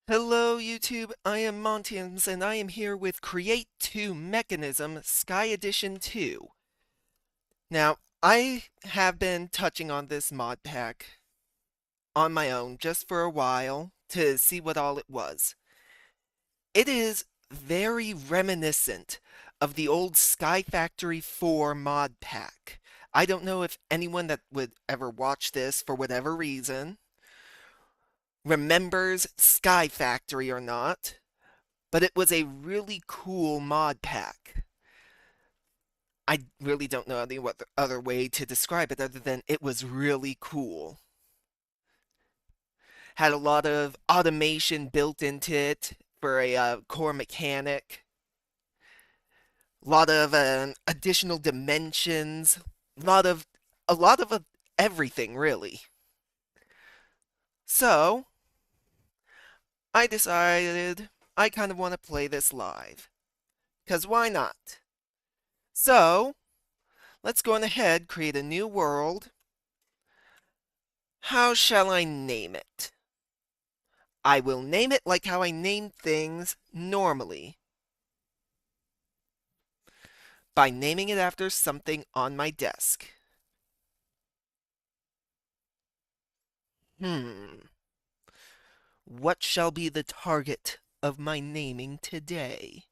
Hello YouTube, I am Montians and I am here with Create 2 Mechanism Sky Edition 2. Now, I have been touching on this mod pack on my own just for a while to see what all it was. It is very reminiscent of the old Sky Factory 4 mod pack. I don't know if anyone that would ever watch this for whatever reason remembers Sky Factory or not, but it was a really cool mod pack. I really don't know any other way to describe it other than it was really cool. Had a lot of automation built into it for a core mechanic. A lot of additional dimensions. A lot of everything really. So I decided I kind of want to play this live. 'Cause why not? So let's go on ahead, create a new world. How shall I name it? I will name it like how I name things normally, by naming it after something on my desk. What shall be the target of my naming today?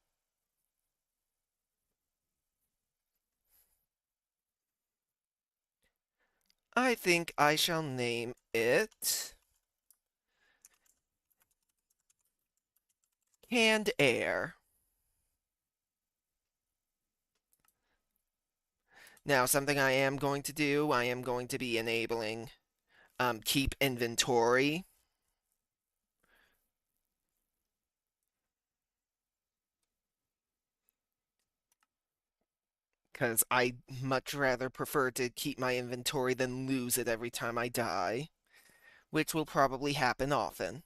I think I shall name it Canned Air. Now, something I am going to do, I am going to be enabling keep inventory. Because I much rather prefer to keep my inventory than lose it every time I die, which will probably happen often.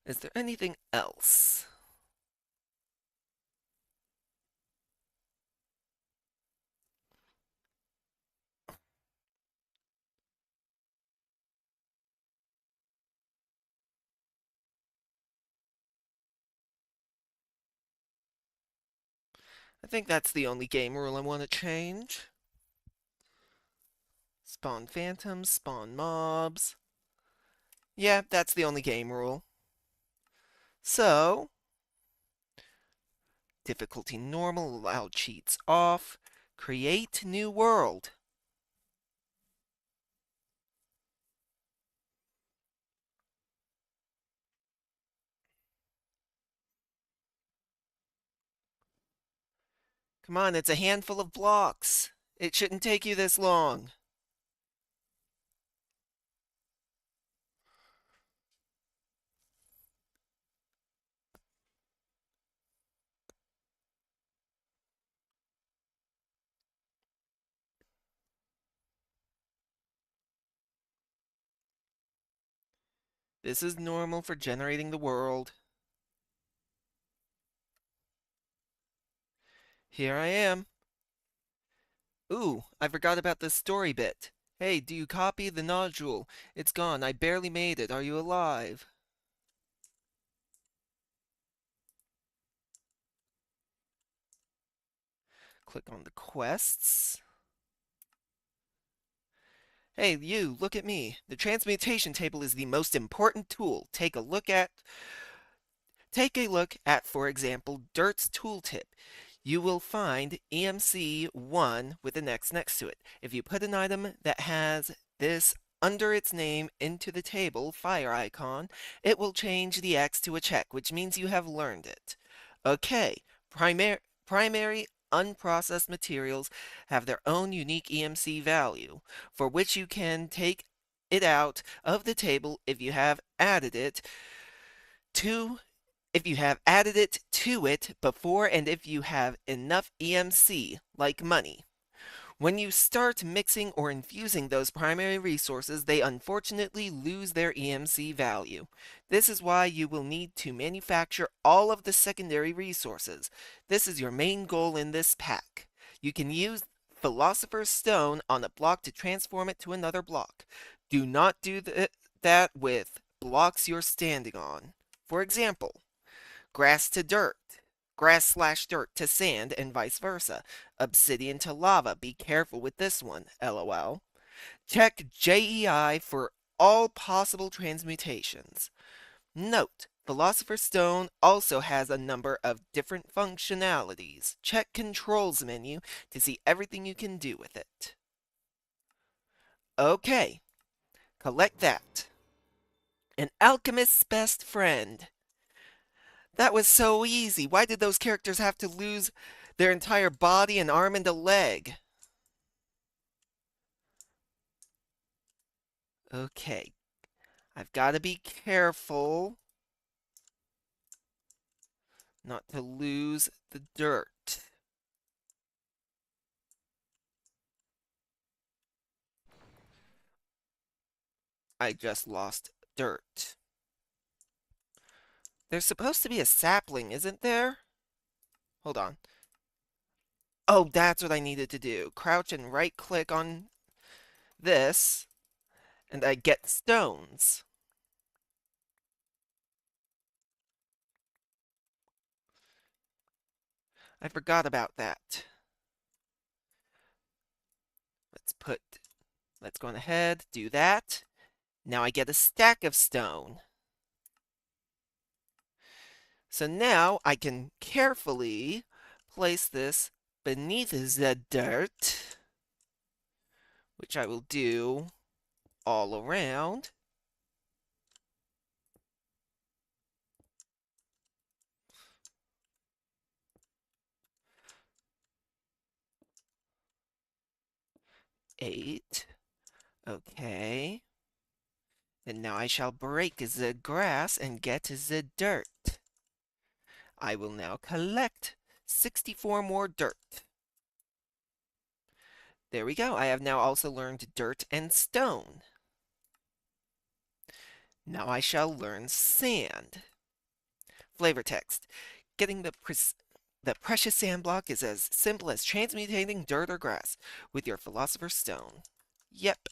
Is there anything else? I think that's the only game rule I want to change. Spawn phantoms, spawn mobs. Yeah, that's the only game rule. So, difficulty normal, allow cheats off, create new world. Come on, it's a handful of blocks. It shouldn't take you this long. This is normal for generating the world. Here I am. Ooh, I forgot about the story bit. Hey, do you copy the nodule? It's gone. I barely made it. Are you alive? Click on the quests. Hey, you, look at me. The transmutation table is the most important tool. Take a look at, for example, Dirt's tooltip. You will find EMC1 with an X next to it. If you put an item that has this under its name into the table fire icon, it will change the X to a check, which means you have learned it. Okay, primary unprocessed materials have their own unique EMC value, for which you can take it out of the table if you have added it to it before and if you have enough EMC, like money. When you start mixing or infusing those primary resources, they unfortunately lose their EMC value. This is why you will need to manufacture all of the secondary resources. This is your main goal in this pack. You can use Philosopher's Stone on a block to transform it to another block. Do not do that with blocks you're standing on. For example, grass to dirt, grass/dirt to sand, and vice versa. Obsidian to lava. Be careful with this one, lol. Check JEI for all possible transmutations. Note, Philosopher's Stone also has a number of different functionalities. Check Controls menu to see everything you can do with it. Okay, collect that. An alchemist's best friend. That was so easy. Why did those characters have to lose their entire body and arm and a leg? Okay, I've got to be careful not to lose the dirt. I just lost dirt. There's supposed to be a sapling, isn't there? Hold on. Oh, that's what I needed to do. Crouch and right click on this, and I get stones. I forgot about that. Let's go on ahead, do that. Now I get a stack of stone. So now I can carefully place this beneath the dirt, which I will do all around. Eight. Okay. And now I shall break the grass and get the dirt. I will now collect 64 more dirt. There we go. I have now also learned dirt and stone. Now I shall learn sand. Flavor text. Getting the precious sand block is as simple as transmutating dirt or grass with your Philosopher's Stone. Yep.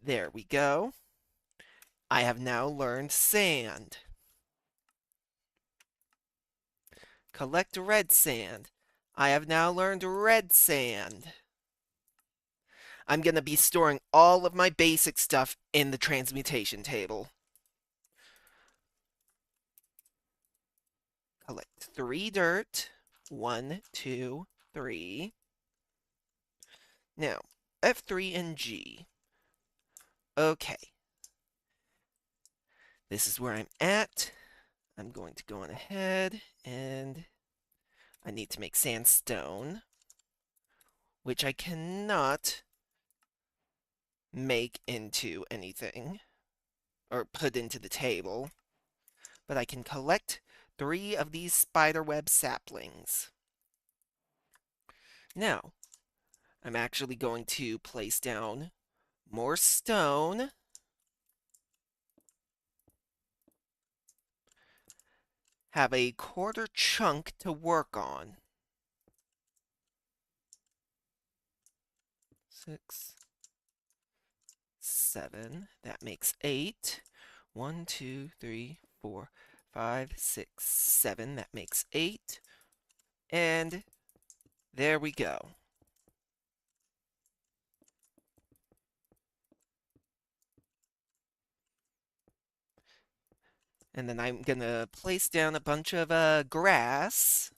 There we go. I have now learned sand. Collect red sand. I have now learned red sand. I'm going to be storing all of my basic stuff in the transmutation table. Collect 3 dirt. 1, 2, 3. Now, F3 and G. Okay. This is where I'm at. I'm going to go on ahead and I need to make sandstone, which I cannot make into anything or put into the table, but I can collect 3 of these spiderweb saplings. Now, I'm actually going to place down more stone. Have a quarter chunk to work on. 6, 7, that makes 8. 1, 2, 3, 4, 5, 6, 7, that makes 8. And there we go. And then I'm going to place down a bunch of grass.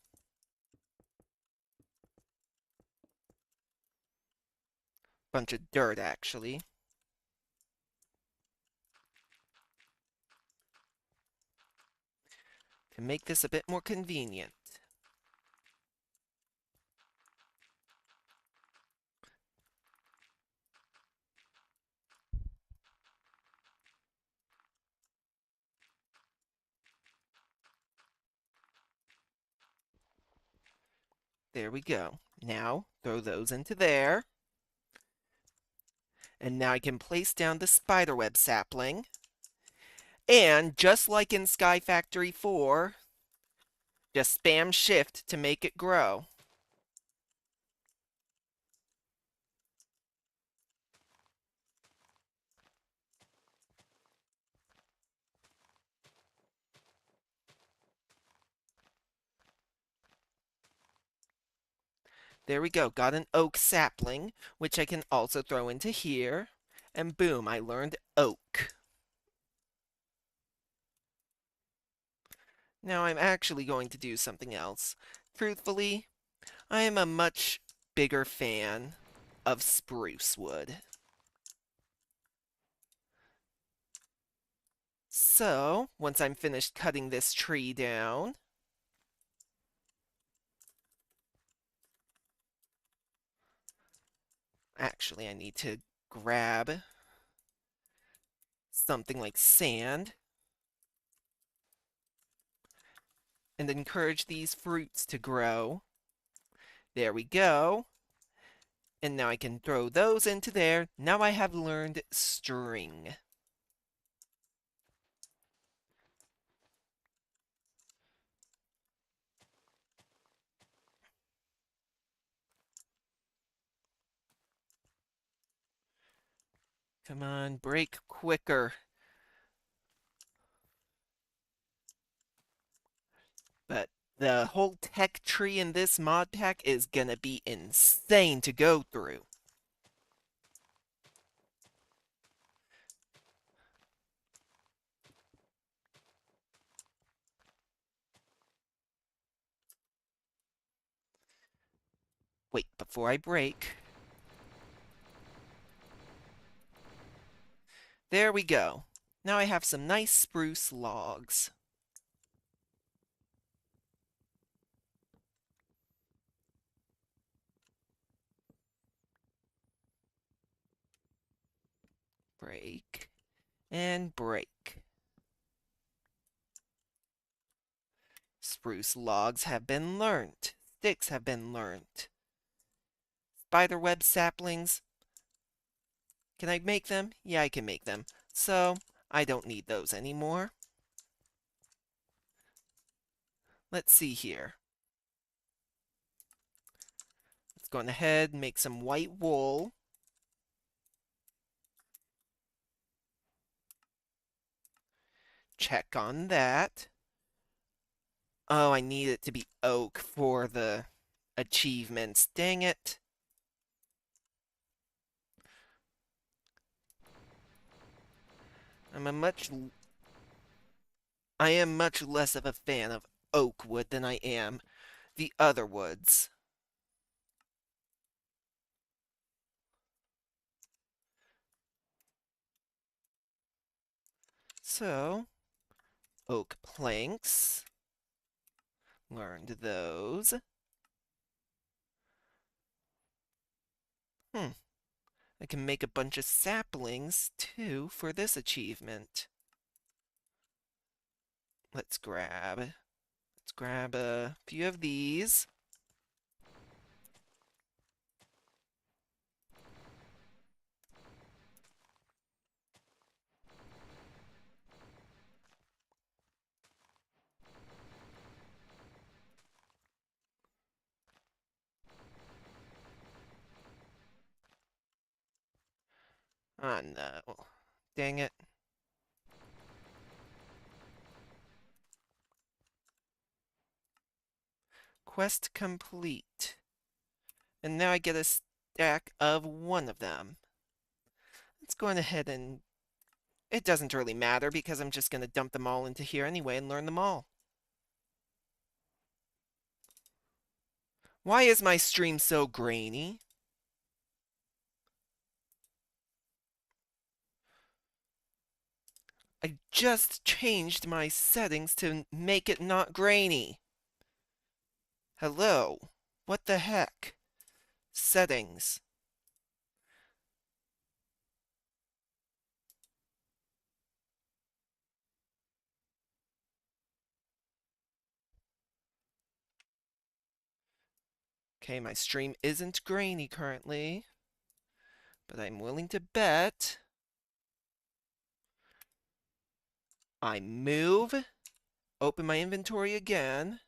Bunch of dirt, actually. To make this a bit more convenient. There we go. Now, throw those into there. And now I can place down the spiderweb sapling. And just like in Sky Factory 4, just spam shift to make it grow. There we go. Got an oak sapling, which I can also throw into here. And boom, I learned oak. Now I'm actually going to do something else. Truthfully, I am a much bigger fan of spruce wood. So, once I'm finished cutting this tree down, actually I need to grab something like sand and encourage these fruits to grow. There we go. And now I can throw those into there. Now I have learned string. Come on, break quicker. But the whole tech tree in this mod pack is gonna be insane to go through. Wait, before I break. There we go. Now I have some nice spruce logs. Break. And break. Spruce logs have been learnt. Sticks have been learnt. Spiderweb saplings. Can I make them? Yeah, I can make them. So, I don't need those anymore. Let's see here. Let's go ahead and make some white wool. Check on that. Oh, I need it to be oak for the achievements. Dang it. I am much less of a fan of oak wood than I am the other woods. So, oak planks. Learned those. I can make a bunch of saplings, too, for this achievement. Let's grab a few of these. Ah, no. Dang it. Quest complete. And now I get a stack of one of them. Let's go ahead and... It doesn't really matter because I'm just going to dump them all into here anyway and learn them all. Why is my stream so grainy? I just changed my settings to make it not grainy. Hello? What the heck? Settings. Okay, my stream isn't grainy currently, but I'm willing to bet I move, open my inventory again.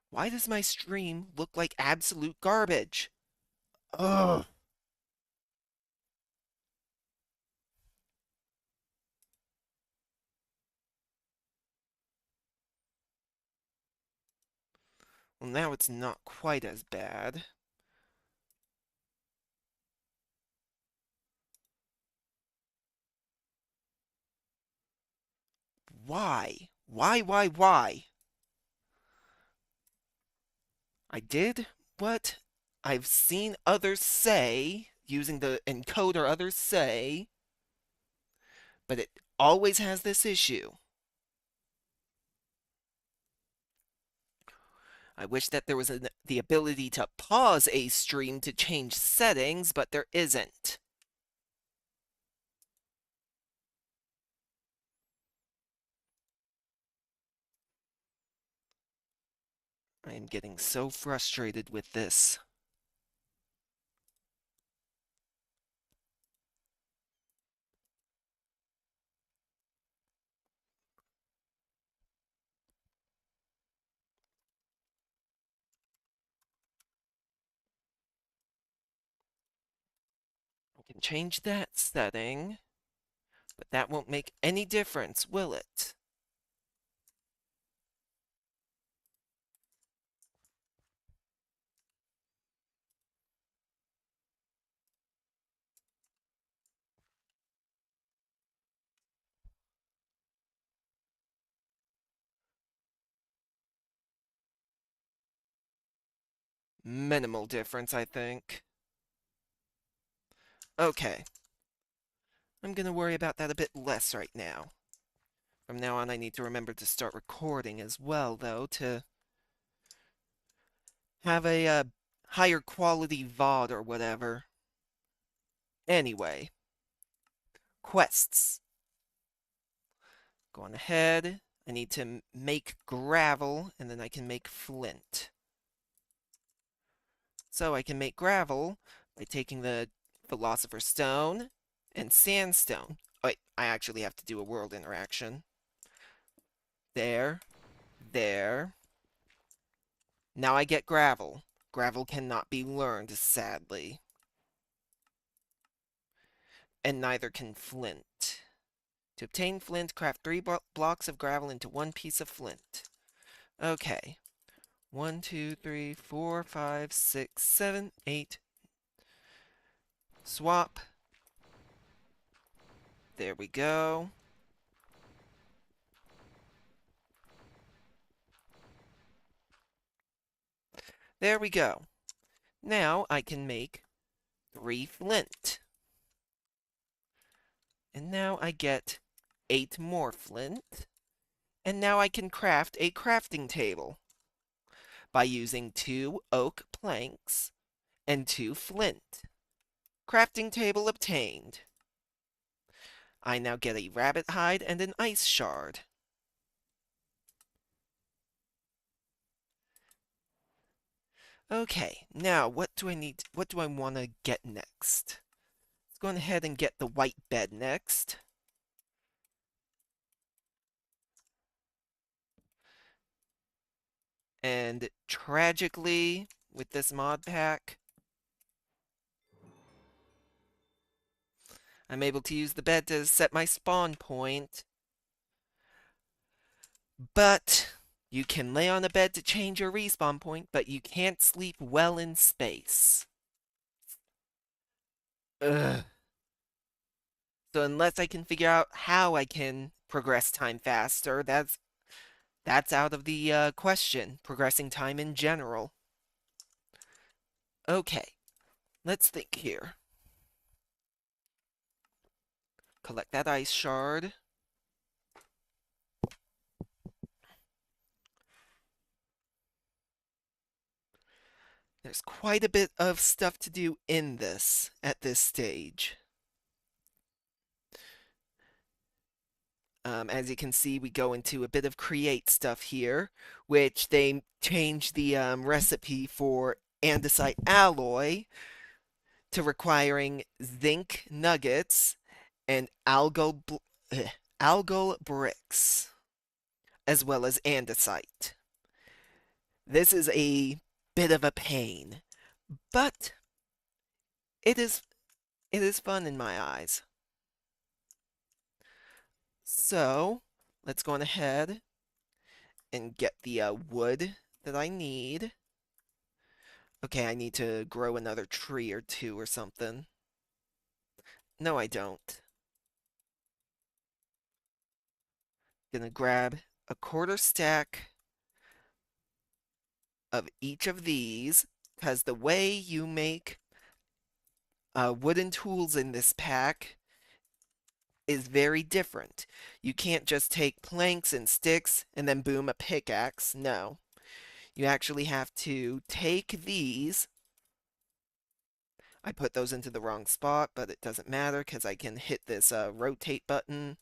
Why does my stream look like absolute garbage? Ugh. Well, now it's not quite as bad. Why? Why? I did what I've seen others say, using the encoder others say, but it always has this issue. I wish that there was the ability to pause a stream to change settings, but there isn't. I am getting so frustrated with this. I can change that setting, but that won't make any difference, will it? Minimal difference, I think. Okay. I'm gonna worry about that a bit less right now. From now on, I need to remember to start recording as well, though, to have a higher quality VOD or whatever. Anyway, quests. Going ahead, I need to make gravel, and then I can make flint. So I can make gravel by taking the Philosopher's Stone and Sandstone. Oh, wait, I actually have to do a world interaction. There, there. Now I get gravel. Gravel cannot be learned, sadly. And neither can flint. To obtain flint, craft 3 blocks of gravel into 1 piece of flint. Okay. 1, 2, 3, 4, 5, 6, 7, 8. Swap. There we go. There we go. Now I can make 3 flint. And now I get 8 more flint. And now I can craft a crafting table by using 2 oak planks and 2 flint. Crafting table obtained. I now get a rabbit hide and an ice shard. Okay, now what do I want to get next? Let's go ahead and get the white bed next. And tragically, with this mod pack, I'm able to use the bed to set my spawn point. But you can lay on a bed to change your respawn point, but you can't sleep well in space. Ugh. So unless I can figure out how I can progress time faster, that's out of the question. Progressing time in general. Okay, let's think here. Collect that ice shard. There's quite a bit of stuff to do in this at this stage. As you can see, we go into a bit of create stuff here, which they change the recipe for andesite alloy to requiring zinc nuggets and algal bricks, as well as andesite. This is a bit of a pain, but it is fun in my eyes. So let's go on ahead and get the wood that I need. Okay, I need to grow another tree or two or something. No, I don't. Gonna grab a quarter stack of each of these, because the way you make wooden tools in this pack is very different. You can't just take planks and sticks and then boom, a pickaxe. No. You actually have to take these. I put those into the wrong spot, but it doesn't matter because I can hit this rotate button.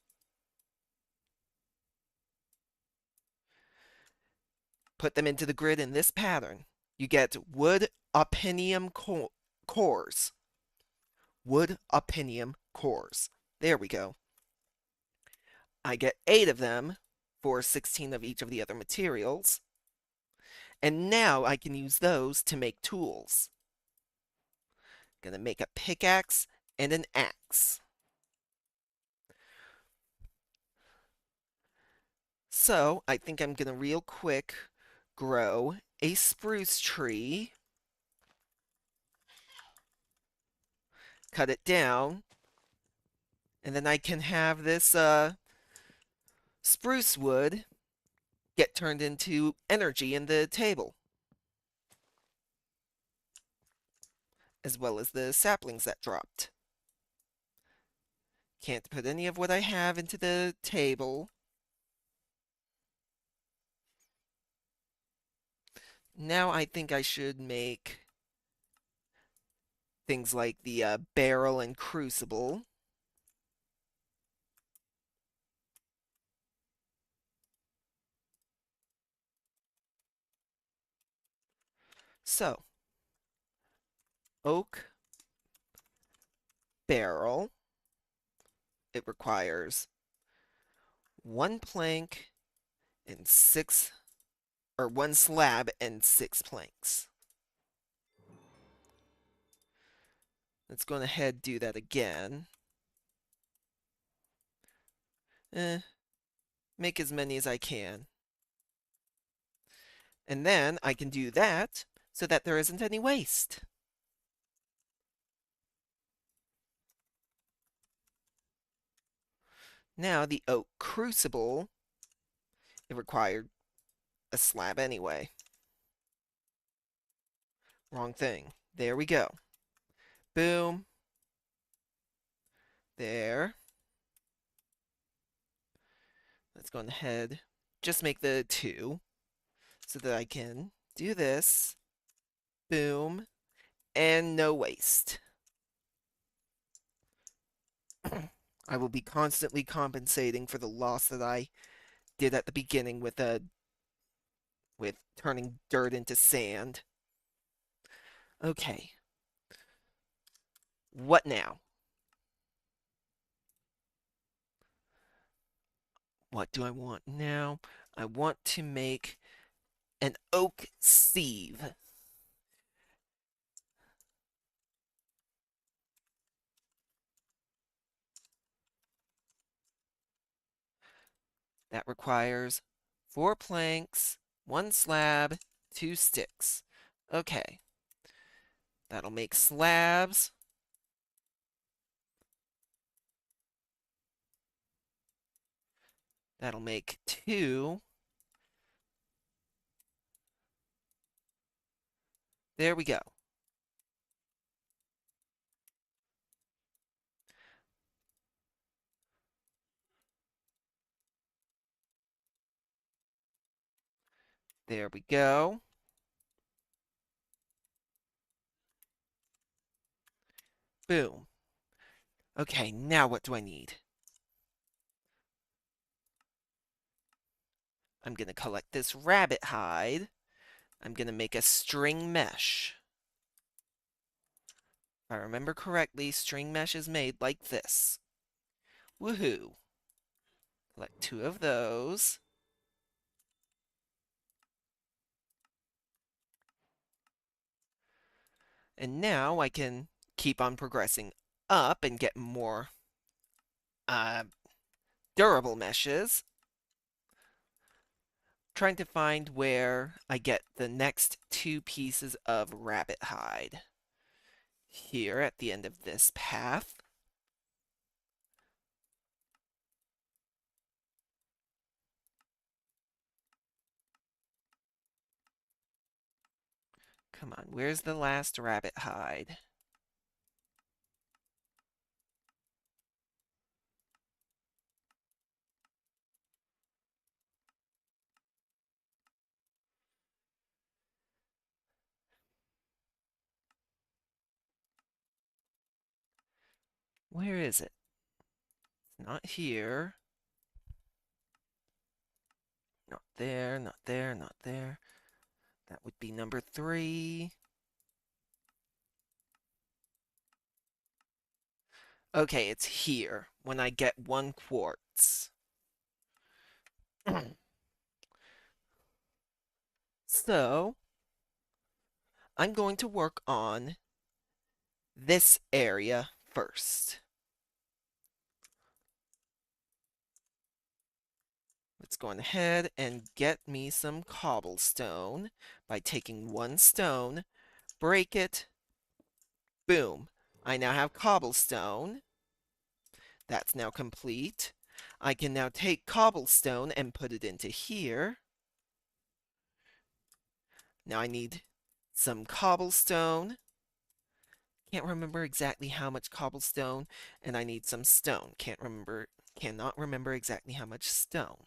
Put them into the grid in this pattern. You get wood opinium cores. Wood opinium cores. There we go. I get 8 of them for 16 of each of the other materials. And now I can use those to make tools. Gonna make a pickaxe and an axe. So I think I'm gonna real quick grow a spruce tree, cut it down, and then I can have this spruce wood get turned into energy in the table, as well as the saplings that dropped. Can't put any of what I have into the table. Now I think I should make things like the barrel and crucible. So, oak barrel. It requires 1 plank and 6, or 1 slab and 6 planks. Let's go ahead and do that again. Make as many as I can. And then I can do that so that there isn't any waste. Now the oak crucible, it required a slab anyway. Wrong thing. There we go. Boom. There. Let's go ahead. Just make the 2 so that I can do this. Boom. And no waste. I will be constantly compensating for the loss that I did at the beginning with turning dirt into sand. Okay. What now? What do I want now? I want to make an oak sieve. That requires 4 planks, 1 slab, 2 sticks. Okay. That'll make slabs. That'll make 2. There we go. There we go. Boom. Okay, now what do I need? I'm going to collect this rabbit hide. I'm going to make a string mesh. If I remember correctly, string mesh is made like this. Woohoo! Collect 2 of those. And now I can keep on progressing up and get more uh, durable meshes. trying to find where I get the next two pieces of rabbit hide. Here at the end of this path. Come on, where's the last rabbit hide? Where is it? It's not here. Not there, not there, not there. That would be number 3. Okay, it's here when I get 1 quartz. So, I'm going to work on this area first. Let's go ahead and get me some cobblestone by taking 1 stone, break it, boom. I now have cobblestone. That's now complete. I can now take cobblestone and put it into here. Now I need some cobblestone. Can't remember exactly how much cobblestone, and I need some stone. Cannot remember exactly how much stone.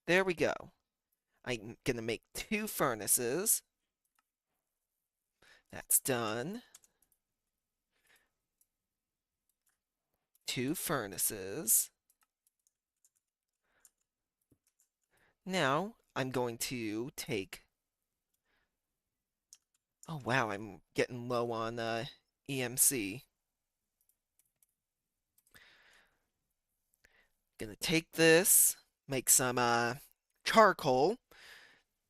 There we go. I'm gonna make 2 furnaces. That's done. 2 furnaces. Now I'm going to take. Oh wow, I'm getting low on EMC. Gonna take this, make some charcoal.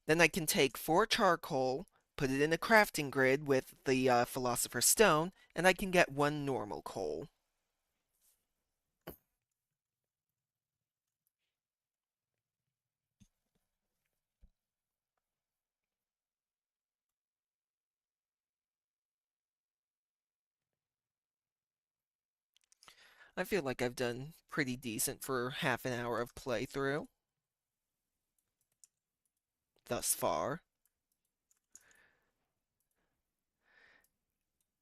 Then I can take 4 charcoal, put it in a crafting grid with the Philosopher's Stone, and I can get 1 normal coal. I feel like I've done pretty decent for half an hour of playthrough thus far.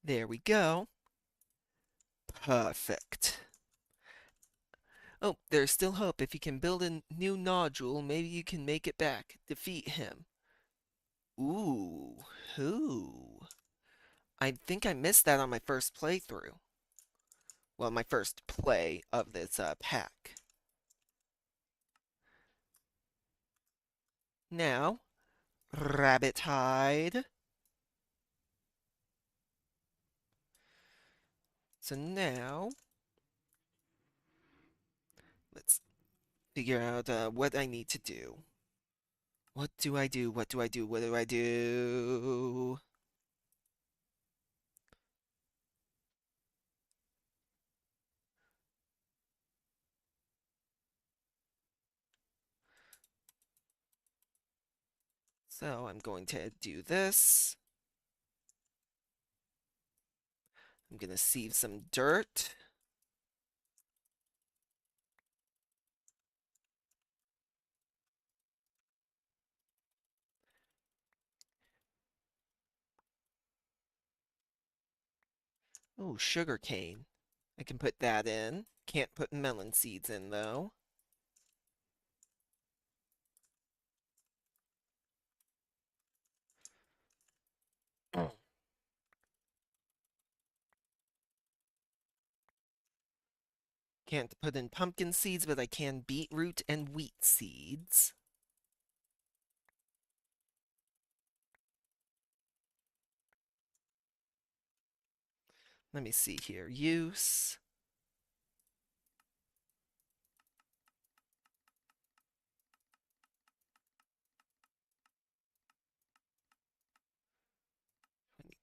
There we go. Perfect. Oh, there's still hope. If you can build a new nodule, maybe you can make it back. Defeat him. Ooh, who? I think I missed that on my first playthrough. Well, my first play of this pack. Now, rabbit hide. So now, let's figure out what I need to do. What do I do? What do I do? What do I do? So I'm going to do this. I'm going to sieve some dirt. Oh, sugar cane. I can put that in. Can't put melon seeds in though. Can't put in pumpkin seeds, but I can beetroot and wheat seeds. Let me see here. Use.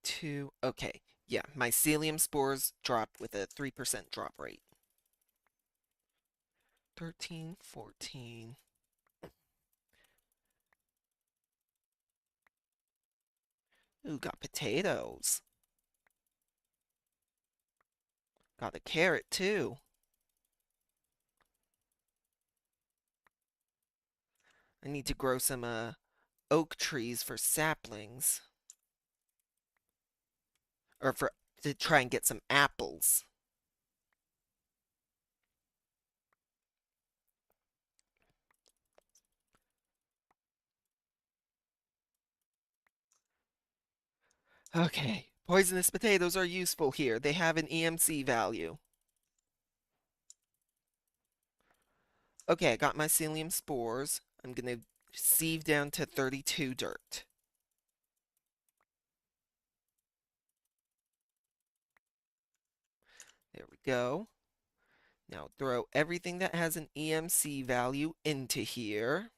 Two. Okay. Yeah, mycelium spores drop with a 3% drop rate. 13, 14. Ooh, got potatoes. Got a carrot too. I need to grow some oak trees for saplings. Or to try and get some apples. Okay, poisonous potatoes are useful here. They have an EMC value. Okay, I got mycelium spores. I'm going to sieve down to 32 dirt. There we go. Now throw everything that has an EMC value into here.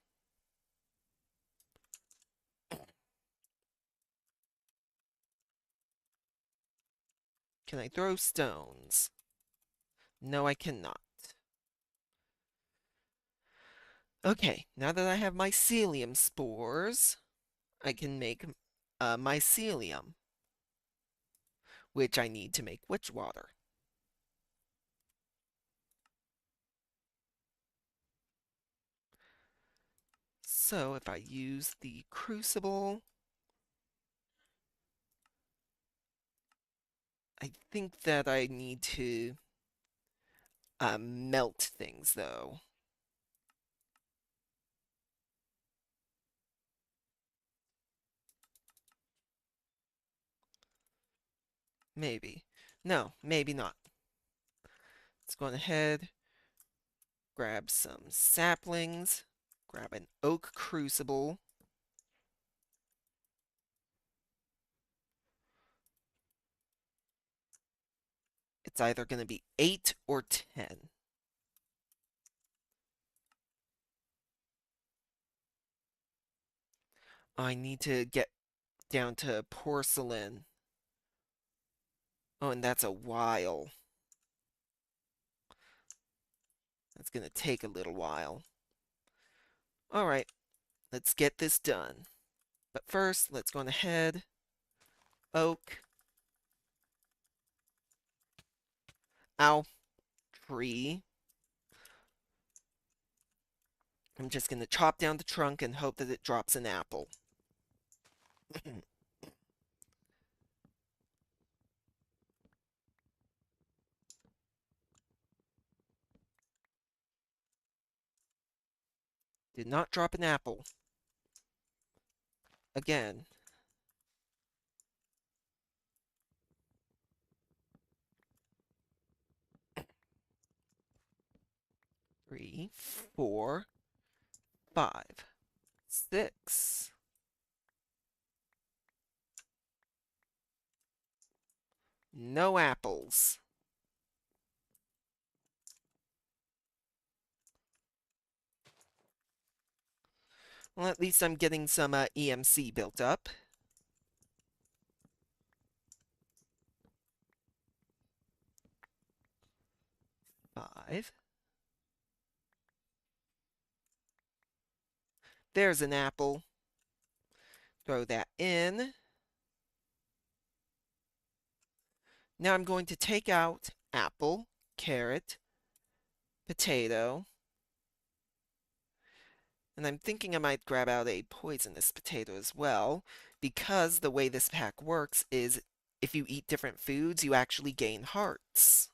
Can I throw stones? No, I cannot. Okay, now that I have mycelium spores, I can make mycelium, which I need to make witch water. So if I use the crucible, I think that I need to melt things though. Maybe. No, maybe not. Let's go ahead, grab some saplings, grab an oak crucible. It's either going to be 8 or 10. I need to get down to porcelain. Oh, and that's a while. That's going to take a little while. All right, let's get this done. But first, let's go ahead, oak, ow, tree. I'm just going to chop down the trunk and hope that it drops an apple. Did not drop an apple. Again. Three, 4, 5, 6. No apples. Well, at least I'm getting some EMC built up. 5. There's an apple. Throw that in. Now I'm going to take out apple, carrot, potato, and I'm thinking I might grab out a poisonous potato as well, because the way this pack works is if you eat different foods, you actually gain hearts.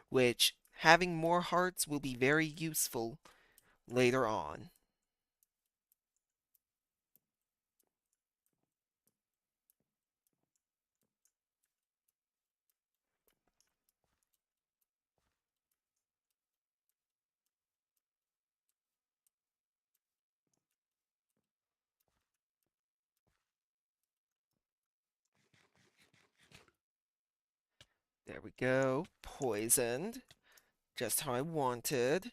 Which, having more hearts will be very useful later on. There we go. Poisoned. Just how I wanted.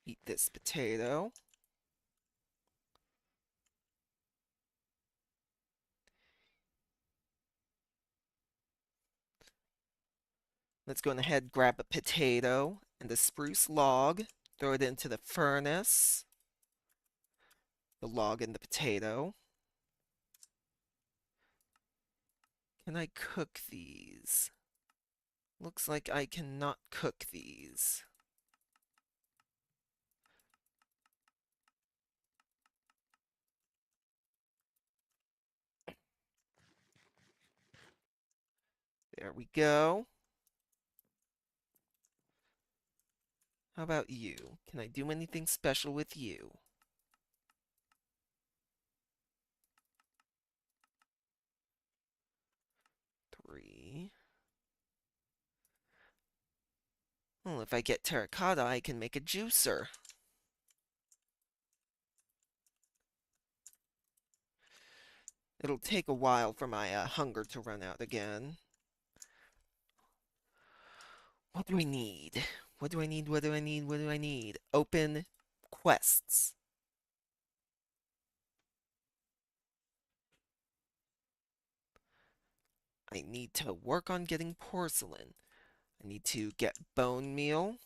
Eat this potato. Let's go ahead, grab a potato and a spruce log, throw it into the furnace. The log and the potato. Can I cook these? Looks like I cannot cook these. There we go. How about you? Can I do anything special with you? Three. Well, if I get terracotta, I can make a juicer. It'll take a while for my hunger to run out again. What do I need? What do I need? What do I need? What do I need? Open quests. I need to work on getting porcelain. I need to get bone meal,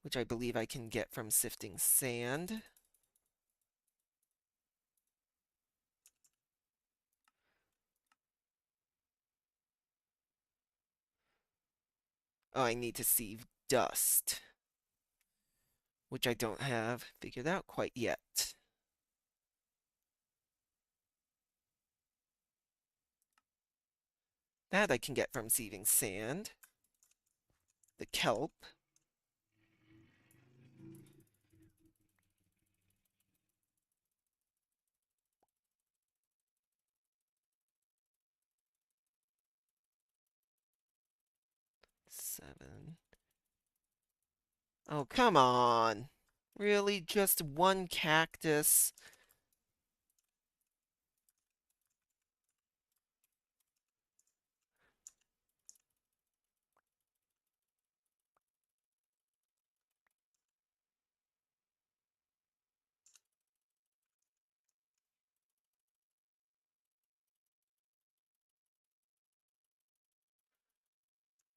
which I believe I can get from sifting sand. Oh, I need to sieve dust, which I don't have figured out quite yet. That I can get from sieving sand. The kelp. Seven. Oh, come on. Really? Just one cactus?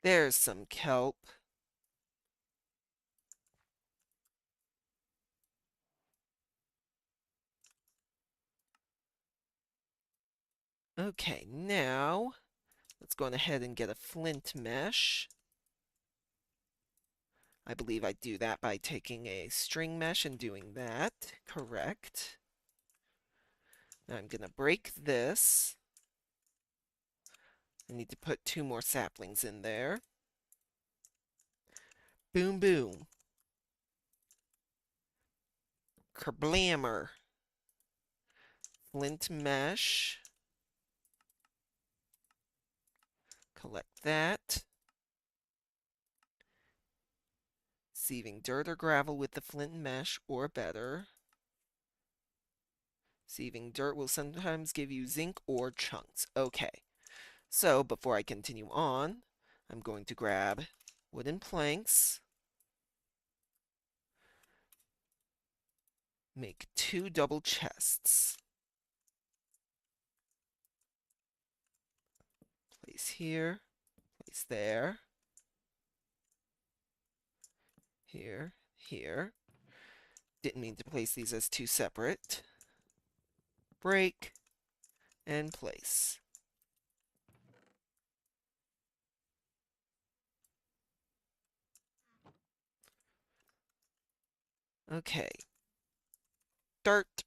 There's some kelp. Okay, now let's go ahead and get a flint mesh. I believe I do that by taking a string mesh and doing that. Correct. Now I'm going to break this. I need to put 2 more saplings in there. Boom, boom. Kerblammer. Flint mesh. Collect that. Sieving dirt or gravel with the flint mesh, or better. Sieving dirt will sometimes give you zinc or chunks. Okay, so before I continue on, I'm going to grab wooden planks, make 2 double chests. Place here, place there, here, here. Didn't mean to place these as 2 separate. Break and place. Okay. Dirt.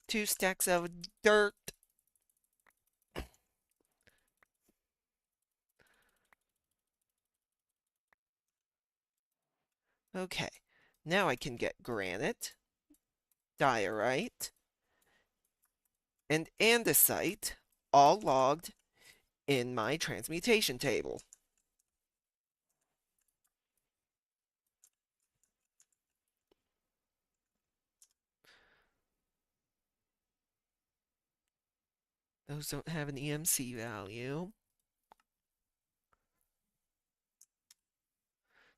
2 stacks of dirt. Okay. Now I can get granite, diorite, and andesite all logged in my transmutation table. Those don't have an EMC value.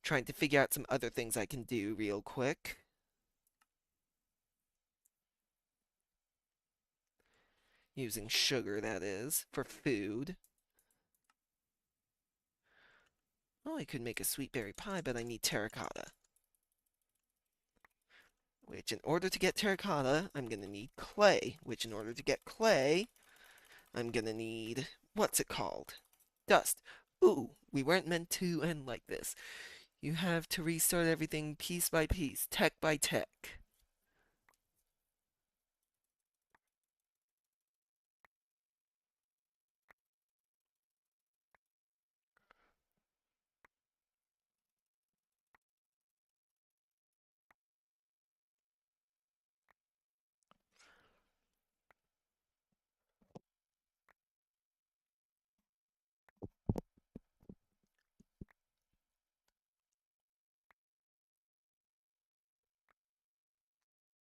Trying to figure out some other things I can do real quick. Using sugar, that is, for food. Oh, I could make a sweet berry pie, but I need terracotta. Which, in order to get terracotta, I'm going to need clay. Which, in order to get clay, I'm going to need... what's it called? Dust. Ooh, we weren't meant to end like this. You have to restart everything piece by piece, tech by tech.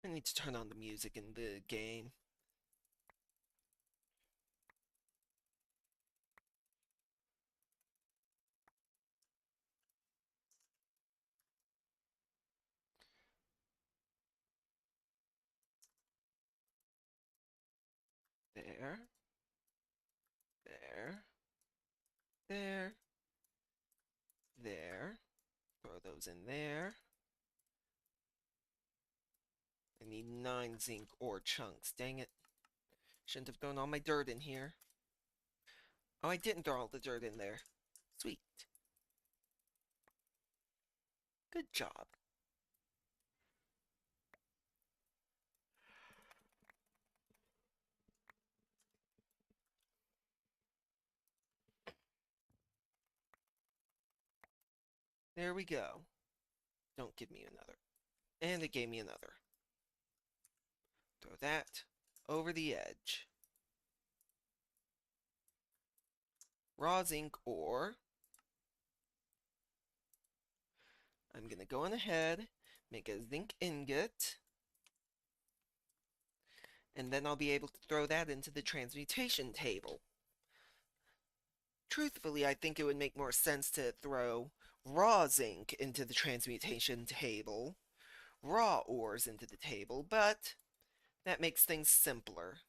I need to turn on the music in the game. There, there, there, there. Throw those in there. I need 9 zinc ore chunks. Dang it. Shouldn't have thrown all my dirt in here. Oh, I didn't throw all the dirt in there. Sweet. Good job. There we go. Don't give me another. And it gave me another. Throw that over the edge. Raw zinc ore. I'm going to go on ahead, make a zinc ingot, and then I'll be able to throw that into the transmutation table. Truthfully, I think it would make more sense to throw raw zinc into the transmutation table, raw ores into the table, but that makes things simpler.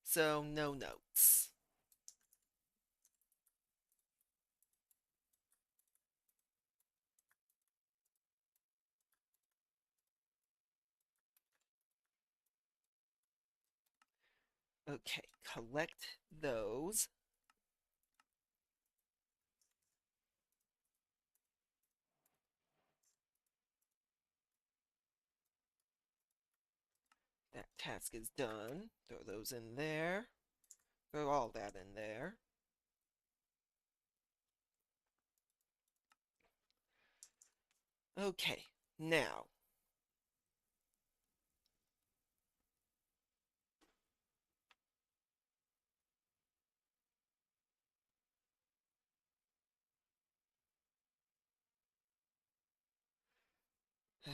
So, no notes. Okay, collect those. That task is done. Throw those in there. Throw all that in there. Okay, now.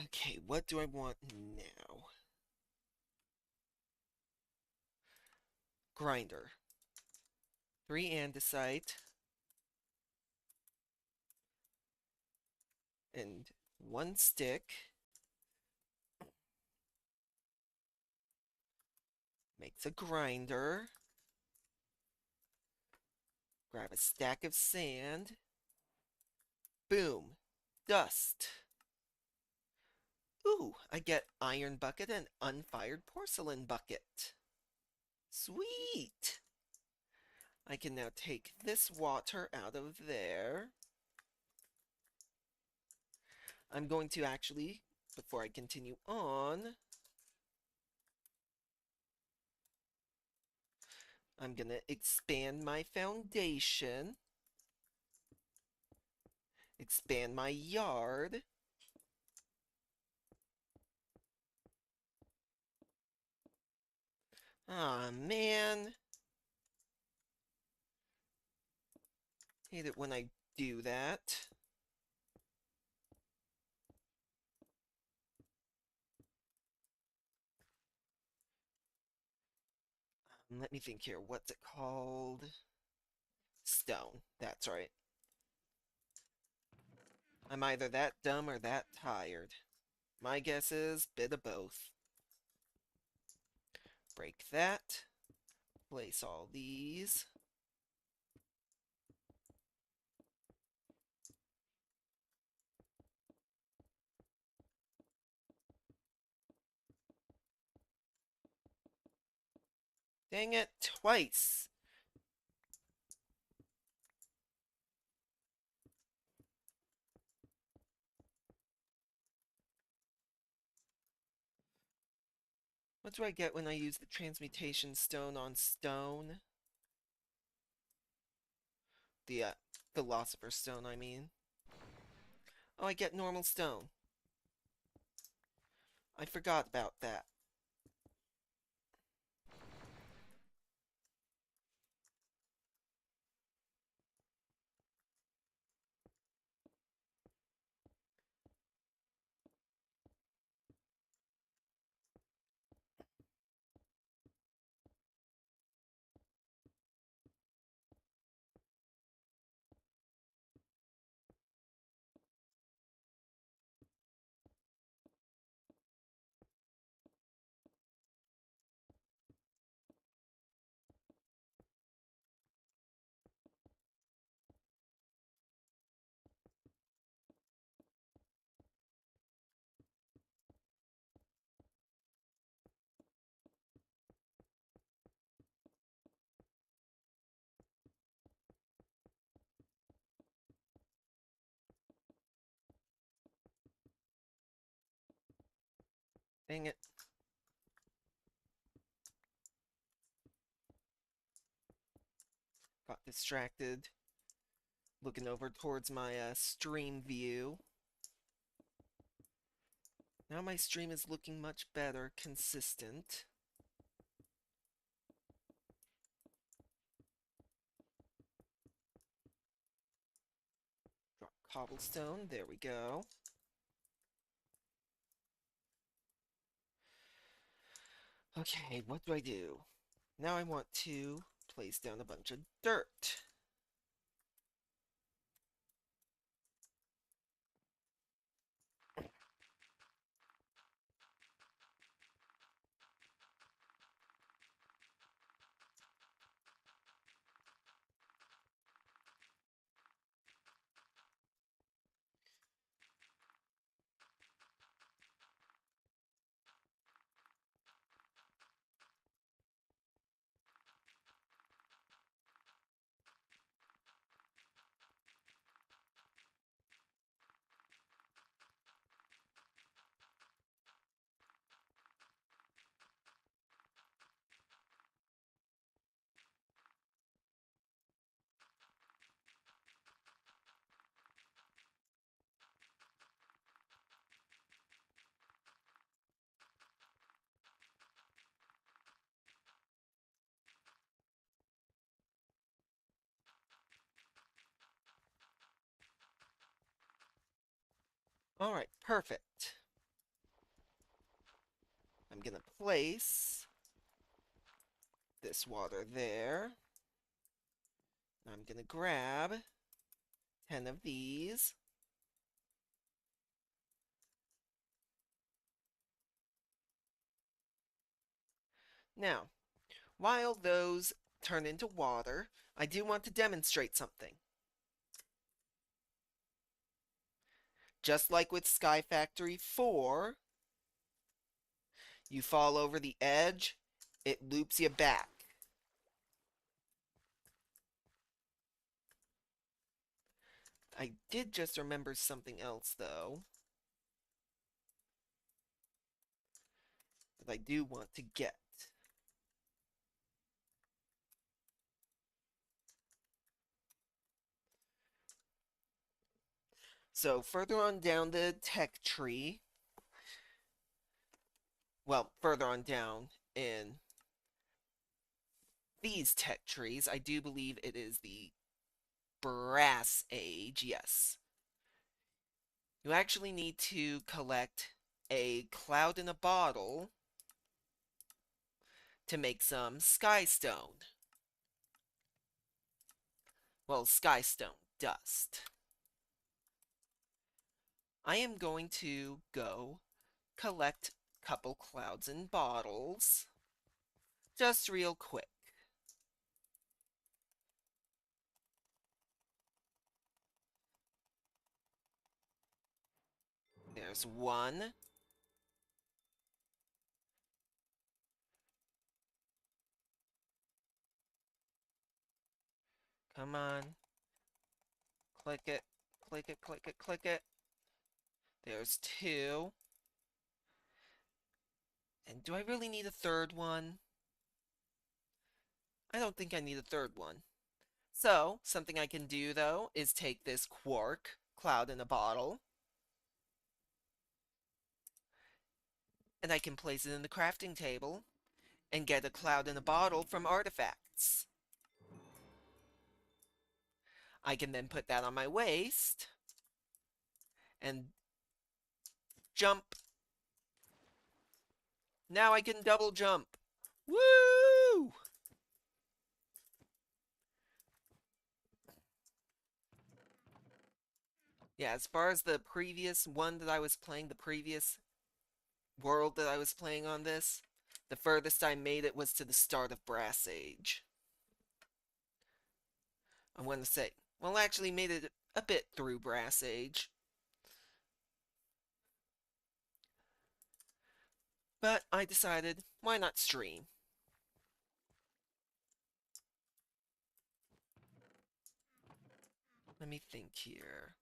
Okay, what do I want now? Grinder. 3 andesite. And 1 stick. Makes a grinder. Grab a stack of sand. Boom. Dust. Ooh, I get iron bucket and unfired porcelain bucket. Sweet! I can now take this water out of there. I'm going to actually, before I continue on, I'm going to expand my foundation, expand my yard. Aw, man. Hate it when I do that. Let me think here. What's it called? Stone. That's right. I'm either that dumb or that tired. My guess is bit of both. Break that. Place all these. Dang it, twice. What do I get when I use the transmutation stone on stone? The philosopher's stone, I mean. Oh, I get normal stone. I forgot about that. Dang it. Got distracted. Looking over towards my stream view. Now my stream is looking much better, consistent. Drop cobblestone, there we go. Okay, what do I do? Now I want to place down a bunch of dirt. Alright, perfect. I'm gonna place this water there. I'm gonna grab 10 of these. Now, while those turn into water, I do want to demonstrate something. Just like with Sky Factory 4, you fall over the edge, it loops you back. I did just remember something else, though, that I do want to get. So further on down the tech tree, well, further on down in these tech trees, I do believe it is the brass age, yes. You actually need to collect a cloud in a bottle to make some sky stone. Well, sky stone dust. I am going to go collect a couple clouds and bottles. Just real quick. There's one. Come on. Click it. Click it, click it, click it. There's two. And do I really need a third one? I don't think I need a third one. So, something I can do though is take this quark cloud in a bottle and I can place it in the crafting table and get a cloud in a bottle from artifacts. I can then put that on my waist and jump. Now I can double jump. Woo! Yeah, as far as the previous one that I was playing, the previous world that I was playing on this, the furthest I made it was to the start of Brass Age. I want to say, well, I actually made it a bit through Brass Age. But I decided, why not stream? Let me think here.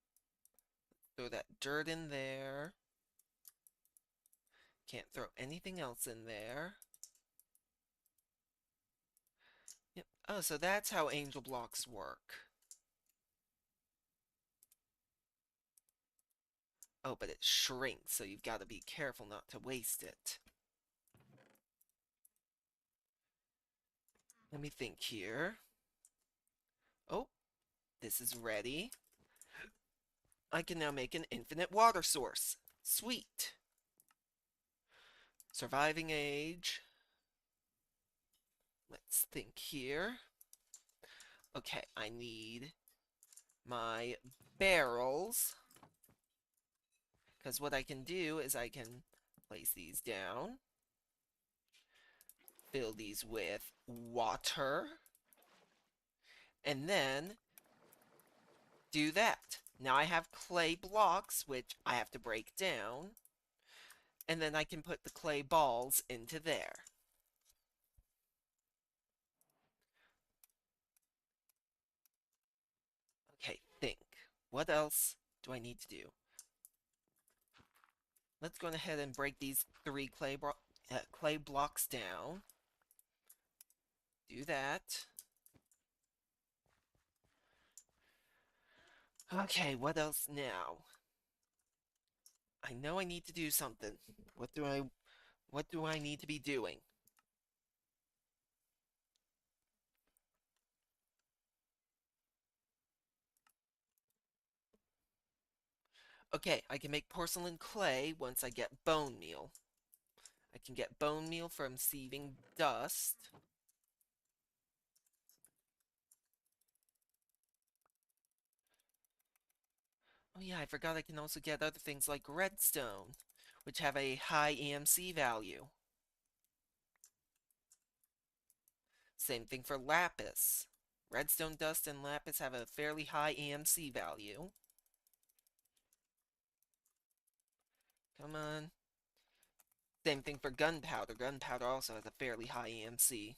Throw that dirt in there. Can't throw anything else in there. Yep. Oh, so that's how angel blocks work. Oh, but it shrinks, so you've got to be careful not to waste it. Let me think here. Oh, this is ready. I can now make an infinite water source. Sweet. Surviving age. Let's think here. Okay, I need my barrels. Because what I can do is I can place these down. Fill these with water. And then do that. Now I have clay blocks, which I have to break down. And then I can put the clay balls into there. Okay, think. What else do I need to do? Let's go ahead and break these three clay blocks down. Do that. Okay, what else now? I know I need to do something. What do I need to be doing? Okay, I can make porcelain clay once I get bone meal. I can get bone meal from sieving dust. Oh yeah, I forgot I can also get other things like redstone, which have a high EMC value. Same thing for lapis. Redstone dust and lapis have a fairly high EMC value. Come on. Same thing for gunpowder. Gunpowder also has a fairly high EMC.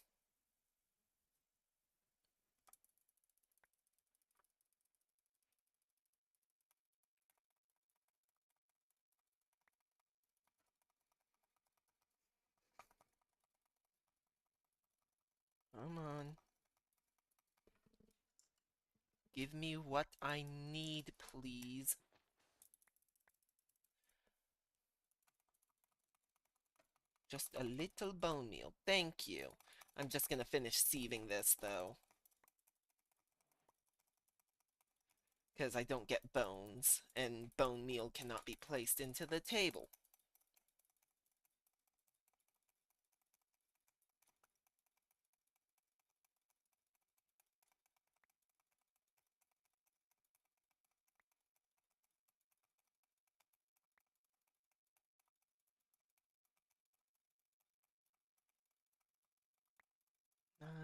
Come on. Give me what I need, please. Just a little bone meal. Thank you. I'm just gonna finish sieving this, though. Because I don't get bones, and bone meal cannot be placed into the table.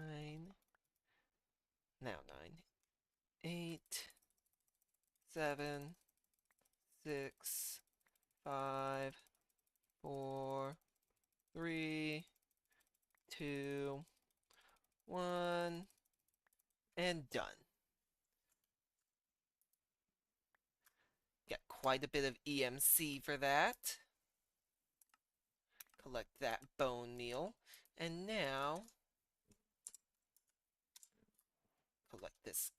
9, now 9, 8, 7, 6, 5, 4, 3, 2, 1, and done. Got quite a bit of EMC for that. Collect that bone meal. And now, collect this.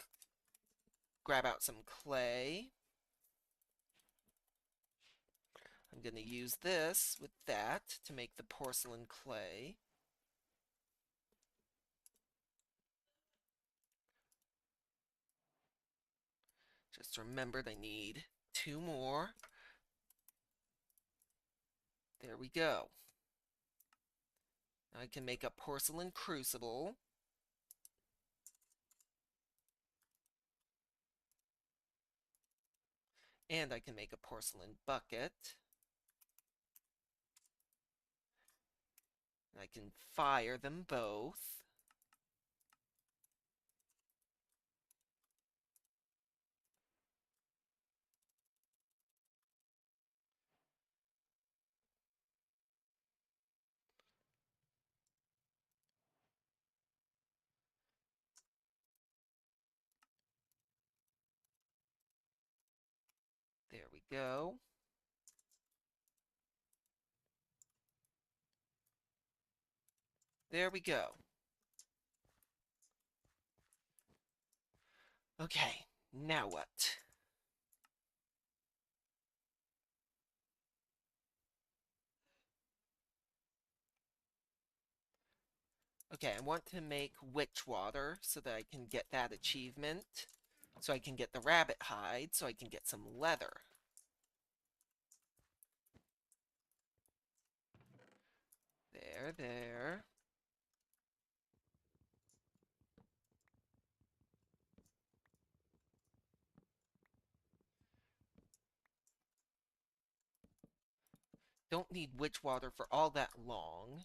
Grab out some clay. I'm going to use this with that to make the porcelain clay. Just remembered I need 2 more. There we go. Now I can make a porcelain crucible. And I can make a porcelain bucket. And I can fire them both. There we go. There we go. Okay, now what? Okay, I want to make witch water so that I can get that achievement. So I can get the rabbit hide, so I can get some leather. There, there. Don't need witch water for all that long.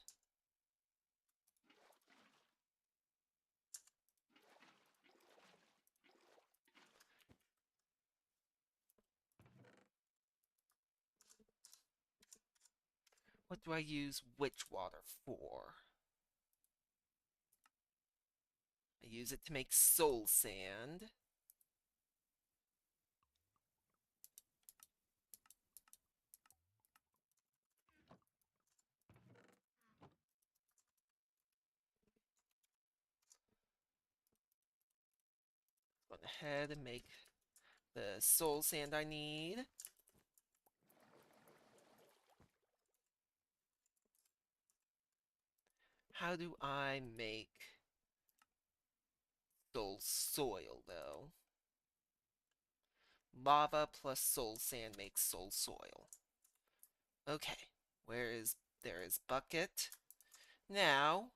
What do I use witch water for? I use it to make soul sand. Go ahead and make the soul sand I need. How do I make soul soil, though? Lava plus soul sand makes soul soil. Okay, there is bucket. Now,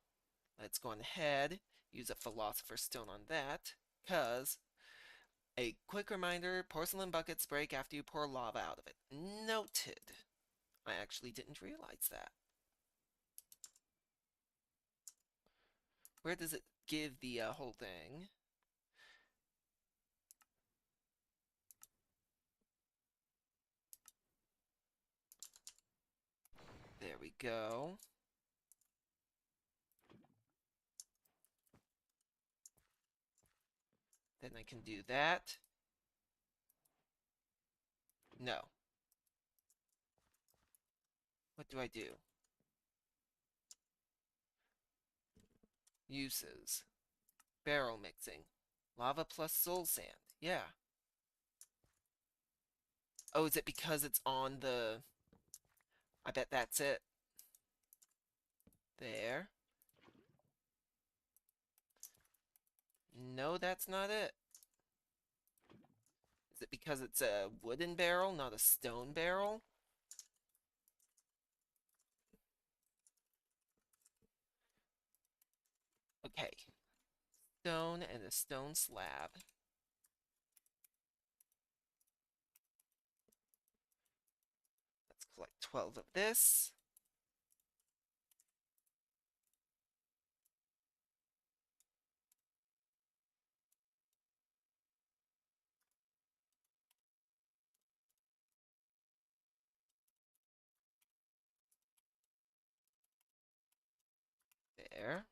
let's go ahead, use a philosopher's stone on that, because a quick reminder, porcelain buckets break after you pour lava out of it. Noted. I actually didn't realize that. Where does it give the whole thing? There we go. Then I can do that. No. What do I do? Uses. Barrel mixing. Lava plus soul sand. Yeah. Oh, is it because it's on the... I bet that's it. There. No, that's not it. Is it because it's a wooden barrel, not a stone barrel? Okay. Stone and a stone slab. Let's collect 12 of this. There.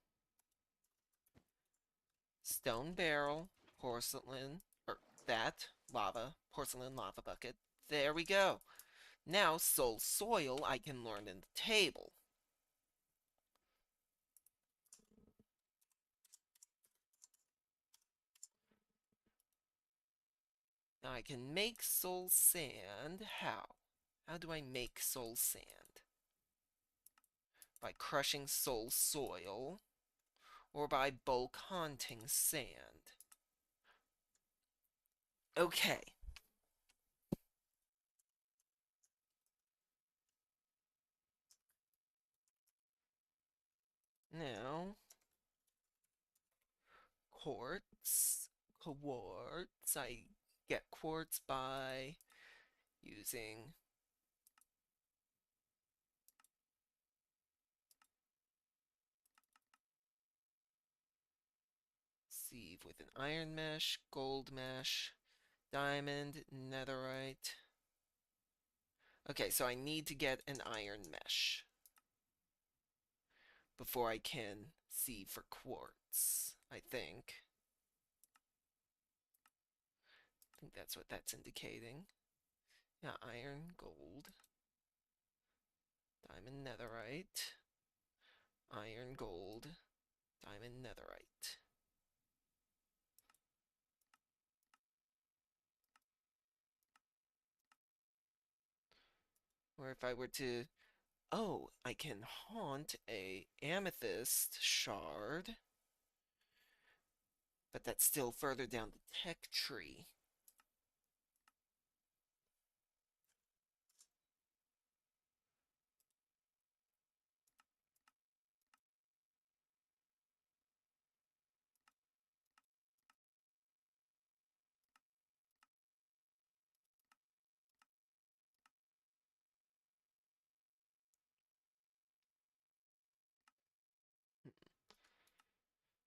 Stone barrel, porcelain, or that, lava, porcelain lava bucket. There we go. Now soul soil I can learn in the table. Now I can make soul sand. How? How do I make soul sand? By crushing soul soil or by bulk haunting sand. Okay. Now, quartz. Quartz. I get quartz by using sieve with an iron mesh, gold mesh, diamond, netherite. Okay, so I need to get an iron mesh before I can sieve for quartz, I think. I think that's what that's indicating. Yeah, iron, gold, diamond, netherite, iron, gold, diamond, netherite. Or if I were to, oh, I can haunt a amethyst shard, but that's still further down the tech tree.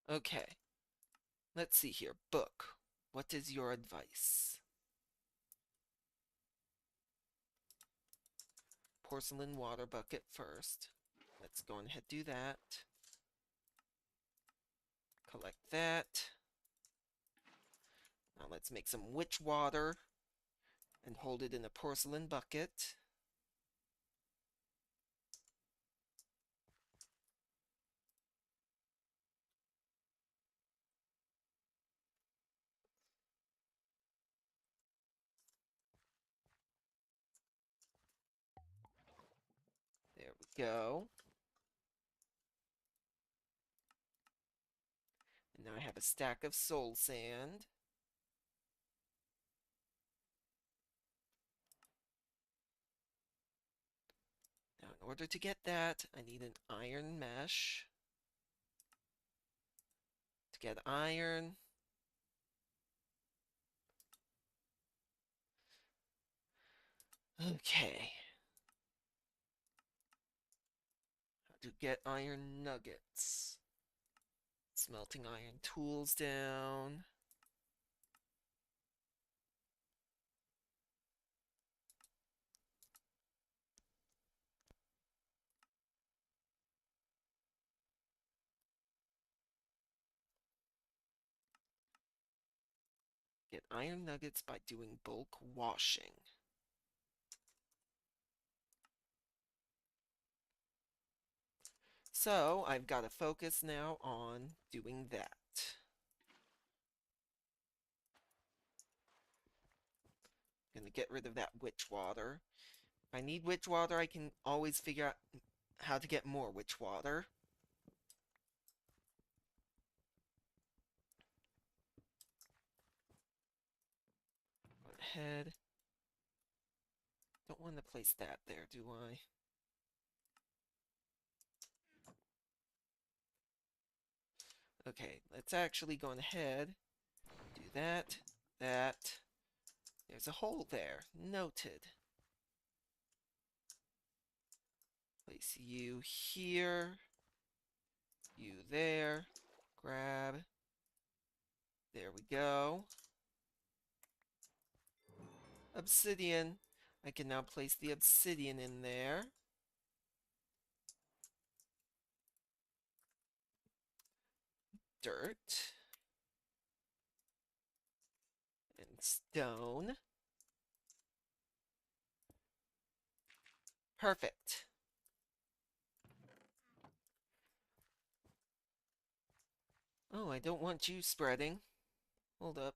Okay, let's see here. Book, what is your advice? Porcelain water bucket first. Let's go ahead and do that. Collect that. Now let's make some witch water and hold it in a porcelain bucket. There we go. And now I have a stack of soul sand. Now in order to get that, I need an iron mesh. To get iron, okay. How to get iron nuggets. Smelting iron tools down. Get iron nuggets by doing bulk washing. So I've got to focus now on doing that. I'm gonna get rid of that witch water. If I need witch water, I can always figure out how to get more witch water. Go ahead. Don't want to place that there, do I? Okay, let's actually go ahead, do that, that. There's a hole there. Noted. Place you here, you there. Grab. There we go. Obsidian. I can now place the obsidian in there. dirt and stone. Perfect. Oh, I don't want you spreading. Hold up.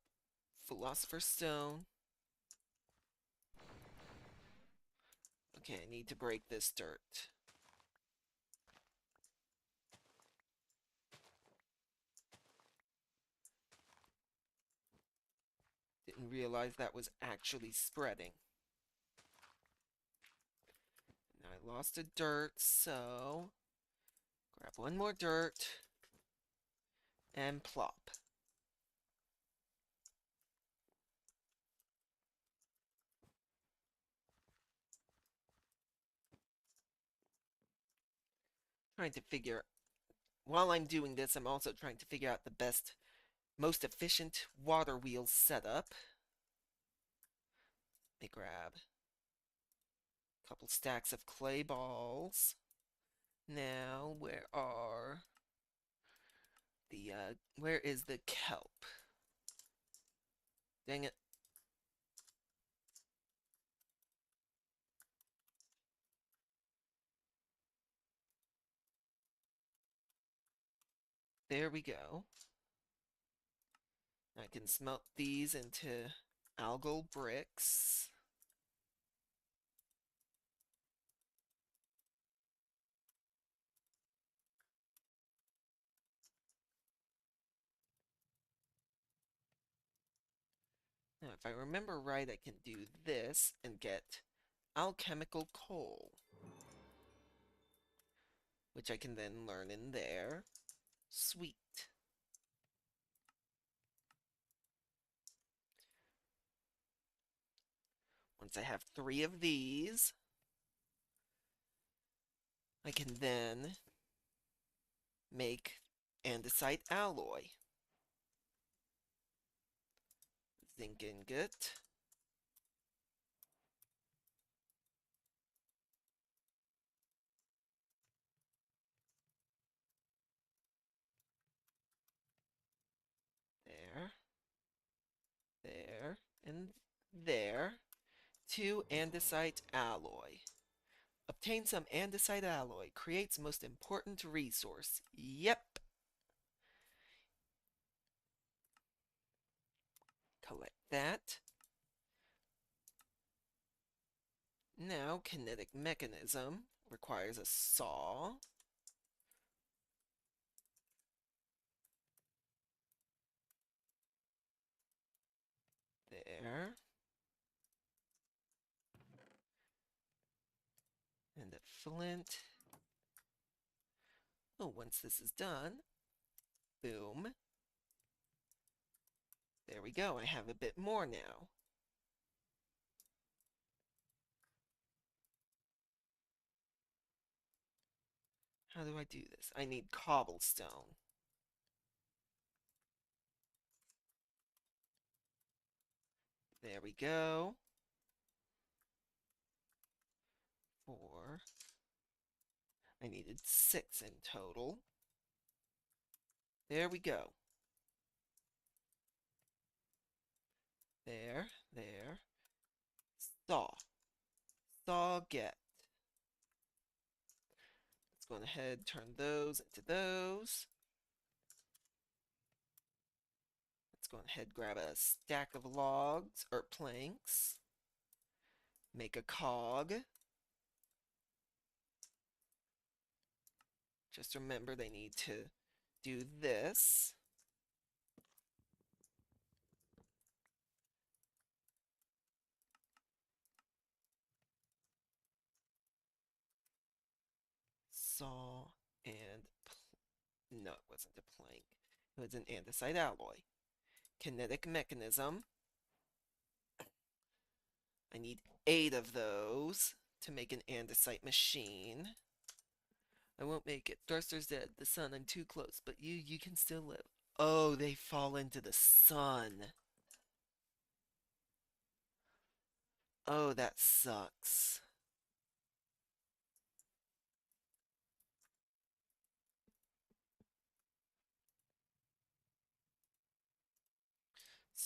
Philosopher's Stone. Okay, I need to break this dirt. Didn't realize that was actually spreading. Now I lost a dirt, so grab one more dirt and plop. Trying to figure, while I'm doing this, I'm also trying to figure out the best, most efficient water wheel setup. Let me grab a couple stacks of clay balls. Now, where is the kelp? Dang it. There we go. I can smelt these into algal bricks. Now, if I remember right, I can do this and get alchemical coal, which I can then learn in there. Sweet. Once I have 3 of these, I can then make andesite alloy. Zinc ingot. There. There. And there. 2 andesite alloy. Obtain some andesite alloy. Creates most important resource. Yep. Collect that. Now, kinetic mechanism requires a saw. There. And a flint. Oh, once this is done, boom. There we go. I have a bit more now. How do I do this? I need cobblestone. There we go. 4. I needed 6 in total. There we go. There, there. Saw. Saw get. Let's go ahead, turn those into those. Let's go ahead, grab a stack of logs or planks. Make a cog. Just remember they need to do this. Saw and no, it wasn't a plank. It was an andesite alloy. Kinetic mechanism. I need 8 of those to make an andesite machine. I won't make it. Thruster's dead. The sun, I'm too close. But you can still live. Oh, they fall into the sun. Oh, that sucks.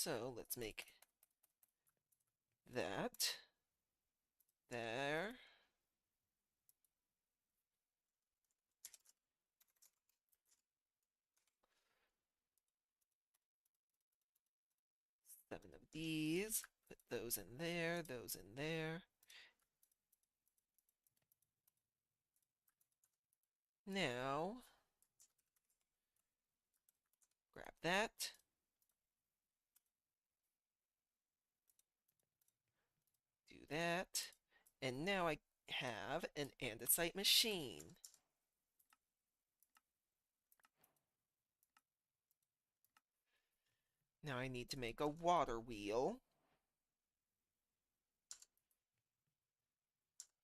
So let's make that there. Seven of these. Put those in there, those in there. Now, grab that. Do that. And now I have an andesite machine. Now I need to make a water wheel.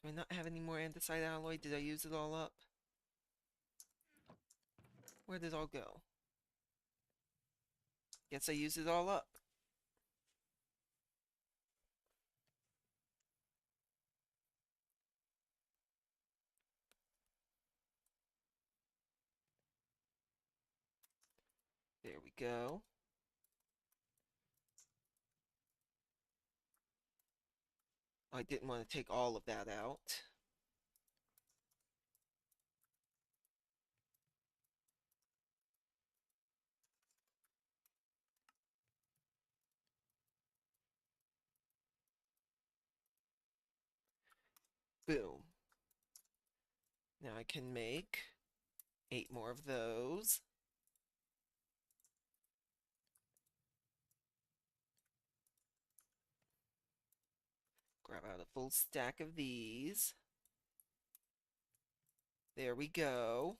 Do I not have any more andesite alloy? Did I use it all up? Where did it all go? Guess I used it all up. There we go. I didn't want to take all of that out. Boom. Now I can make 8 more of those. Grab out a full stack of these. There we go.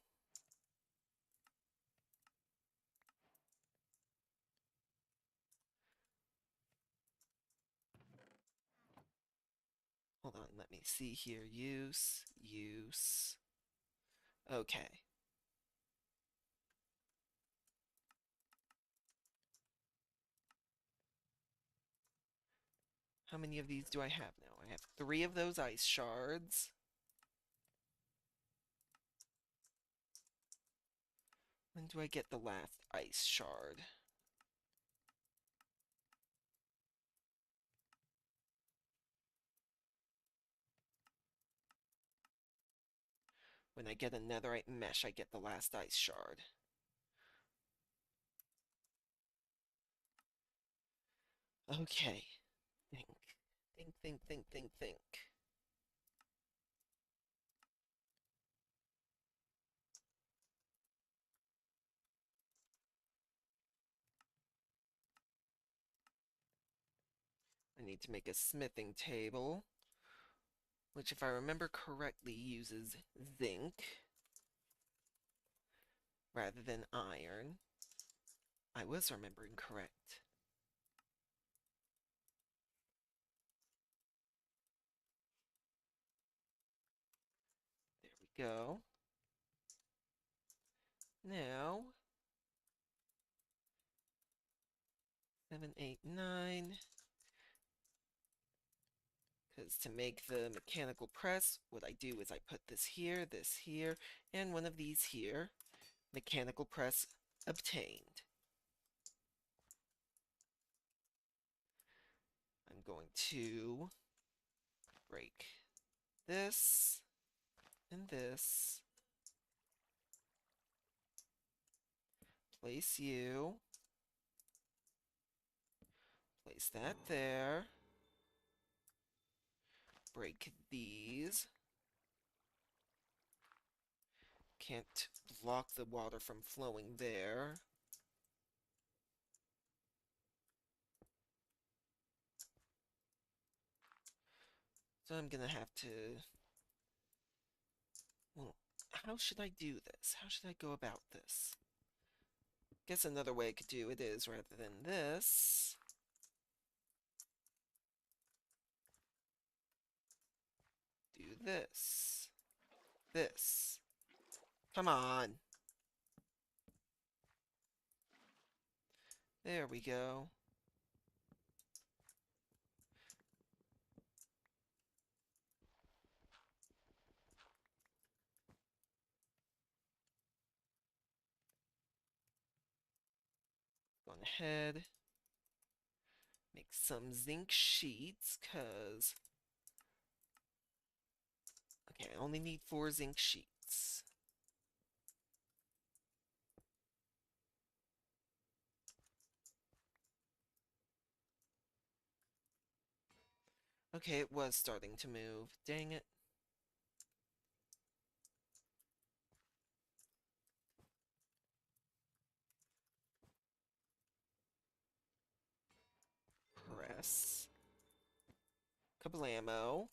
Hold on, let me see here. Use. Okay. How many of these do I have now? I have 3 of those ice shards. When do I get the last ice shard? When I get a netherite mesh, I get the last ice shard. Okay. Think. I need to make a smithing table, which if I remember correctly uses zinc rather than iron. I was remembering correct. There we go. Now, 7, 8, 9. Because to make the mechanical press, what I do is I put this here, and one of these here. Mechanical press obtained. I'm going to break this and this. Place you. Place that there. Break these. Can't block the water from flowing there. So I'm gonna have to... Well, how should I do this? How should I go about this? Guess another way I could do it is, rather than this, do this. This. Come on. There we go. Go ahead. Make some zinc sheets, because... Okay, I only need 4 zinc sheets. Okay, it was starting to move. Dang it. Press. Kablamo.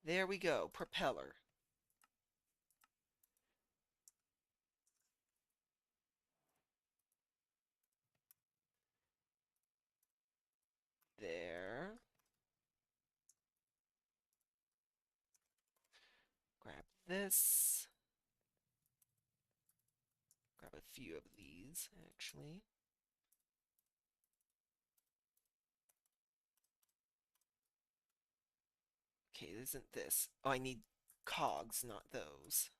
There we go. Propeller. There. Grab this. Grab a few of these, actually. Okay, isn't this? Oh, I need cogs, not those.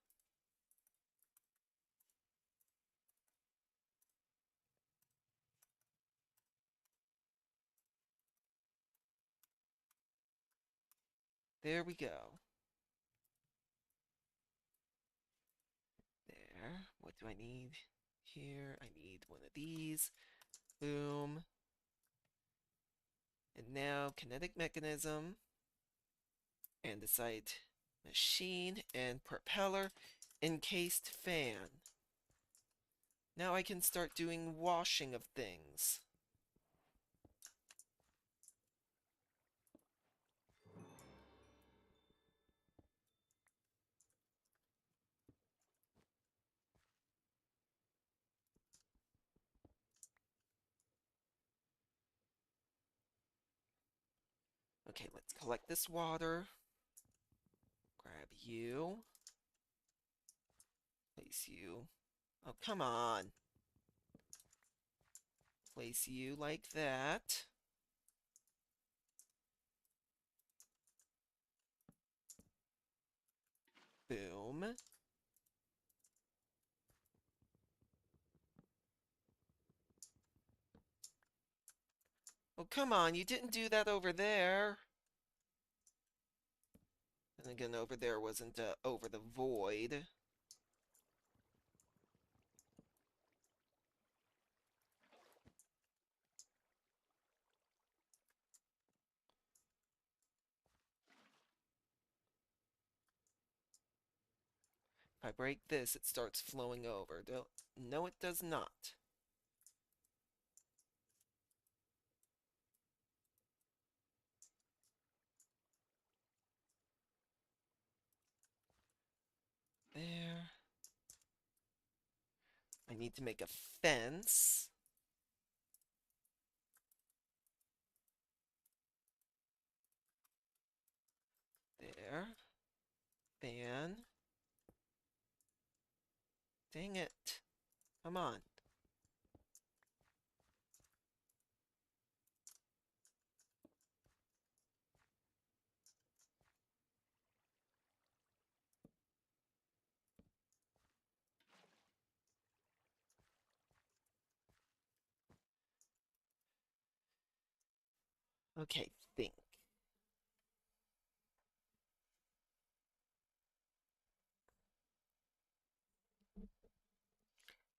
There we go. There. What do I need here? I need one of these. Boom. And now kinetic mechanism, andesite machine, and propeller, encased fan. Now I can start doing washing of things. Okay, let's collect this water. Grab you. Place you. Oh, come on. Place you like that. Boom. Oh, come on, you didn't do that over there. And again, over there wasn't over the void. If I break this, it starts flowing over. No, it does not. There. I need to make a fence. There. Fan. Dang it. Come on. Okay, think.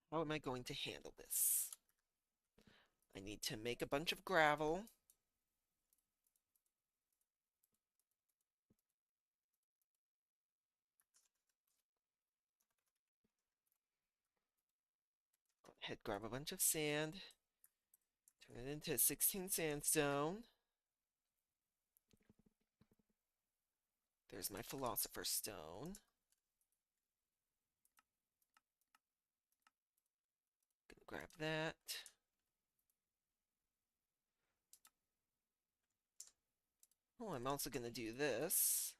How am I going to handle this? I need to make a bunch of gravel. Go ahead, grab a bunch of sand. Turn it into 16 sandstone. There's my philosopher's stone. Gonna grab that. Oh, I'm also gonna do this.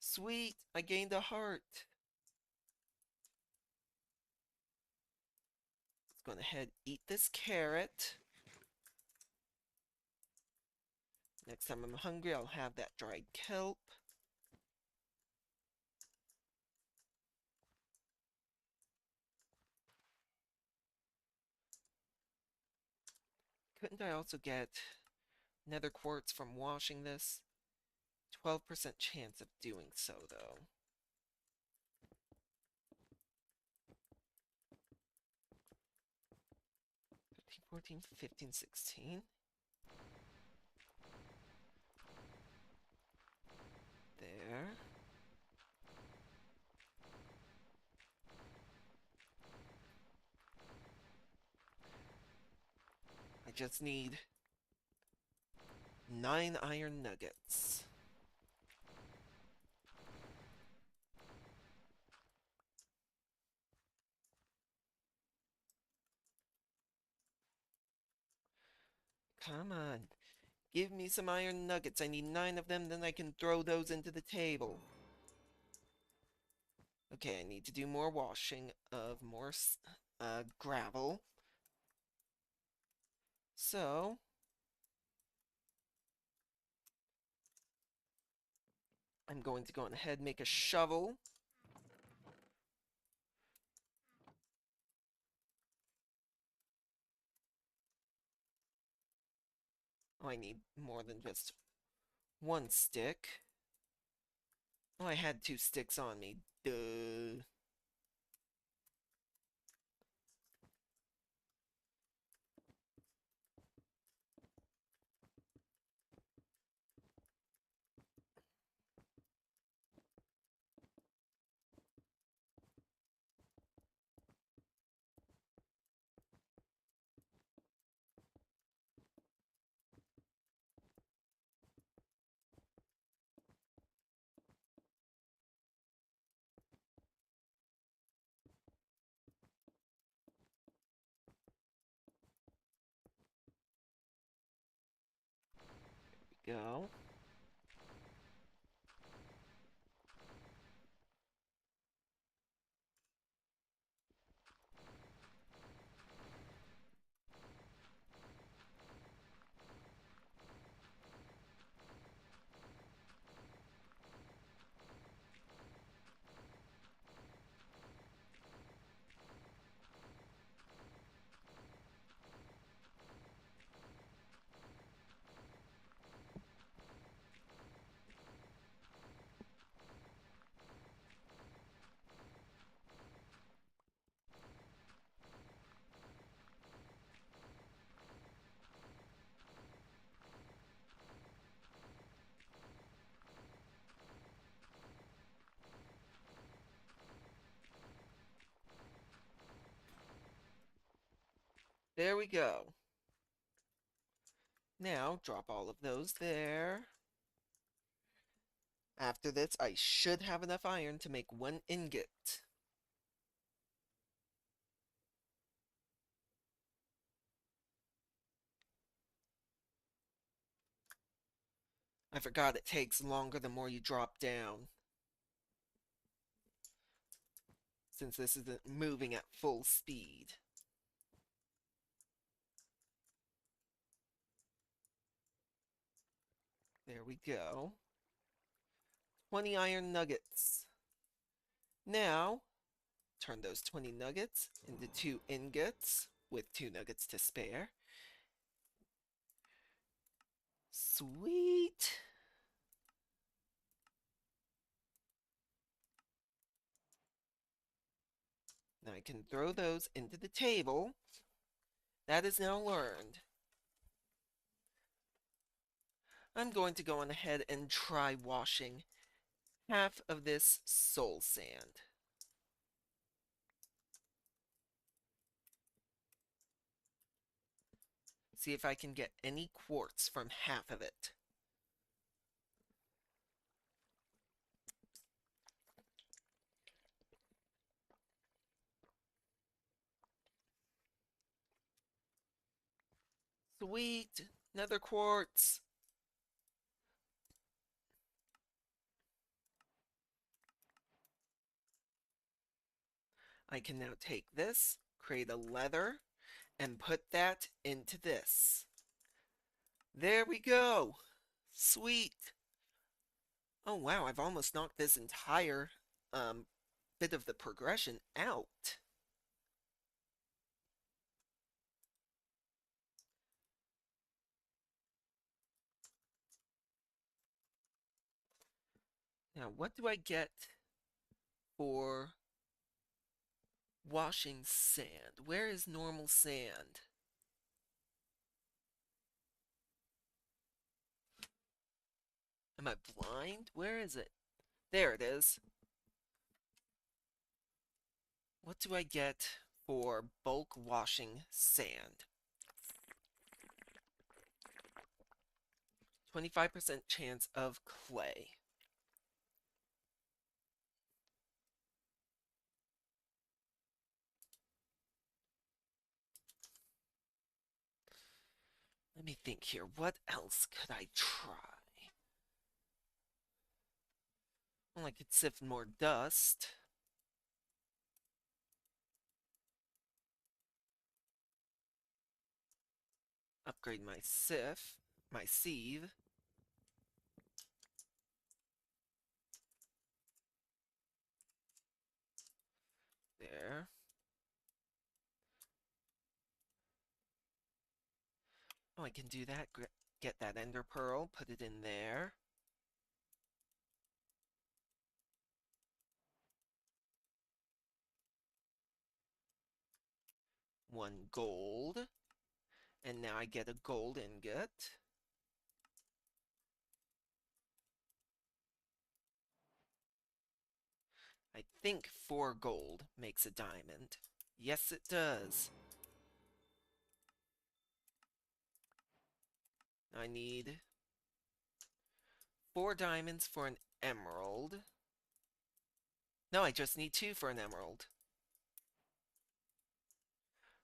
Sweet, I gained a heart. go ahead, eat this carrot. Next time I'm hungry, I'll have that dried kelp. Couldn't I also get nether quartz from washing this? 12% chance of doing so, though. 13, 14, 15, 16. There. I just need 9 iron nuggets. Come on. Give me some iron nuggets. I need 9 of them, then I can throw those into the table. Okay, I need to do more washing of more gravel. So, I'm going to go ahead and make a shovel. Oh, I need more than just 1 stick. Oh, I had 2 sticks on me. Duh. Go. There we go. Now, drop all of those there. After this, I should have enough iron to make 1 ingot. I forgot it takes longer the more you drop down, since this isn't moving at full speed. There we go. 20 iron nuggets. Now, turn those 20 nuggets into 2 ingots with 2 nuggets to spare. Sweet. Now I can throw those into the table. That is now learned. I'm going to go on ahead and try washing half of this soul sand. See if I can get any quartz from half of it. Sweet, nether quartz. I can now take this, create a leather. and put that into this. There we go. Sweet. Oh wow, I've almost knocked this entire bit of the progression out. Now, what do I get for washing sand? Where is normal sand? Am I blind? Where is it? There it is. What do I get for bulk washing sand? 25% chance of clay. Let me think here. What else could I try? Well, I could sift more dust. Upgrade my sieve. There. Oh, I can do that. Get that ender pearl, put it in there. One gold. And now I get a gold ingot. I think 4 gold makes a diamond. Yes, it does. I need 4 diamonds for an emerald. No, I just need 2 for an emerald.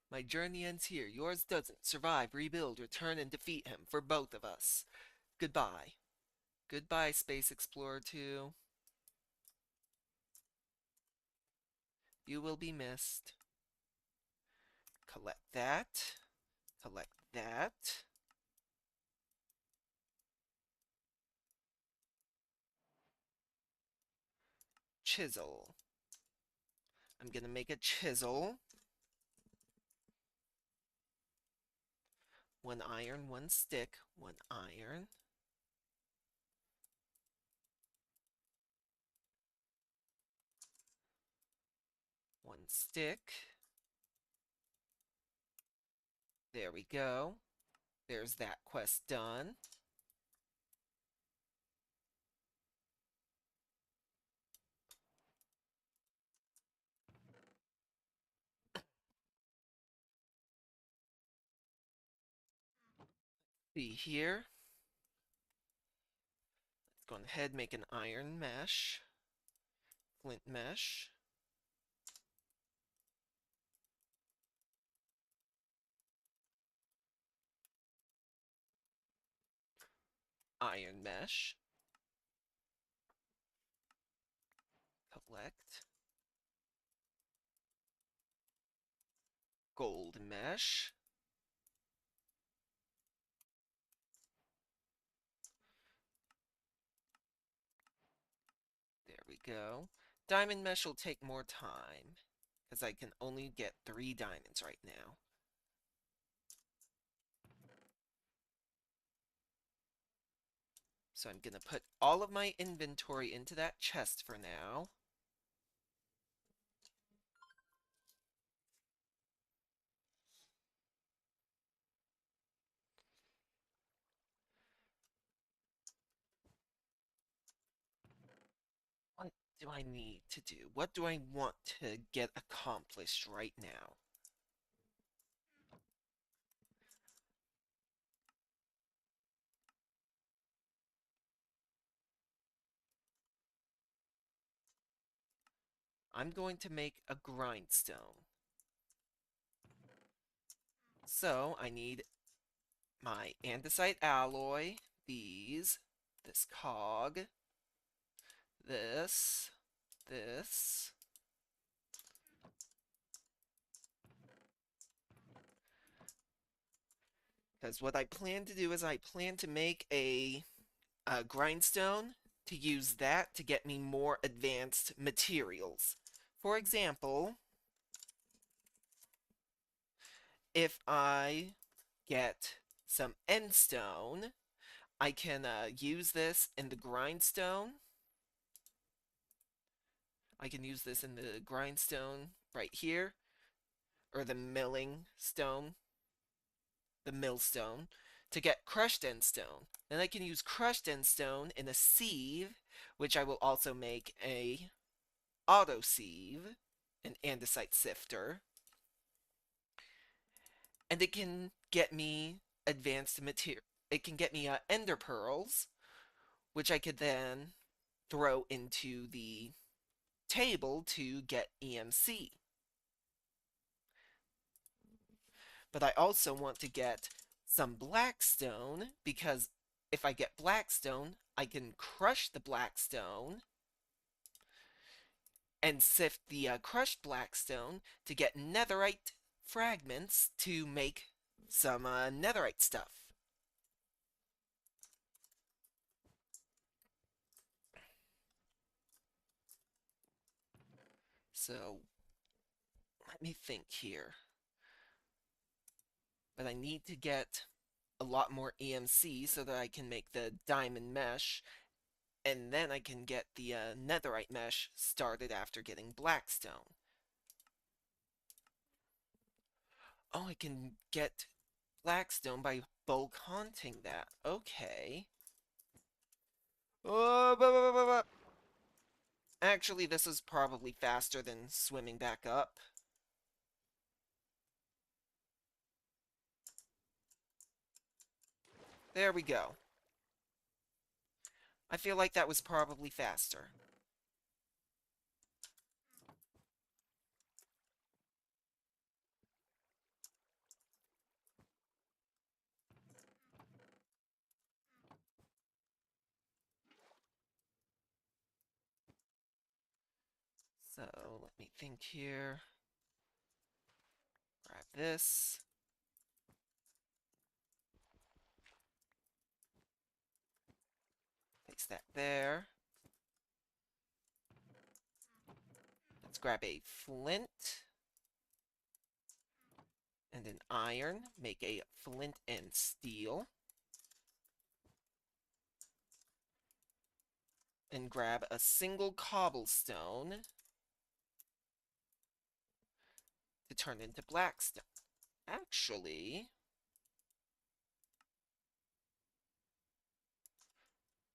My journey ends here. Yours doesn't. Survive, rebuild, return, and defeat him for both of us. Goodbye. Goodbye, Space Explorer 2. You will be missed. Collect that. Collect that. Chisel. I'm gonna make a chisel. 1 iron, 1 stick, 1 iron. One stick. There we go. There's that quest done. See here. Let's go ahead and make an iron mesh. Flint mesh. Iron mesh. Collect. Gold mesh. There we go. Diamond mesh will take more time, because I can only get 3 diamonds right now. So I'm going to put all of my inventory into that chest for now. What do I need to do? What do I want to get accomplished right now? I'm going to make a grindstone. So I need my andesite alloy, this cog, this, Because what I plan to do is I plan to make a grindstone to use that to get me more advanced materials. For example, if I get some end stone, I can use this in the grindstone. I can use this in the grindstone right here, or the milling stone, the millstone, to get crushed end stone. Then I can use crushed end stone in a sieve, which I will also make a auto sieve, an andesite sifter, and it can get me advanced material. It can get me ender pearls, which I could then throw into the table to get EMC. But I also want to get some blackstone, because if I get blackstone, I can crush the blackstone and sift the crushed blackstone to get netherite fragments to make some netherite stuff. So let me think here. But I need to get a lot more EMC so that I can make the diamond mesh, and then I can get the netherite mesh started after getting blackstone. Oh, I can get blackstone by bulk haunting that. Okay. Oh, actually, this is probably faster than swimming back up. There we go. I feel like that was probably faster. So, let me think here. Grab this. Place that there. Let's grab a flint and an iron. Make a flint and steel. And grab a single cobblestone to turn into blackstone. Actually,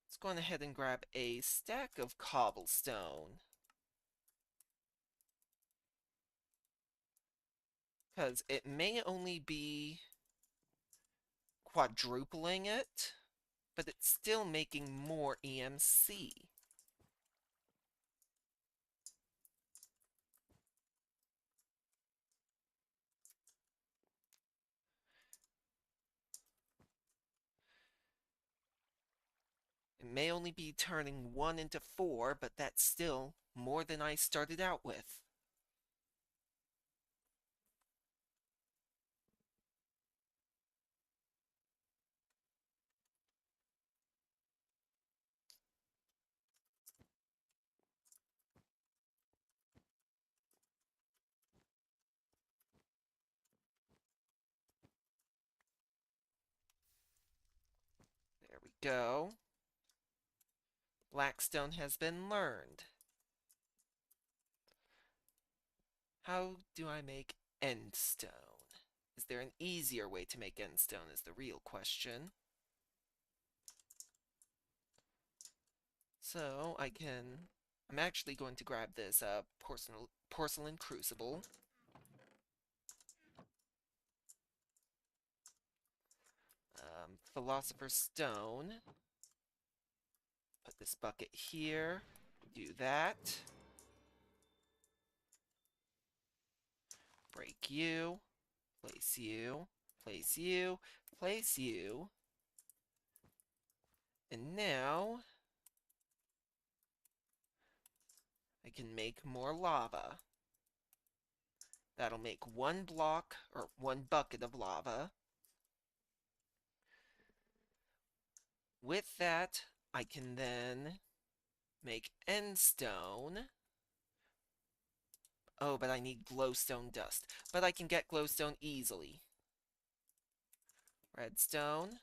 let's go ahead and grab a stack of cobblestone. Because it may only be quadrupling it, but it's still making more EMC. It may only be turning 1 into 4, but that's still more than I started out with. There we go. Blackstone has been learned. How do I make endstone? Is there an easier way to make endstone is the real question. So I'm actually going to grab this porcelain crucible. Philosopher's Stone. Put this bucket here. Do that. Break you. Place you. Place you. Place you. And now I can make more lava. That'll make one block, or one bucket of lava. With that, I can then make end stone. Oh, but I need glowstone dust. But I can get glowstone easily. Redstone.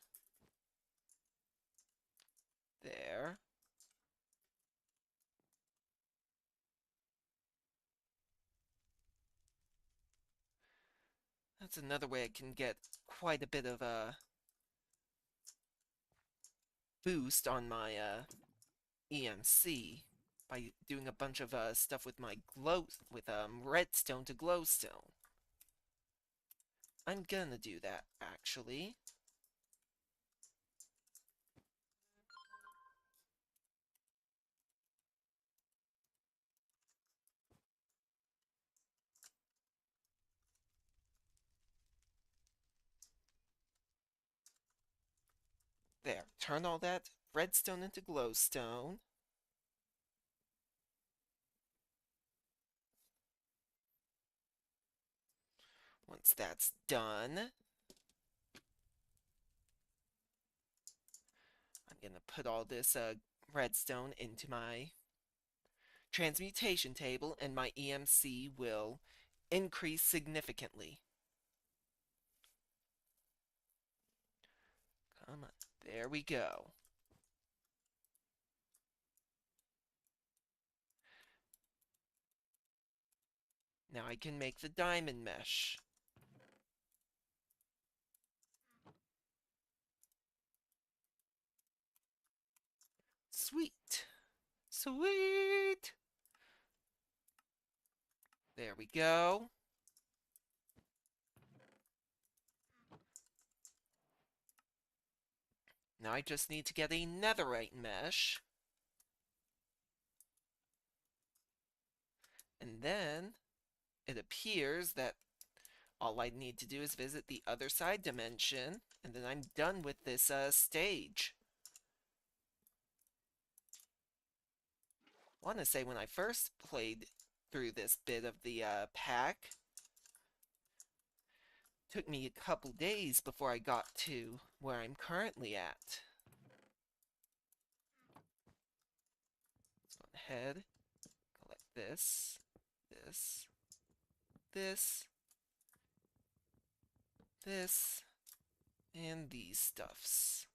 There. That's another way I can get quite a bit of a boost on my EMC by doing a bunch of stuff with my redstone to glowstone. I'm gonna do that actually. There, turn all that redstone into glowstone. Once that's done, I'm gonna put all this redstone into my transmutation table and my EMC will increase significantly. Come on, there we go. Now I can make the diamond mesh. Sweet. Sweet. There we go. Now I just need to get a netherite mesh. And then it appears that all I need to do is visit the other side dimension, and then I'm done with this stage. I want to say when I first played through this bit of the pack, took me a couple days before I got to where I'm currently at. Let's go ahead, collect this, this, this, this, and these stuffs.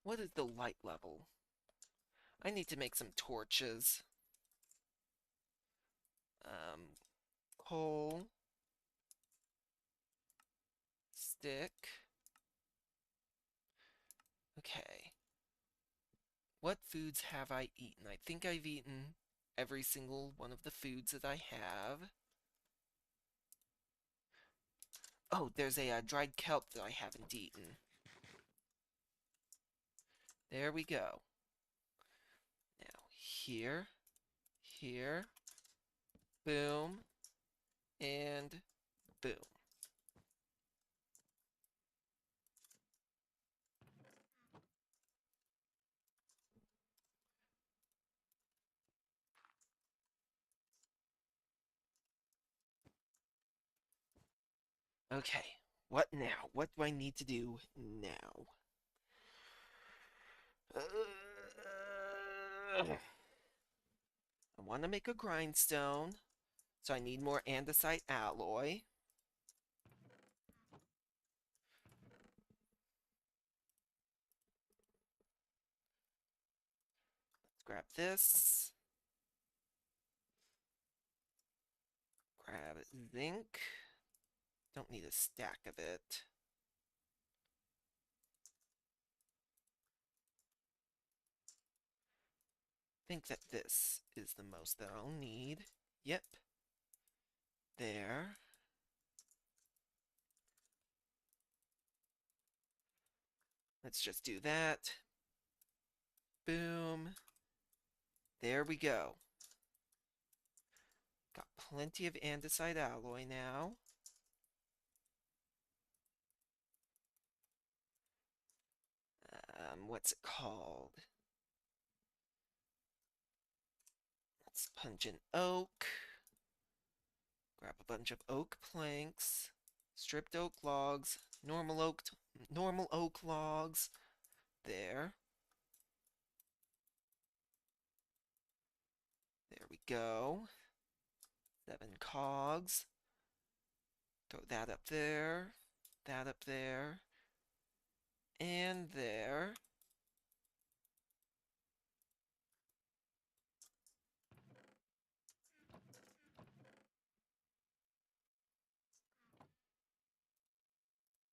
What is the light level? I need to make some torches. Coal, stick. Okay. What foods have I eaten? I think I've eaten every single one of the foods that I have. Oh, there's a dried kelp that I haven't eaten. There we go. Now, here, here, boom, and boom. Okay, what now? What do I need to do now? I want to make a grindstone, so I need more andesite alloy. Let's grab this. Grab zinc. Don't need a stack of it. Think that this is the most that I'll need. Yep. There. Let's just do that. Boom. There we go. Got plenty of andesite alloy now. What's it called? Let's punch in oak. Grab a bunch of oak planks, stripped oak logs, normal oak logs. There. There we go. 7 cogs. Throw that up there. That up there. And there.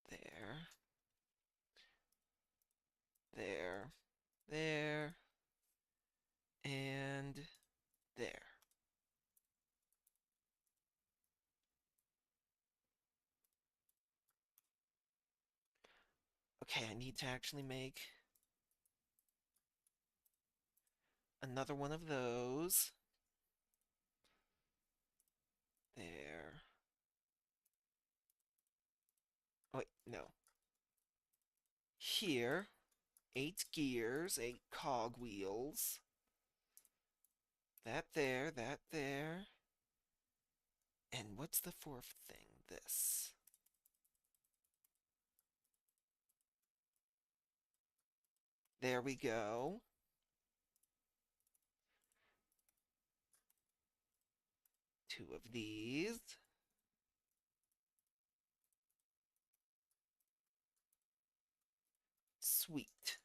There. There. There. And there. Okay, I need to actually make another one of those. There. Oh, wait, no. Here, 8 gears, 8 cog wheels. That there, that there. And what's the 4th thing? This. There we go. 2 of these. Sweet.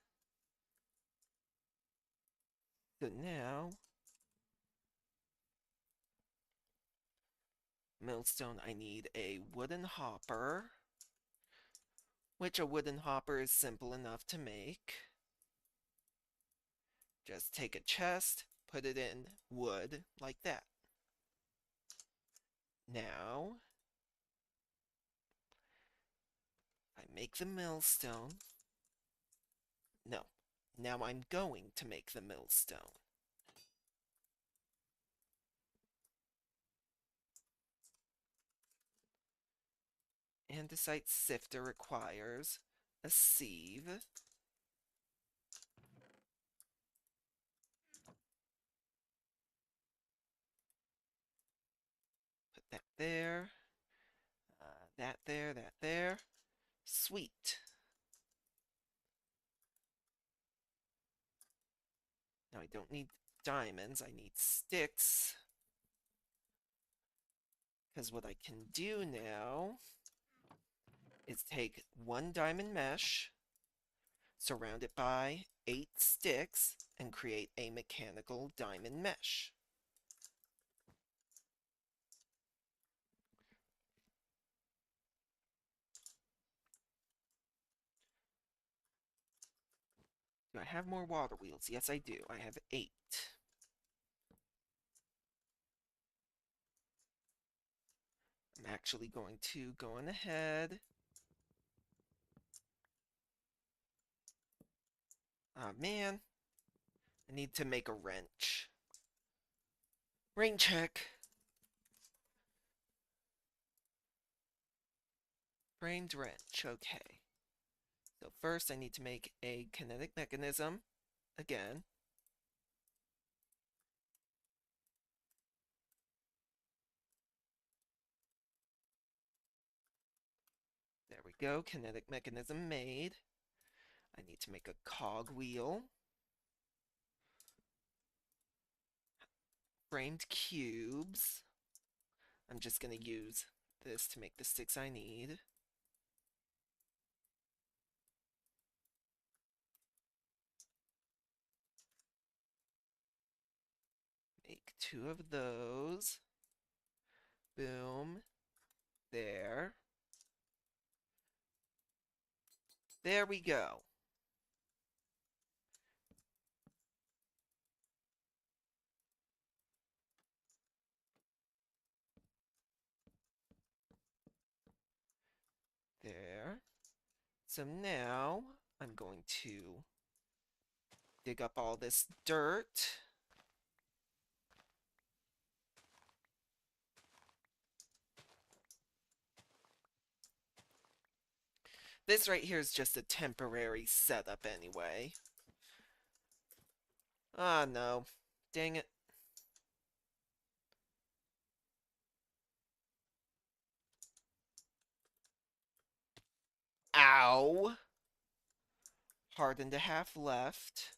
So now, millstone, I need a wooden hopper, which a wooden hopper is simple enough to make. Just take a chest, put it in wood, like that. Now, I make the millstone. No, now I'm going to make the millstone. Andesite sifter requires a sieve. Put that there. That there, that there. Sweet. Now I don't need diamonds, I need sticks. Because what I can do now is take 1 diamond mesh, surround it by 8 sticks, and create a mechanical diamond mesh. Do I have more water wheels? Yes, I do. I have 8. I'm actually going to go on ahead. Ah, man. I need to make a wrench. Rain check. Framed wrench. Okay. So first I need to make a kinetic mechanism. Again. There we go. Kinetic mechanism made. I need to make a cog wheel. Framed cubes. I'm just going to use this to make the sticks I need. Make 2 of those. Boom. There. There we go. There. So now I'm going to dig up all this dirt. This right here is just a temporary setup anyway. Ah, no. Dang it. Ow! Hardened to half left.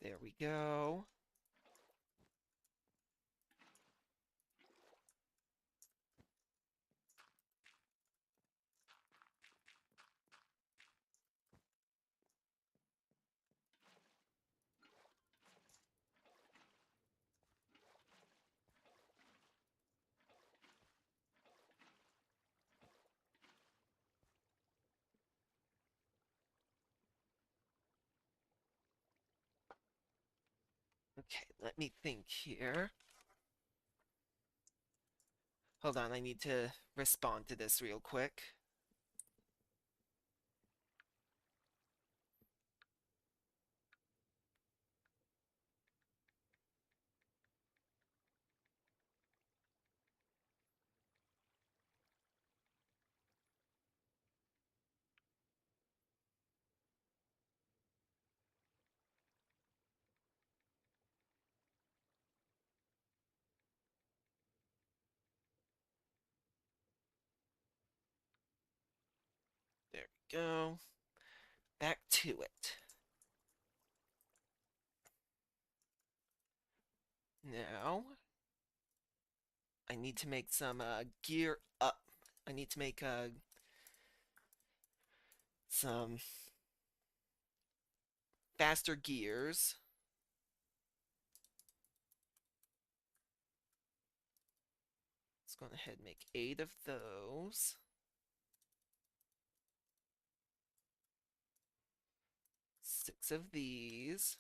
There we go. Okay, let me think here. Hold on, I need to respond to this real quick. There we go. Back to it. Now, I need to make some gear up. I need to make some faster gears. Let's go ahead and make 8 of those. 6 of these.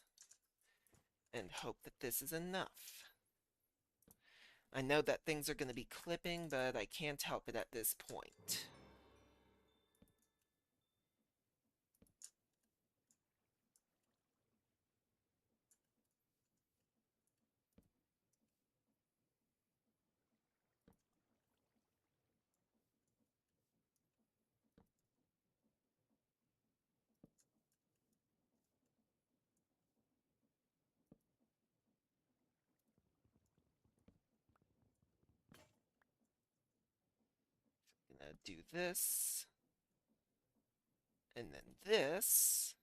And hope that this is enough. I know that things are going to be clipping, but I can't help it at this point. I'm going to do this. And then this.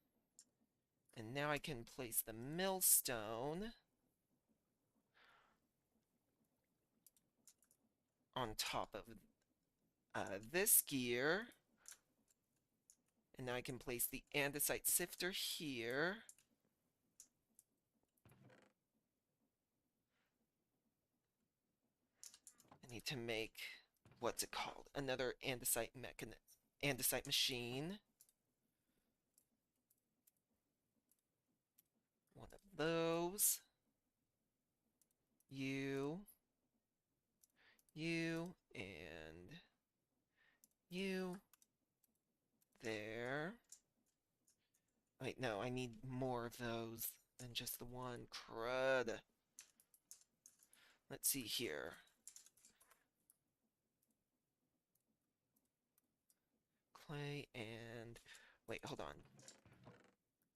And now I can place the millstone on top of this gear. And now I can place the andesite sifter here. I need to make, what's it called? Another andesite machine. One of those. You, and you. There. Wait, no, I need more of those than just the one. Crud. Let's see here. Clay and... Wait, hold on.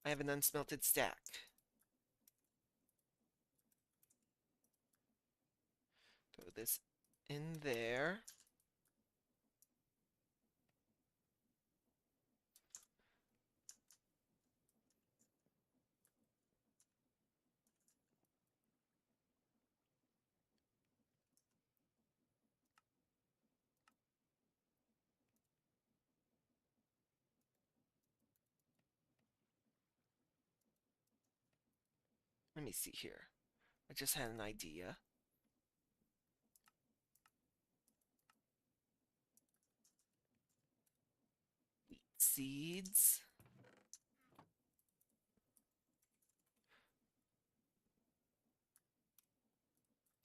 I have an unsmelted stack. Throw this in there. Let me see here. I just had an idea. Wheat seeds.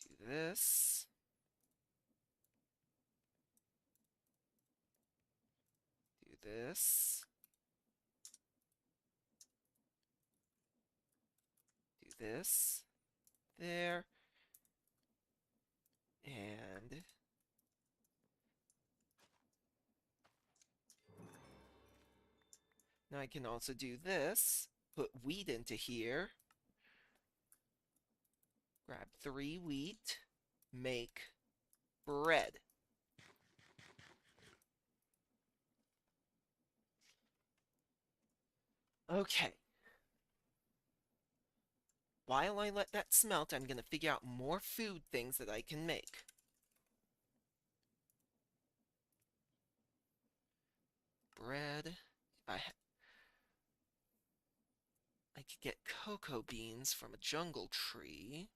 Do this. Do this. Do this. There. And... Now I can also do this. Put wheat into here. Grab 3 wheat. Make bread. Okay. While I let that smelt, I'm going to figure out more food things that I can make. Bread. I could get cocoa beans from a jungle tree.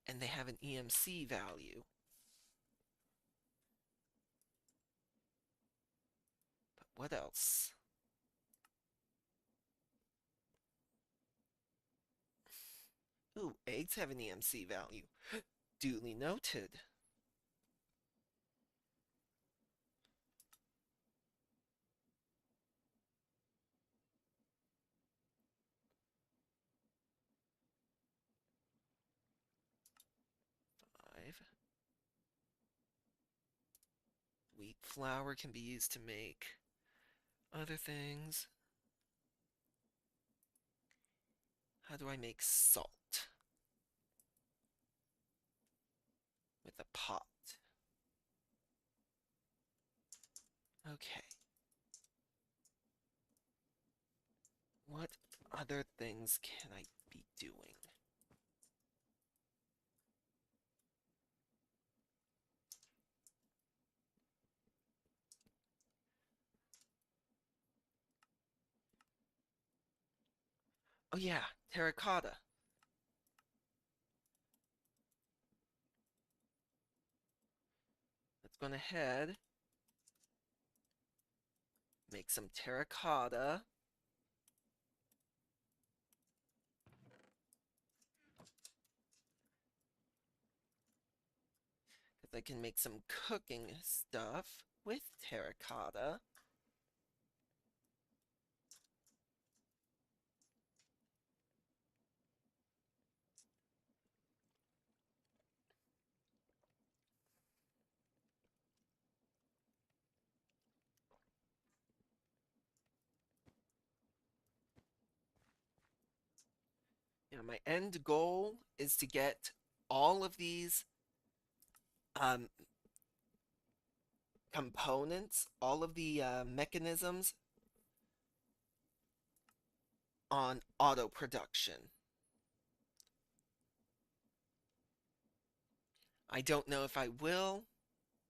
And they have an EMC value. But what else? Ooh, eggs have an EMC value. Duly noted. Five. Wheat flour can be used to make other things. How do I make salt? With a pot. Okay. What other things can I be doing? Oh yeah, terracotta. Let's go ahead. Make some terracotta. Because I can make some cooking stuff with terracotta. My end goal is to get all of these um, components, all of the mechanisms on auto production. I don't know if I will,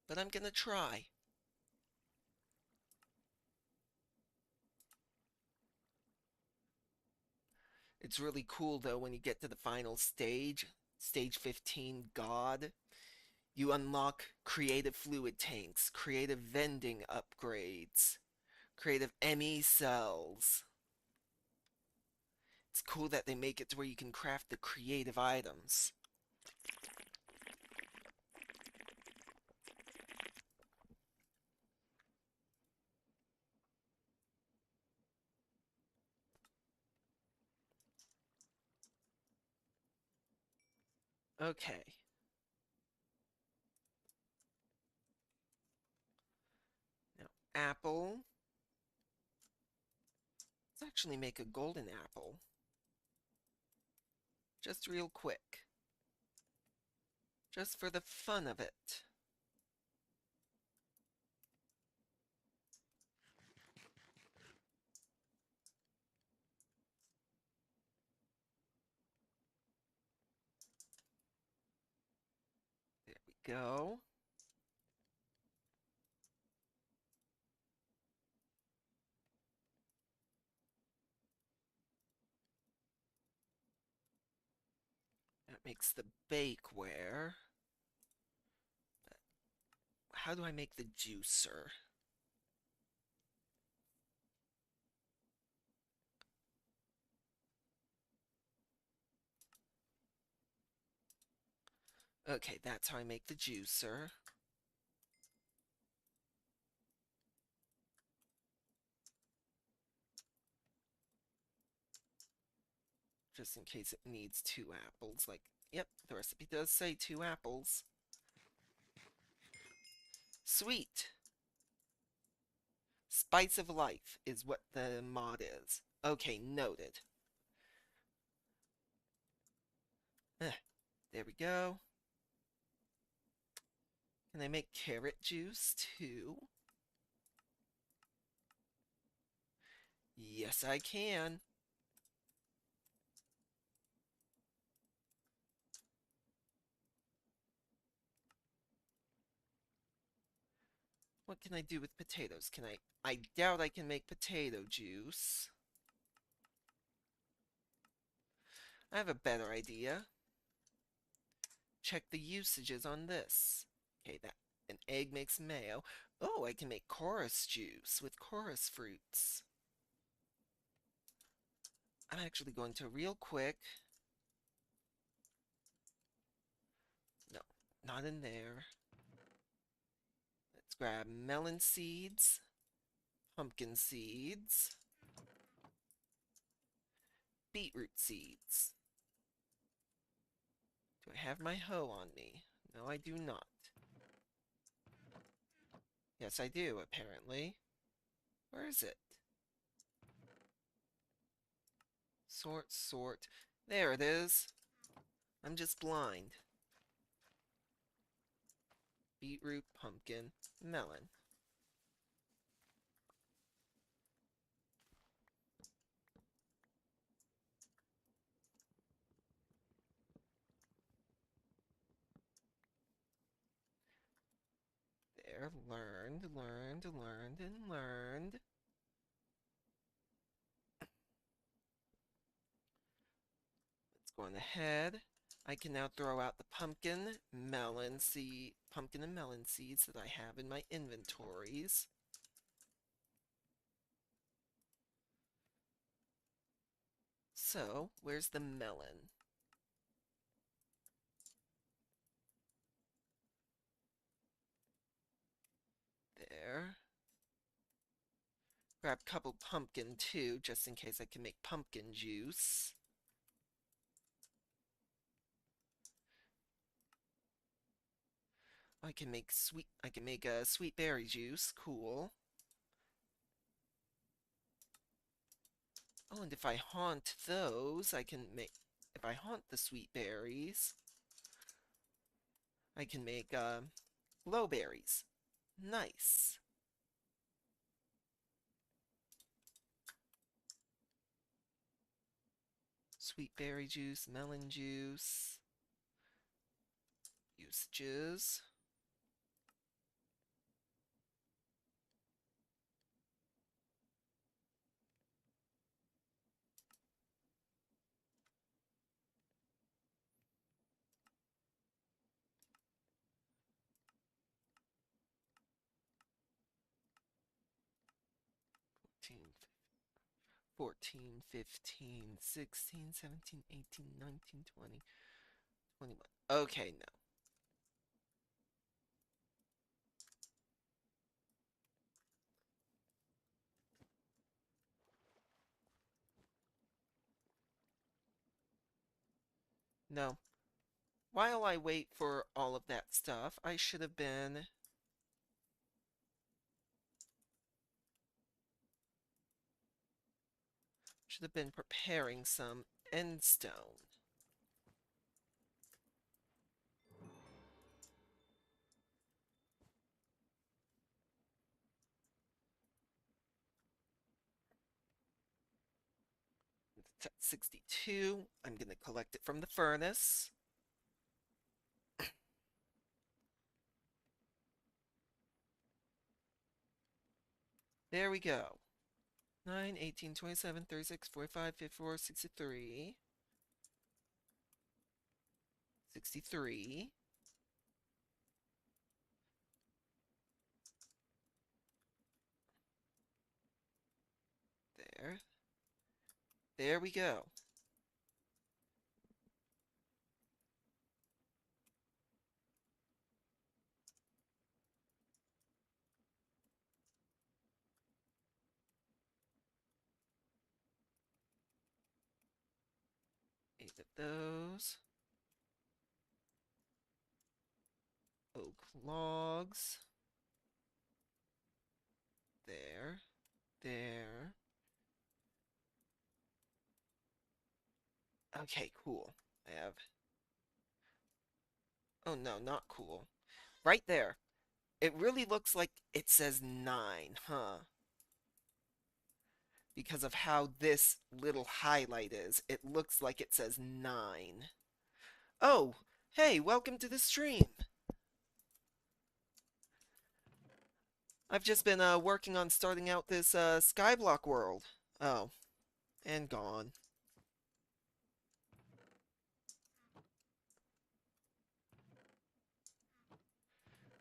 but I'm gonna try. It's really cool though when you get to the final stage, stage 15, God. You unlock creative fluid tanks, creative vending upgrades, creative ME cells. It's cool that they make it to where you can craft the creative items. Okay. Now, apple. Let's actually make a golden apple. Just real quick. Just for the fun of it. There we go. That makes the bakeware. How do I make the juicer? Okay, that's how I make the juicer. Just in case it needs 2 apples. Like, yep, the recipe does say 2 apples. Sweet! Spice of life is what the mod is. Okay, noted. There we go. Can I make carrot juice too? Yes, I can. What can I do with potatoes? Can I? I doubt I can make potato juice. I have a better idea. Check the usages on this. Okay, that an egg makes mayo. Oh, I can make chorus juice with chorus fruits. I'm actually going to real quick. No, not in there. Let's grab melon seeds, pumpkin seeds, beetroot seeds. Do I have my hoe on me? No, I do not. Yes, I do, apparently. Where is it? Sort, sort. There it is. I'm just blind. Beetroot, pumpkin, melon. There, learned, learned, learned, and learned. Let's go on ahead. I can now throw out the pumpkin and melon seeds that I have in my inventories. So, where's the melon? There. Grab a couple pumpkin too, just in case I can make pumpkin juice. I can make a sweet berry juice. Cool. Oh, and if I haunt those, if I haunt the sweet berries, I can make glowberries. Nice. Sweet berry juice, melon juice. Usages. Fourteen, 14, 15, 16, 17, 18, 19, 20, 21. Okay, no. No. While I wait for all of that stuff, I should have been preparing some end stone. It's at 62. I'm going to collect it from the furnace. There we go. 9, 18, 27, 36, 45, 54, 63. 63. There. There we go. Eight of those. Oak logs. There. There. Okay, cool. I have Oh no, not cool. Right there. It really looks like it says 9, huh? Because of how this little highlight is. It looks like it says 9. Oh, hey, welcome to the stream. I've just been working on starting out this Skyblock world. Oh, and gone.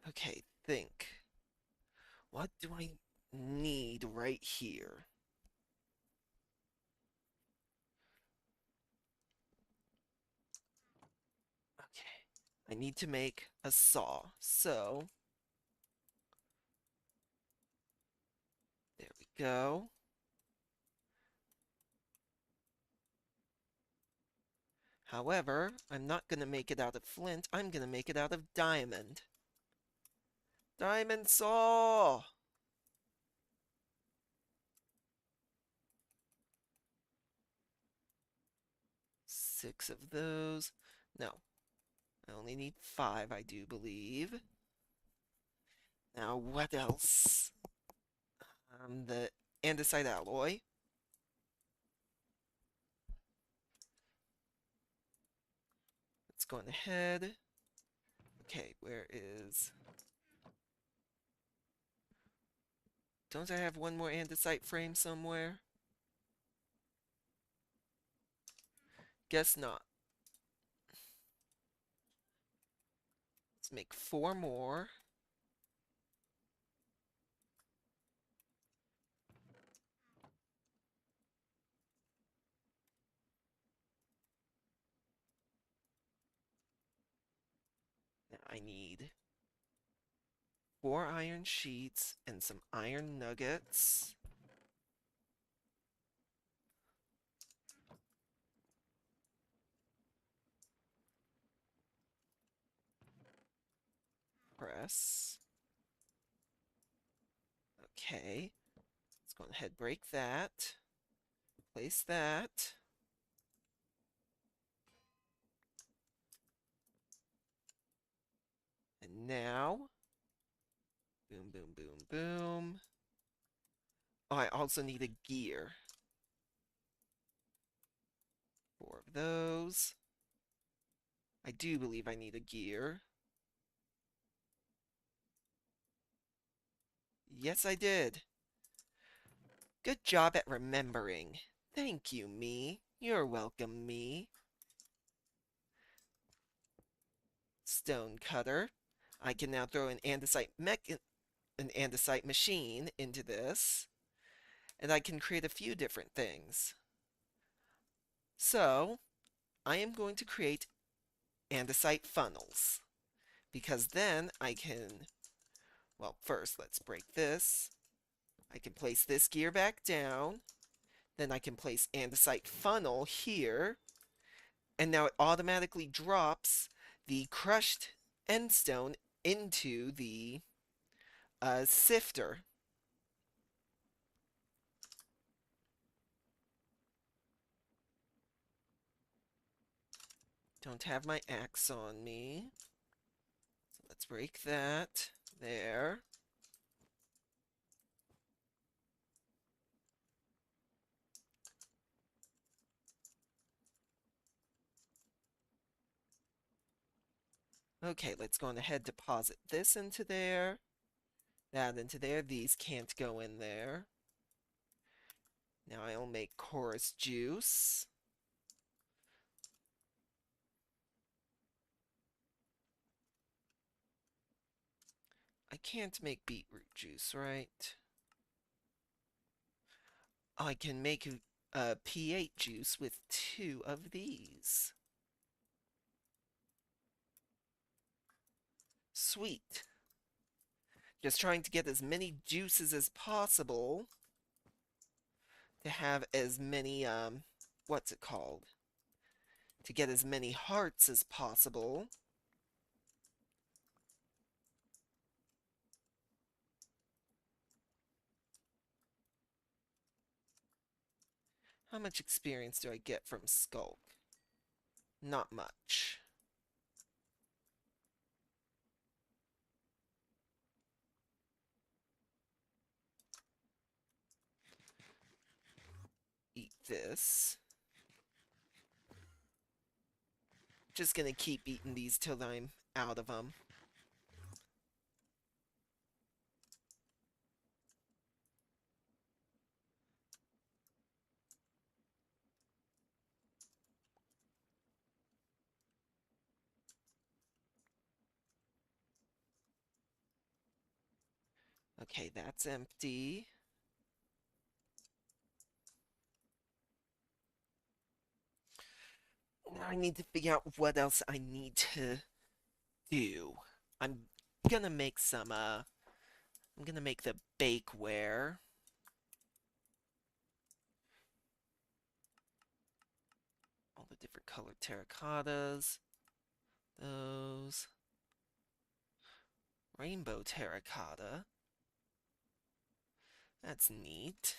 Okay, think. What do I need right here? Okay, I need to make a saw. So, there we go. However, I'm not going to make it out of flint. I'm going to make it out of diamond. Diamond saw! 6 of those. No, I only need 5, I do believe. Now, what else? The andesite alloy. Let's go ahead. Okay, where is... Don't I have one more andesite frame somewhere? Guess not. Let's make 4 more. Now I need 4 iron sheets and some iron nuggets. Press. Okay. Let's go ahead, break that. Place that. And now, boom, boom, boom, boom. Oh, I also need a gear. 4 of those. I do believe I need a gear. Yes, I did. Good job at remembering. Thank you, me. You're welcome, me. Stone cutter. I can now throw an andesite machine into this, and I can create a few different things. So, I am going to create andesite funnels, because then I can, well, first let's break this. I can place this gear back down, then I can place andesite funnel here, and now it automatically drops the crushed endstone into the sifter. Don't have my axe on me. So let's break that. There. Okay, let's go on ahead, deposit this into there. That into there. These can't go in there. Now I'll make chorus juice. I can't make beetroot juice, right? I can make a P8 juice with 2 of these. Sweet. Just trying to get as many juices as possible to have as many, what's it called? To get as many hearts as possible. How much experience do I get from Skulk? Not much. this. Just gonna keep eating these till I'm out of them. Okay, that's empty. Now I need to figure out what else I need to do. I'm gonna make some, I'm gonna make the bakeware. All the different colored terracottas. Those. Rainbow terracotta. That's neat.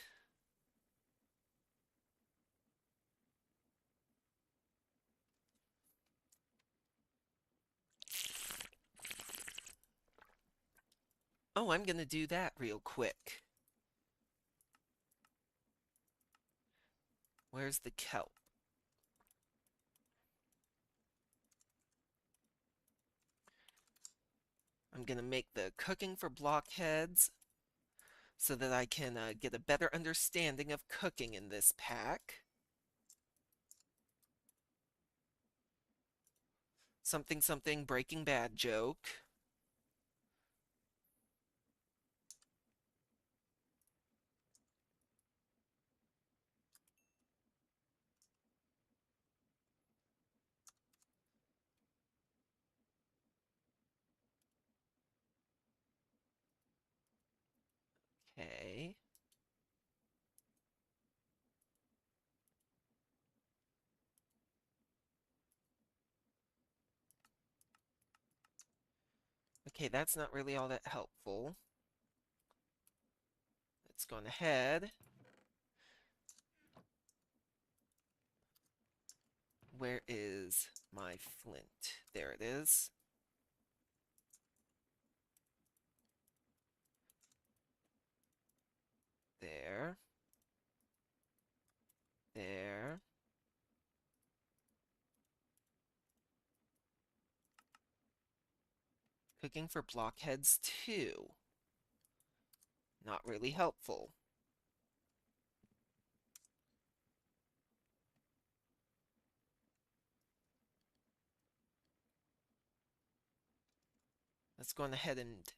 Oh, I'm gonna do that real quick. Where's the kelp? I'm gonna make the cooking for blockheads so that I can get a better understanding of cooking in this pack. Something something Breaking Bad joke. Okay. Okay, that's not really all that helpful. Let's go on ahead. Where is my flint? There it is. There. There. Cooking for blockheads too. Not really helpful. Let's go on ahead and...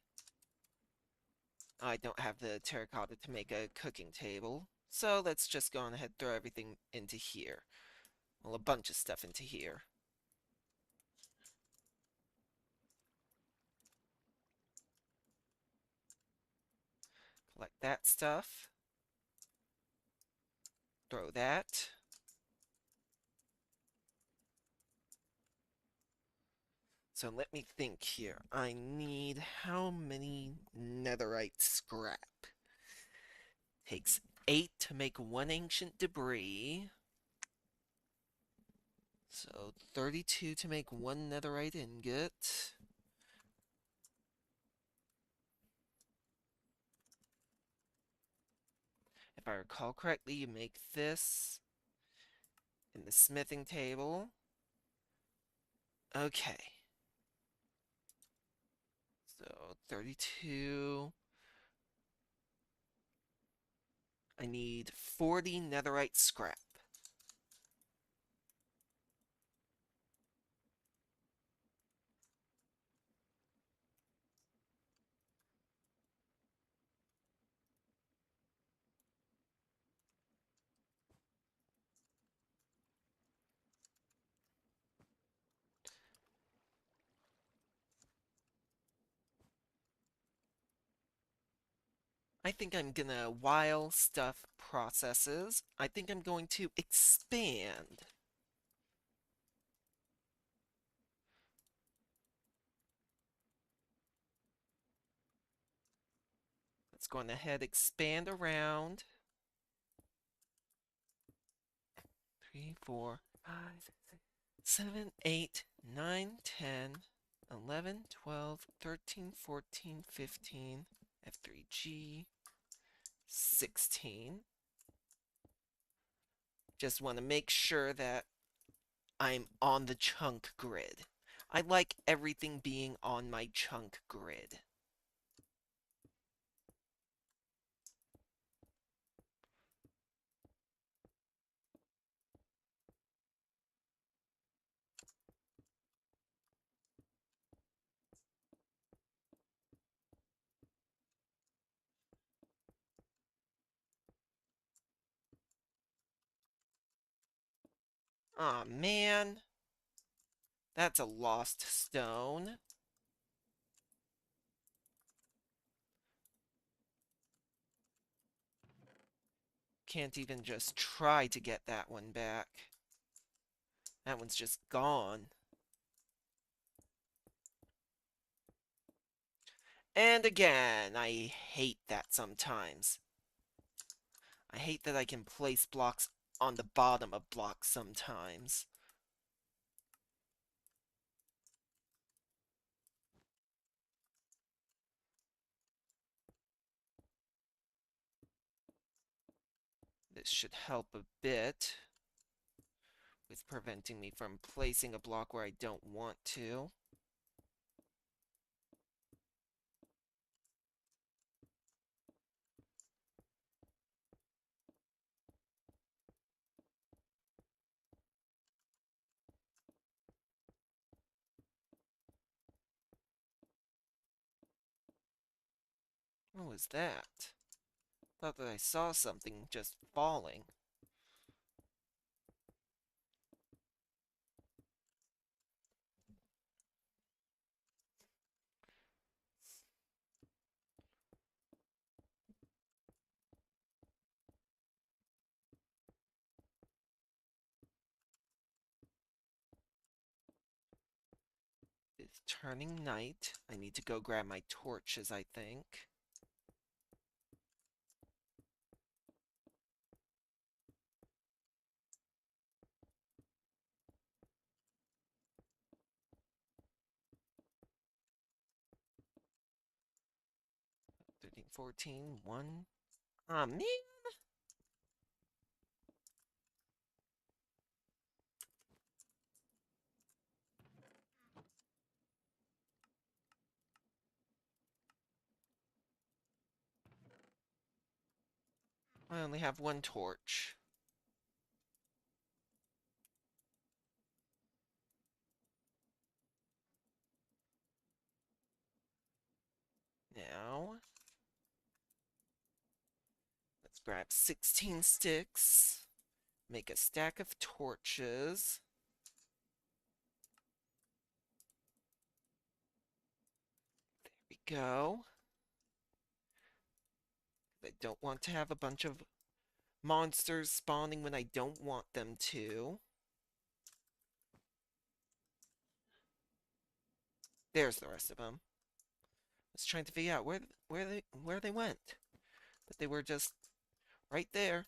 I don't have the terracotta to make a cooking table. So let's just go on ahead and throw everything into here. Well, a bunch of stuff into here. Collect that stuff. Throw that. So let me think here. I need how many netherite scrap? Takes 8 to make 1 ancient debris. So 32 to make 1 netherite ingot. If I recall correctly, you make this in the smithing table. Okay. So 32. I need 40 netherite scrap. I think I'm gonna, while stuff processes, I think I'm going to expand. Let's go on ahead, expand around. 3, 4, 5, 6, 7, 8, 9, 10, 11, 12, 13, 14, 15, F3G, 16. Just want to make sure that I'm on the chunk grid. I like everything being on my chunk grid. Aw, man. That's a lost stone. Can't even just try to get that one back. That one's just gone. And again, I hate that sometimes. I hate that I can place blocks on the bottom of blocks sometimes. This should help a bit with preventing me from placing a block where I don't want to. What was that? Thought that I saw something just falling. It's turning night. I need to go grab my torches, I think. Thirteen, 14, 1. Ah, man! I only have one torch. Now, let's grab 16 sticks, make a stack of torches. There we go. I don't want to have a bunch of monsters spawning when I don't want them to. There's the rest of them. I was trying to figure out where they went, but they were just right there.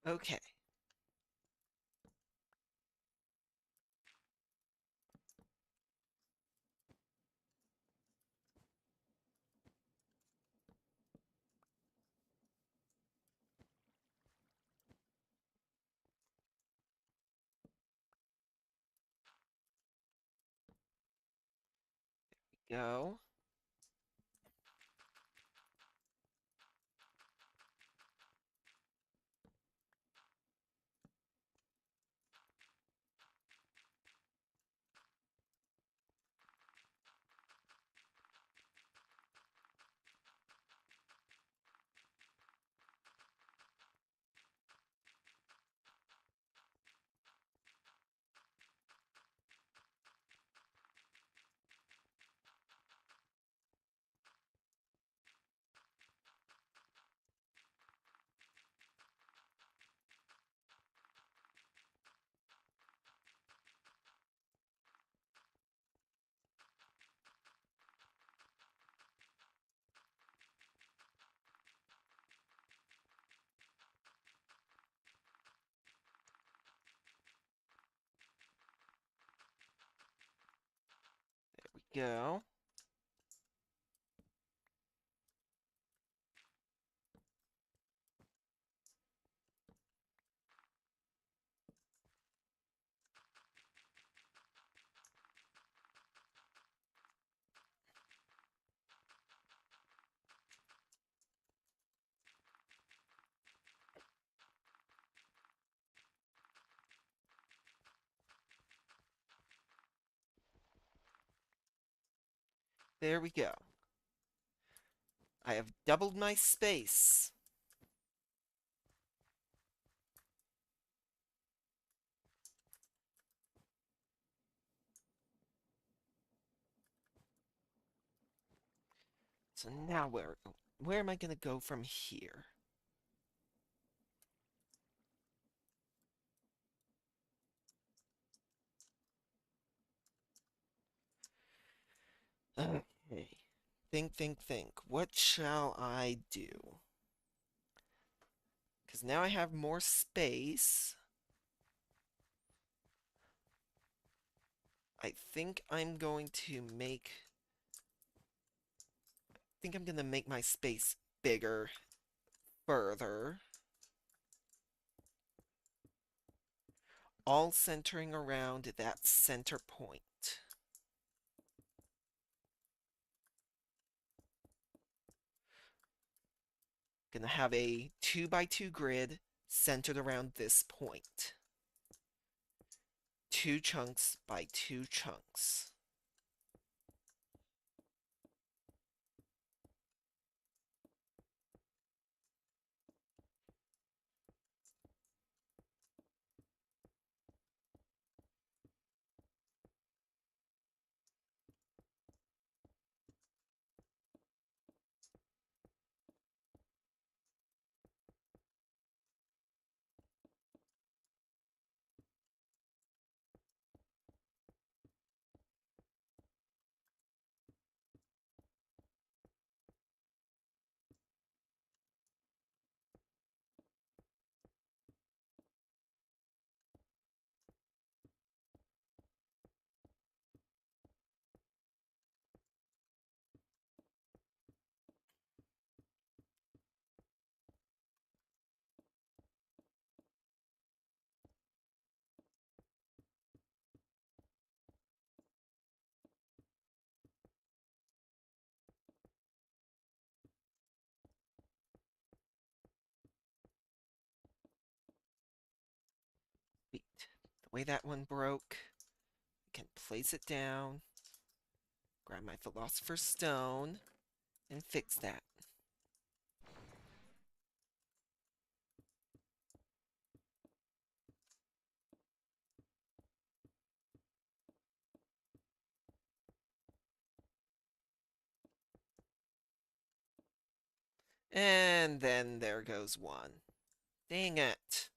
Okay. Go. go. There we go. I have doubled my space. So now where am I going to go from here? Okay. Think. What shall I do? Because now I have more space. I think I'm going to make... I think I'm going to make my space bigger further. All centering around that center point. Gonna have a 2x2 grid centered around this point. 2 chunks by 2 chunks. Wait, the way that one broke, I can place it down, grab my Philosopher's Stone, and fix that. And then there goes one. Dang it.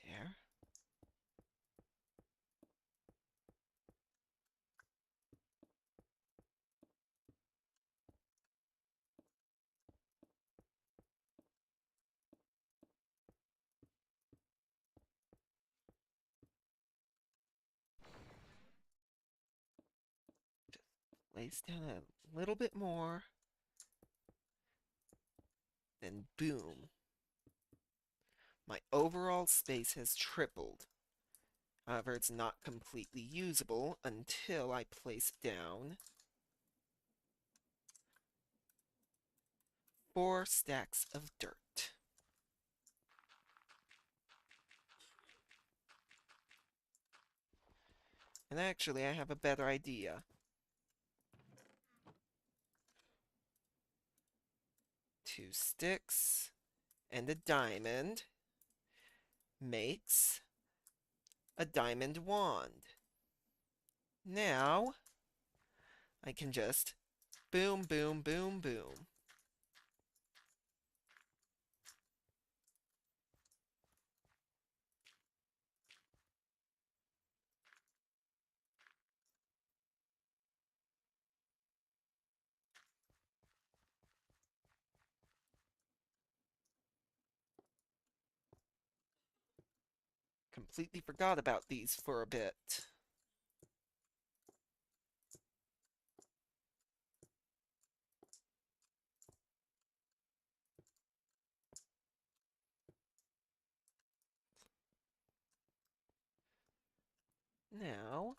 There. Place down a little bit more. Then boom. My overall space has tripled. However, it's not completely usable until I place down 4 stacks of dirt. And actually, I have a better idea. 2 sticks and a diamond makes a diamond wand. Now, I can just boom, boom, boom, boom. Completely forgot about these for a bit. Now,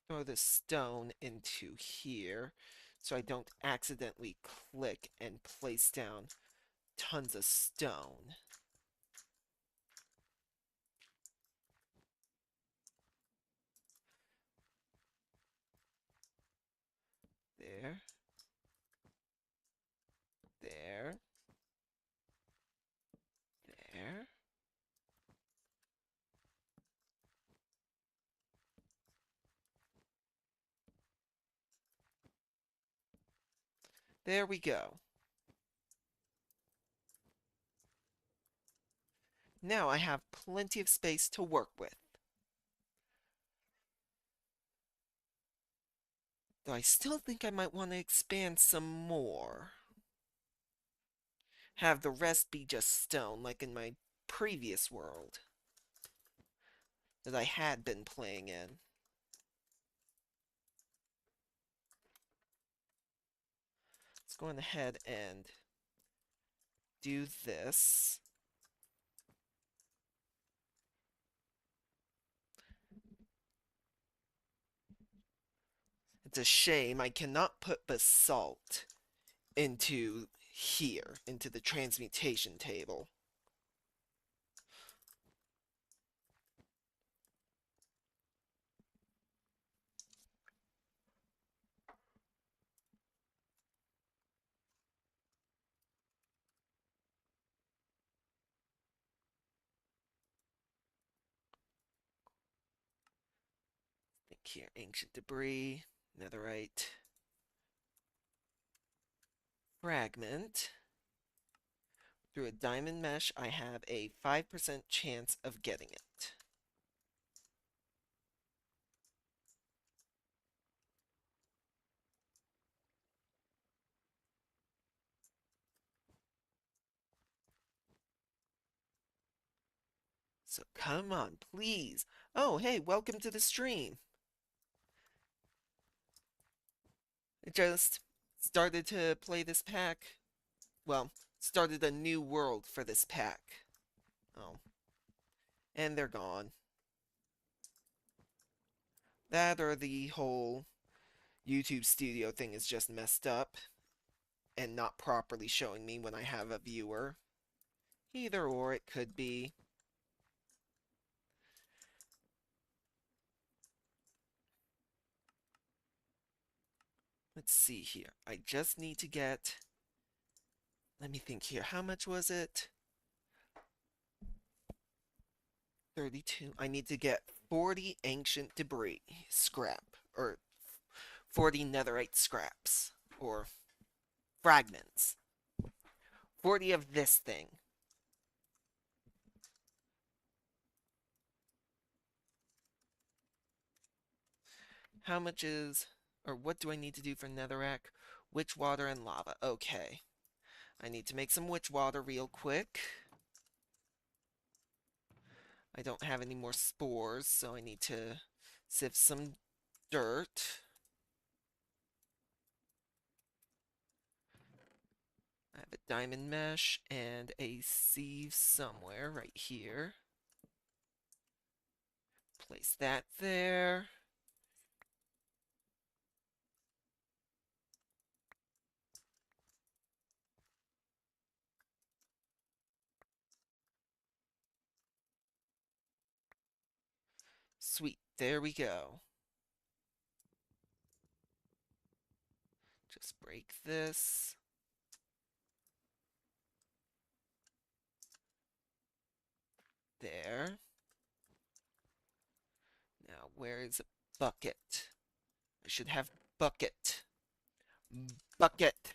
throw this stone into here so I don't accidentally click and place down tons of stone. There, there, there. There we go. Now I have plenty of space to work with. Though I still think I might want to expand some more. Have the rest be just stone, like in my previous world that I had been playing in. Let's go ahead and do this. It's a shame I cannot put basalt into here, into the transmutation table. Think here, ancient debris, netherite, fragment. Through a diamond mesh, I have a 5% chance of getting it. So come on, please. Oh, hey, welcome to the stream. I just started to play this pack. Well, started a new world for this pack. Oh. And they're gone. That or the whole YouTube studio thing is just messed up and not properly showing me when I have a viewer. Either or it could be. Let's see here. I just need to get... Let me think here. How much was it? 32. I need to get 40 ancient debris scrap. Or 40 netherite scraps. Or fragments. 40 of this thing. How much is... Or what do I need to do for netherrack? Witch water and lava. Okay. I need to make some witch water real quick. I don't have any more spores, so I need to sift some dirt. I have a diamond mesh and a sieve somewhere right here. Place that there. Sweet, there we go. Just break this. There. Now, where is a bucket? I should have bucket. Bucket.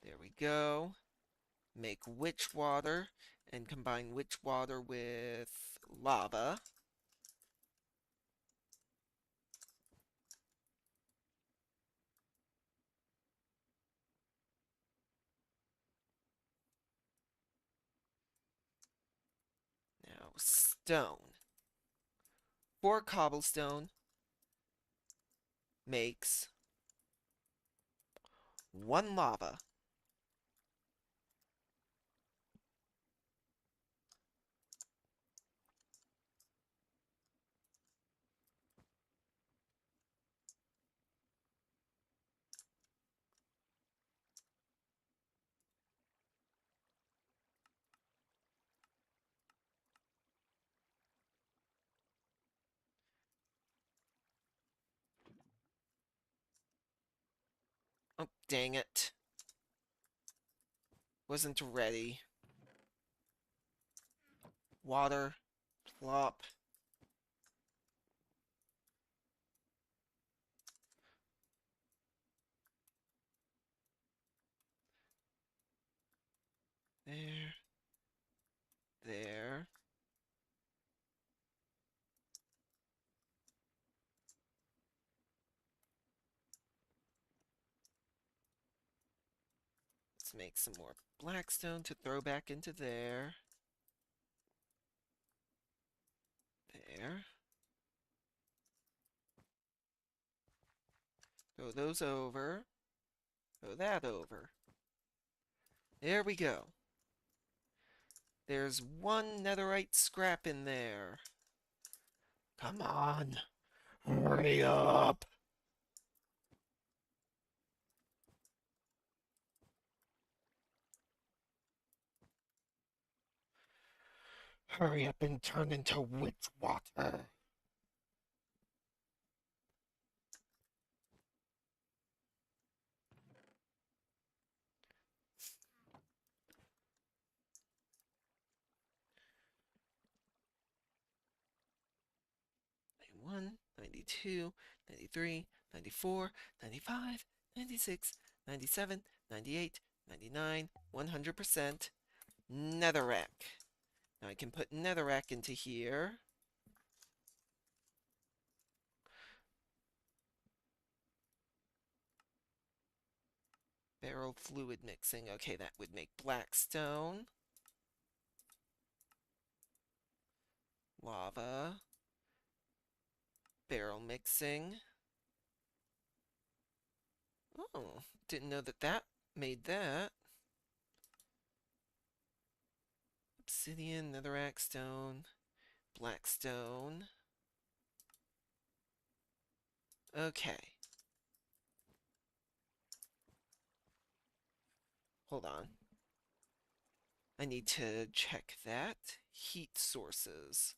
There we go. Make witch water and combine witch water with lava. Now, stone. 4 cobblestone makes 1 lava. Oh, dang it. Wasn't ready. Water. Plop. There. There. Let's make some more blackstone to throw back into there. There. Throw those over. Throw that over. There we go. There's 1 netherite scrap in there. Come on. Hurry up. Hurry up and turn into witch water. '91, '92, '93, '94, '95, '96, '97, '98, '99, 100%. Netherrack. Now I can put netherrack into here. Barrel fluid mixing. Okay, that would make blackstone. Lava. Barrel mixing. Oh, didn't know that that made that. Obsidian, netherrack stone, blackstone. Okay. Hold on. I need to check that. Heat sources.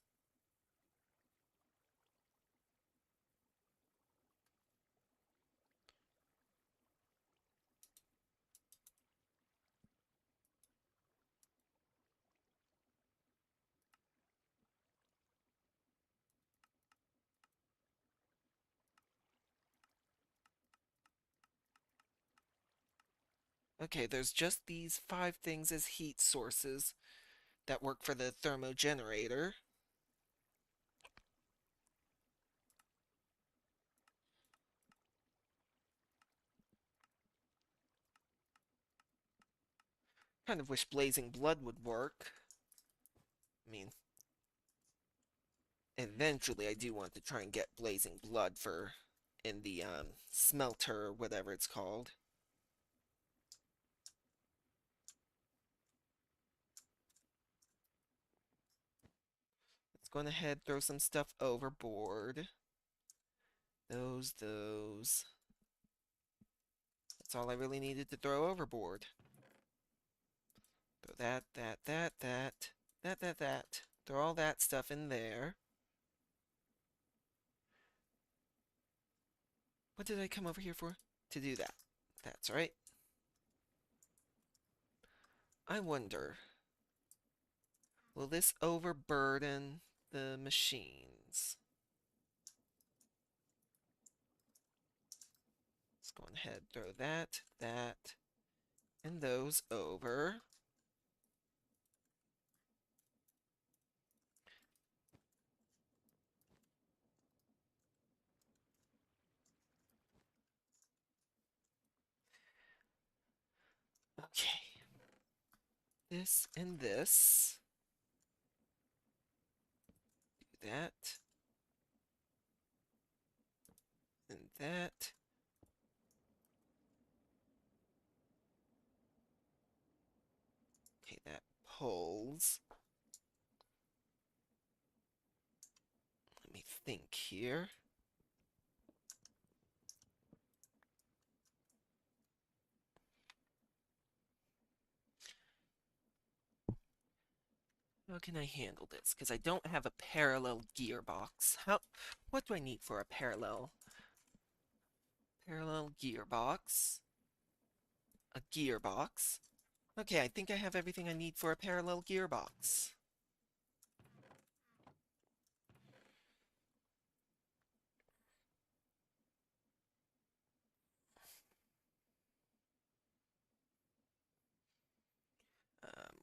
Okay, there's just these 5 things as heat sources that work for the thermogenerator. Kind of wish blazing blood would work. I mean, eventually I do want to try and get blazing blood for in the smelter or whatever it's called. Let's go ahead, throw some stuff overboard. Those. That's all I really needed to throw overboard. Throw that. Throw all that stuff in there. What did I come over here for? To do that. That's right. I wonder, will this overburden the machines? Let's go ahead, throw that, and those over. Okay. This and this. Do that. And that. Okay, that pulls. Let me think here. How can I handle this? Because I don't have a parallel gearbox. What do I need for a parallel gearbox? A gearbox. Okay, I think I have everything I need for a parallel gearbox.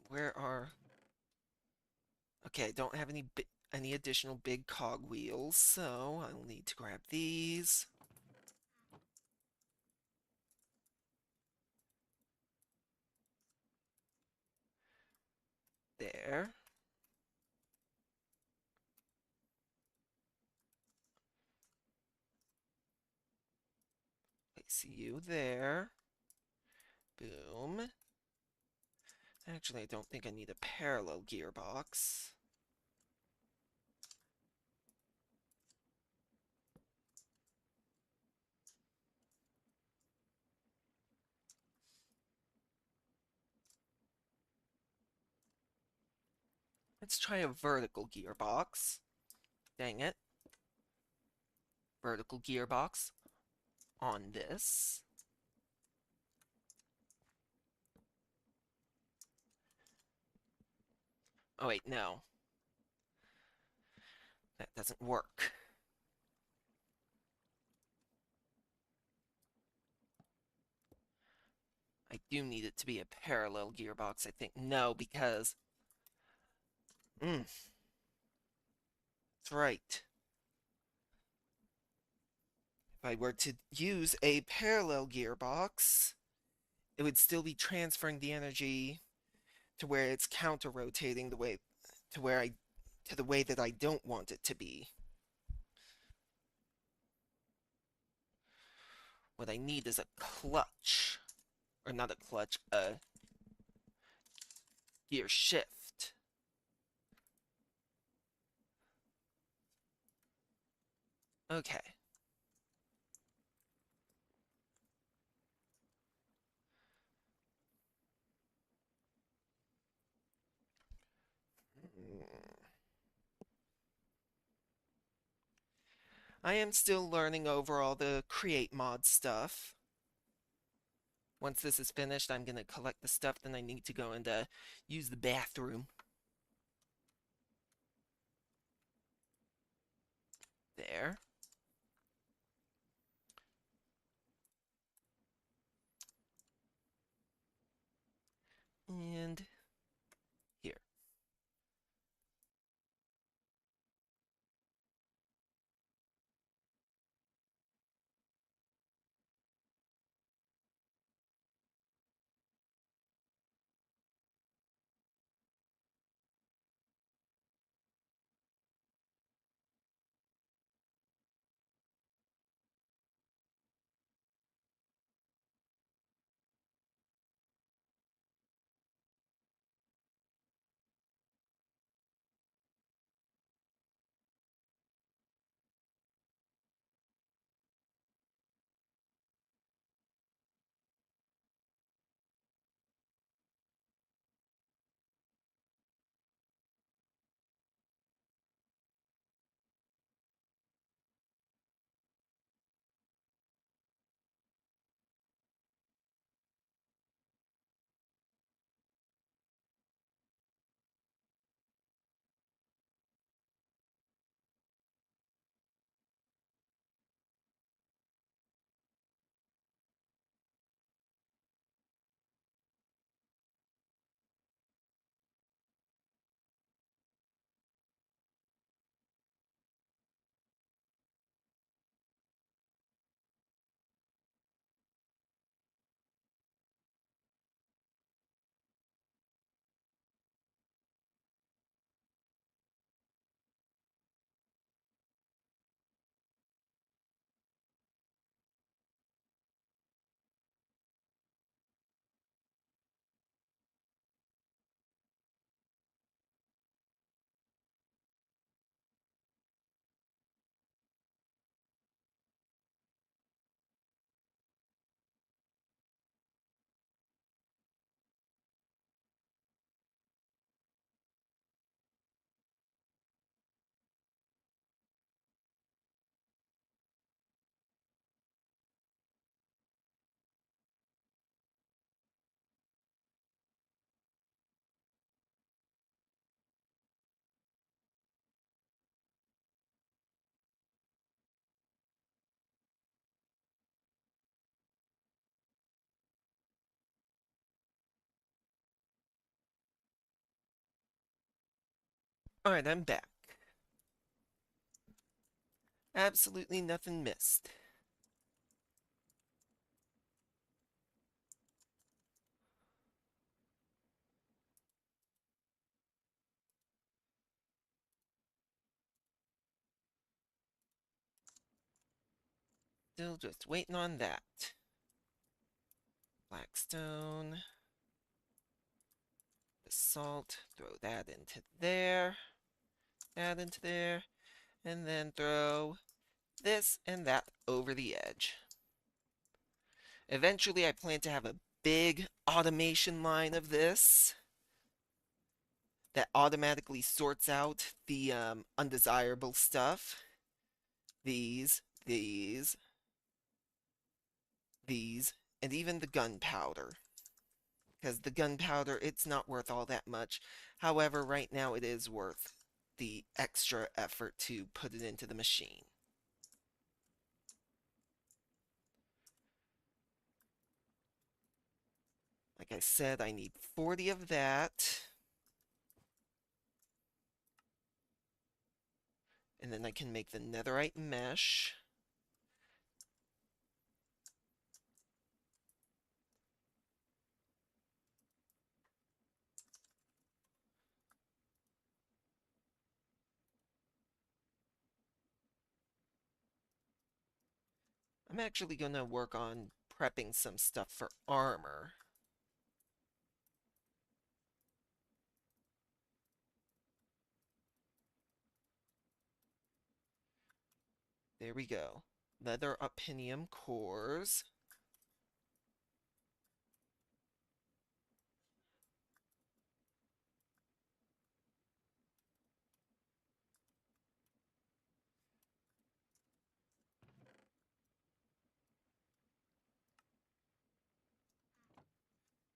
Where are... Okay, I don't have any additional big cog wheels, so I'll need to grab these. There. Place you there. Boom. Actually, I don't think I need a parallel gearbox. Let's try a vertical gearbox. Dang it. Vertical gearbox on this. Oh wait, no. That doesn't work. I do need it to be a parallel gearbox, I think. No, because... that's right. If I were to use a parallel gearbox, it would still be transferring the energy to where it's counter-rotating the way to the way that I don't want it to be. What I need is a clutch. Or not a clutch, a gear shift. Okay. I am still learning over all the create mod stuff. Once this is finished, I'm going to collect the stuff, then I need to go and use the bathroom. There. And here. Alright, I'm back. Absolutely nothing missed. Still just waiting on that. Blackstone. The salt. Throw that into there. That into there. And then throw this and that over the edge. Eventually, I plan to have a big automation line of this that automatically sorts out the undesirable stuff. These, and even the gunpowder. Because the gunpowder, it's not worth all that much. However, right now it is worth the extra effort to put it into the machine. Like I said, I need 40 of that. And then I can make the netherite mesh. I'm actually going to work on prepping some stuff for armor. There we go. Leather opinium cores.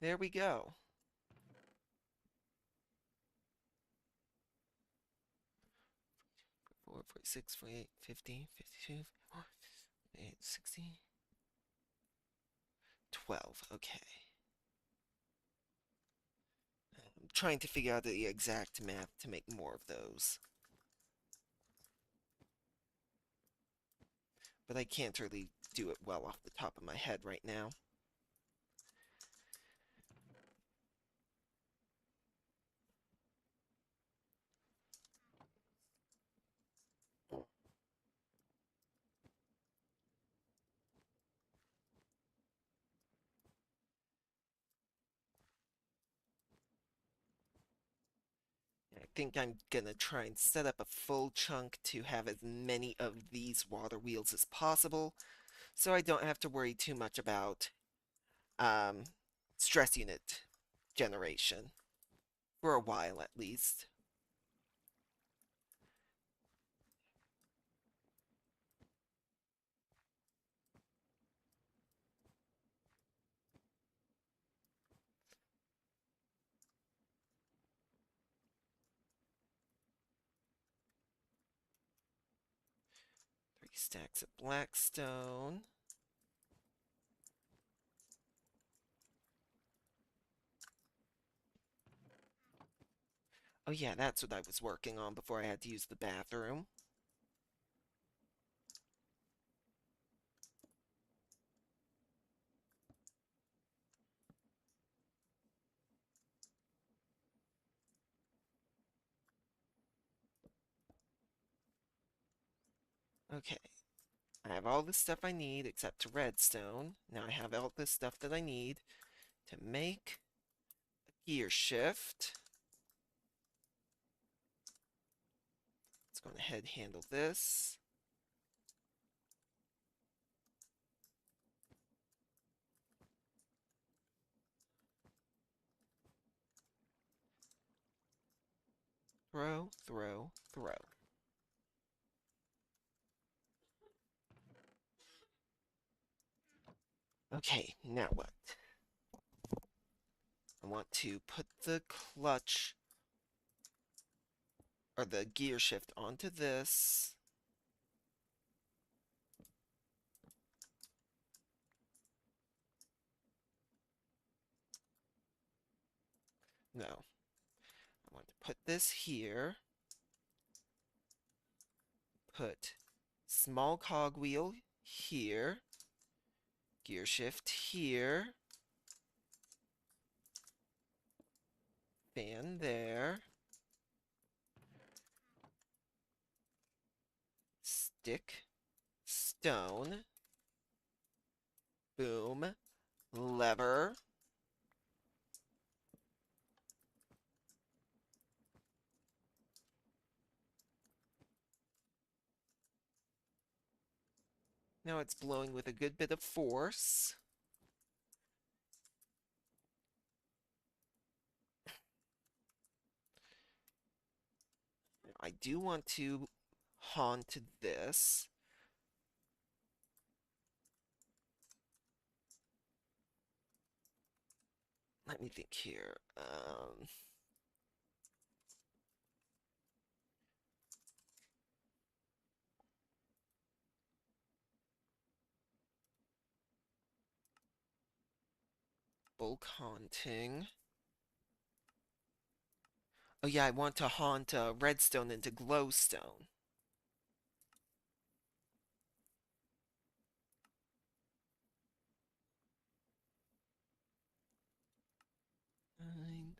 There we go. 4, 46, 48, 50, 52, 58, 60, 12. Okay. I'm trying to figure out the exact math to make more of those. But I can't really do it well off the top of my head right now. I think I'm gonna try and set up a full chunk to have as many of these water wheels as possible, so I don't have to worry too much about um, stress unit generation, for a while at least. Three stacks of blackstone. Oh yeah, that's what I was working on before I had to use the bathroom. Okay, I have all the stuff I need except redstone. Now I have all the stuff that I need to make a gear shift. Let's go ahead and handle this. Throw, throw, throw. Okay, now what? I want to put the clutch or the gear shift onto this. No. I want to put this here. Put small cogwheel here, gear shift here, fan there, stick, stone, boom, lever, now it's blowing with a good bit of force. I do want to haunt this. Let me think here. Bulk haunting. Oh yeah, I want to haunt redstone into glowstone. Fine.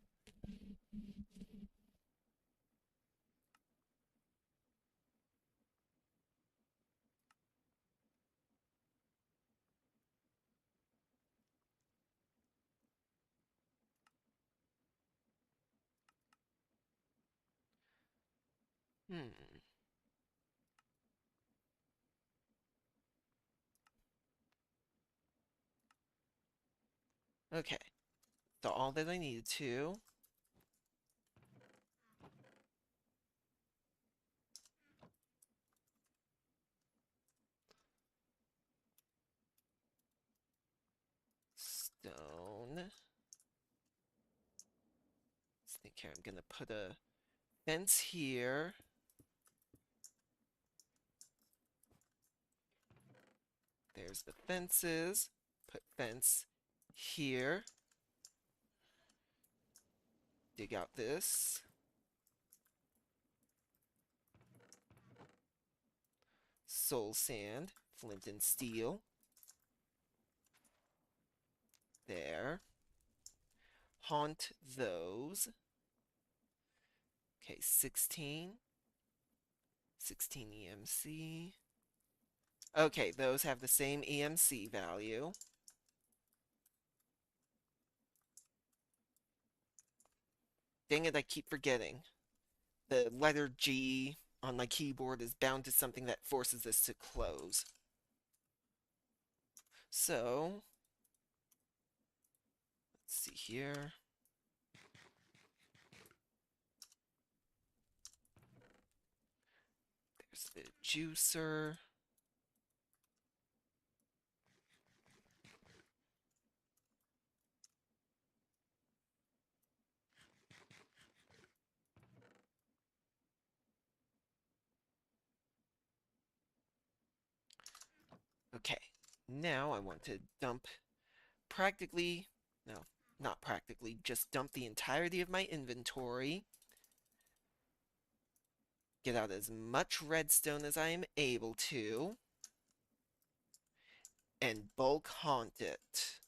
Hmm. Okay. So all that I needed to. Stone. Let's think here. I'm gonna put a fence here. There's the fences. Put fence here. Dig out this. Soul sand. Flint and steel. There. Haunt those. Okay, 16. 16 EMC. Okay, those have the same EMC value. Dang it, I keep forgetting. The letter G on my keyboard is bound to something that forces this to close. So, let's see here. There's the juicer. Okay, now I want to dump practically, no, not practically, just dump the entirety of my inventory. Get out as much redstone as I am able to. And bulk haunt it.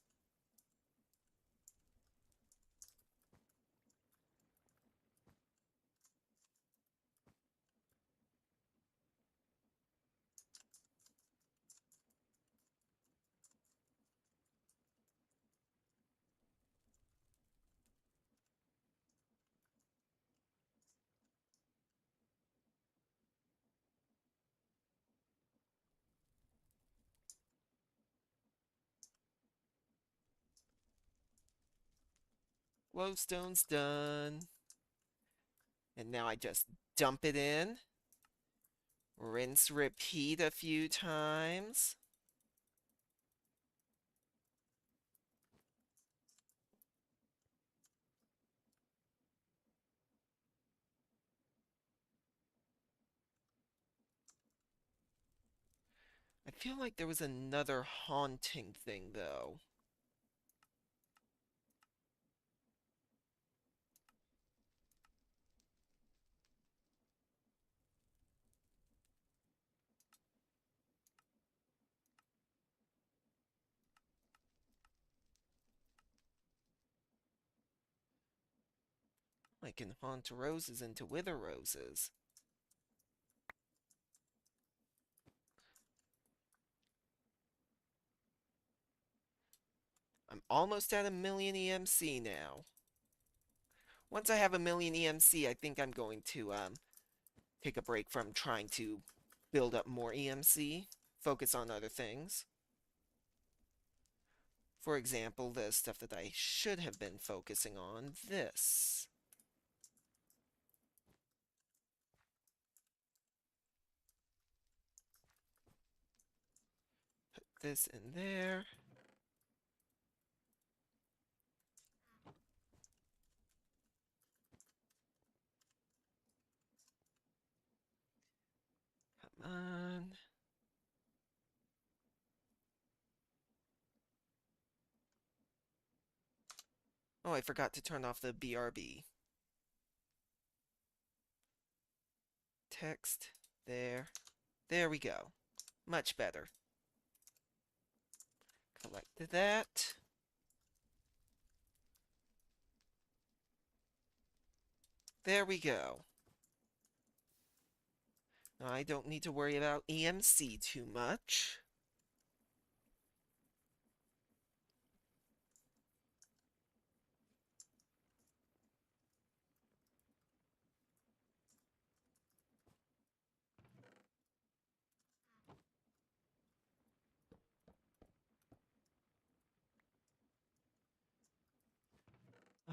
Glowstone's done. And now I just dump it in. Rinse, repeat a few times. I feel like there was another haunting thing, though. I can haunt roses into wither roses. I'm almost at 1,000,000 EMC now. Once I have 1,000,000 EMC, I think I'm going to take a break from trying to build up more EMC, focus on other things. For example, the stuff that I should have been focusing on, this. Put this in there. Come on. Oh, I forgot to turn off the BRB. Text. There. There we go. Much better. Collect that. There we go. Now I don't need to worry about EMC too much.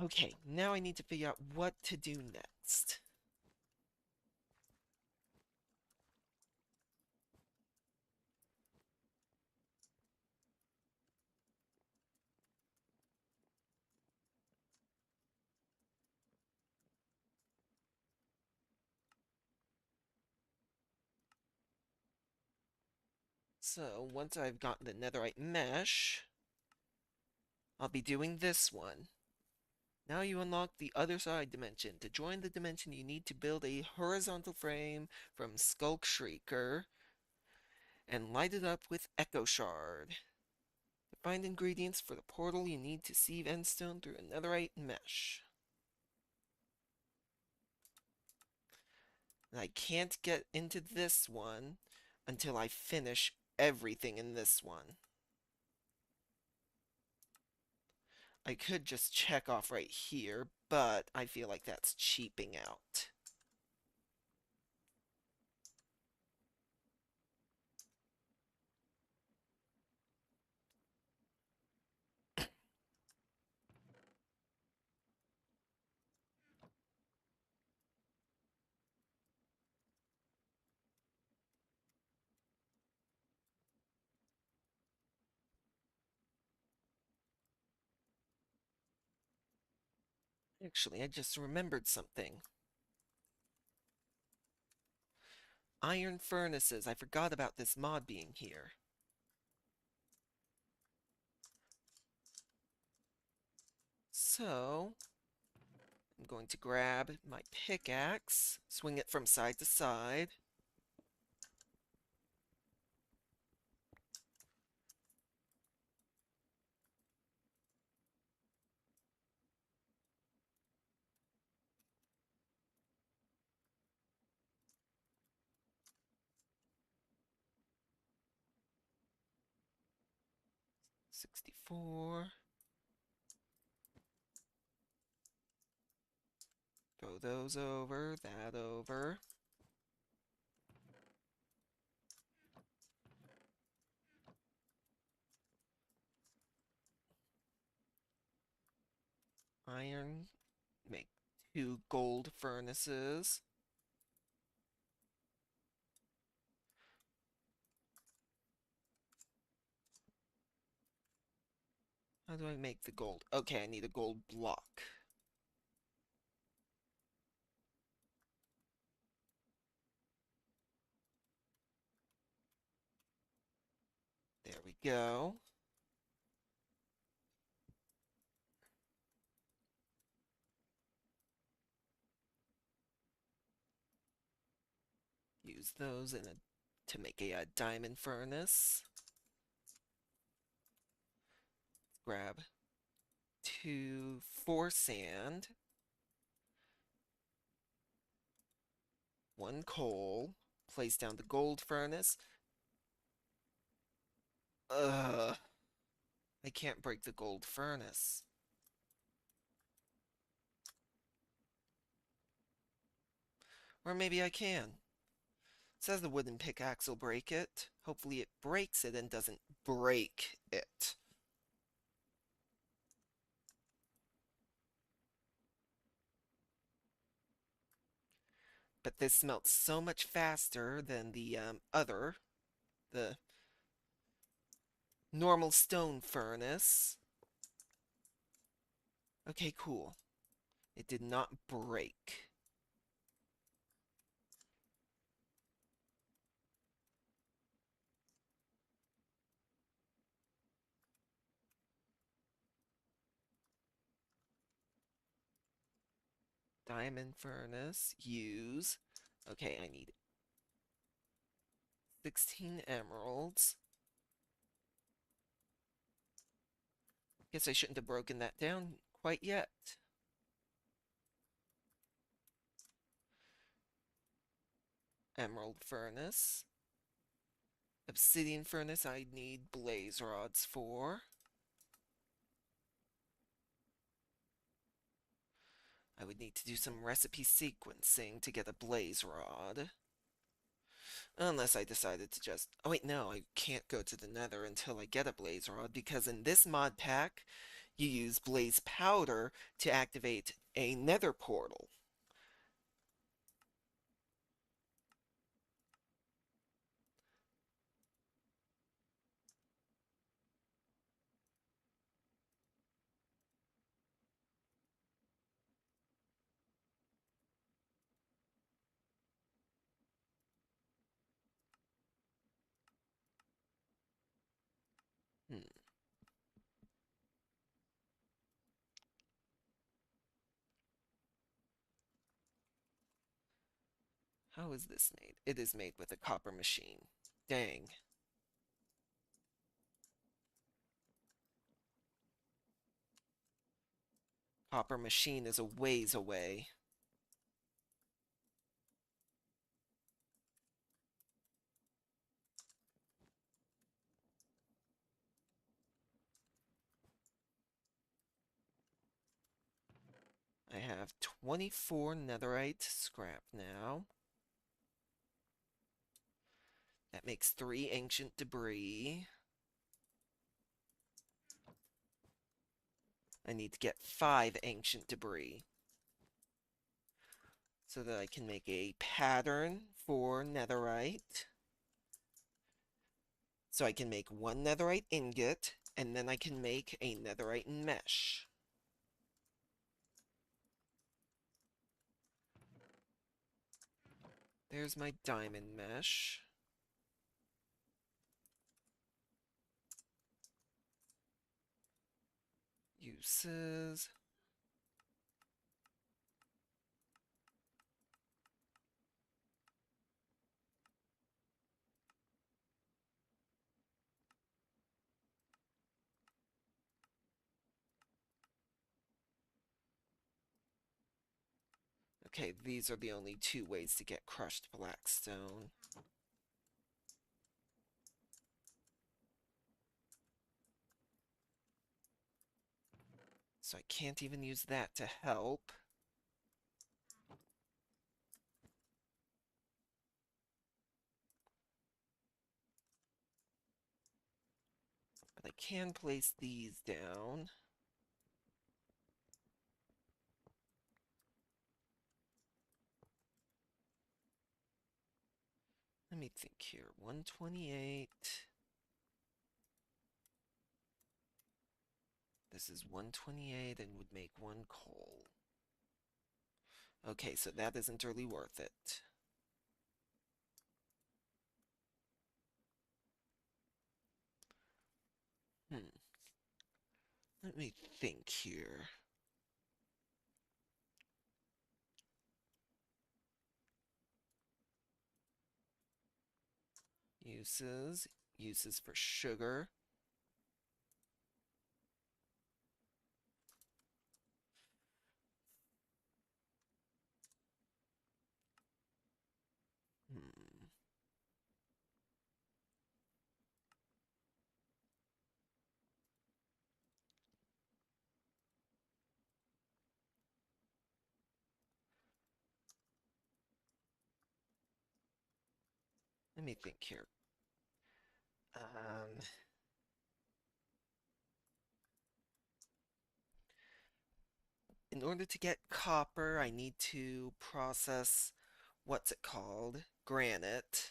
Okay, now I need to figure out what to do next. So, once I've gotten the netherite mesh, I'll be doing this one. Now you unlock the other side dimension. To join the dimension, you need to build a horizontal frame from Skulk Shrieker and light it up with Echo Shard. To find ingredients for the portal, you need to sieve endstone through a netherite mesh. And I can't get into this one until I finish everything in this one. I could just check off right here, but I feel like that's cheaping out. Actually, I just remembered something. Iron furnaces. I forgot about this mod being here. So, I'm going to grab my pickaxe, swing it from side to side. $64. Throw those over, that over. Iron, make 2 gold furnaces. How do I make the gold? Okay, I need a gold block. There we go. Use those to make a diamond furnace. Grab 4 sand. 1 coal, place down the gold furnace. Ugh, I can't break the gold furnace. Or maybe I can. It says the wooden pickaxe will break it. Hopefully it breaks it and doesn't break it. But this smelts so much faster than the the normal stone furnace. Okay, cool. It did not break. Diamond furnace, use. Okay, I need 16 emeralds. Guess I shouldn't have broken that down quite yet. Emerald furnace. Obsidian furnace I need blaze rods for. I would need to do some recipe sequencing to get a blaze rod. Unless I decided to just... Oh wait, no, I can't go to the nether until I get a blaze rod, because in this mod pack, you use blaze powder to activate a nether portal. Hmm. How is this made? It is made with a copper machine. Dang. Copper machine is a ways away. I have 24 netherite scrap now. That makes 3 ancient debris. I need to get 5 ancient debris so that I can make a pattern for netherite. So I can make 1 netherite ingot, and then I can make a netherite mesh. There's my diamond mesh. Uses. Okay, these are the only 2 ways to get crushed blackstone. So I can't even use that to help. But I can place these down. Let me think here. 128. This is 128 and would make 1 coal. Okay, so that isn't really worth it. Let me think here. Uses. Uses for sugar. Let me think here. Um, in order to get copper, I need to process, what's it called? Granite.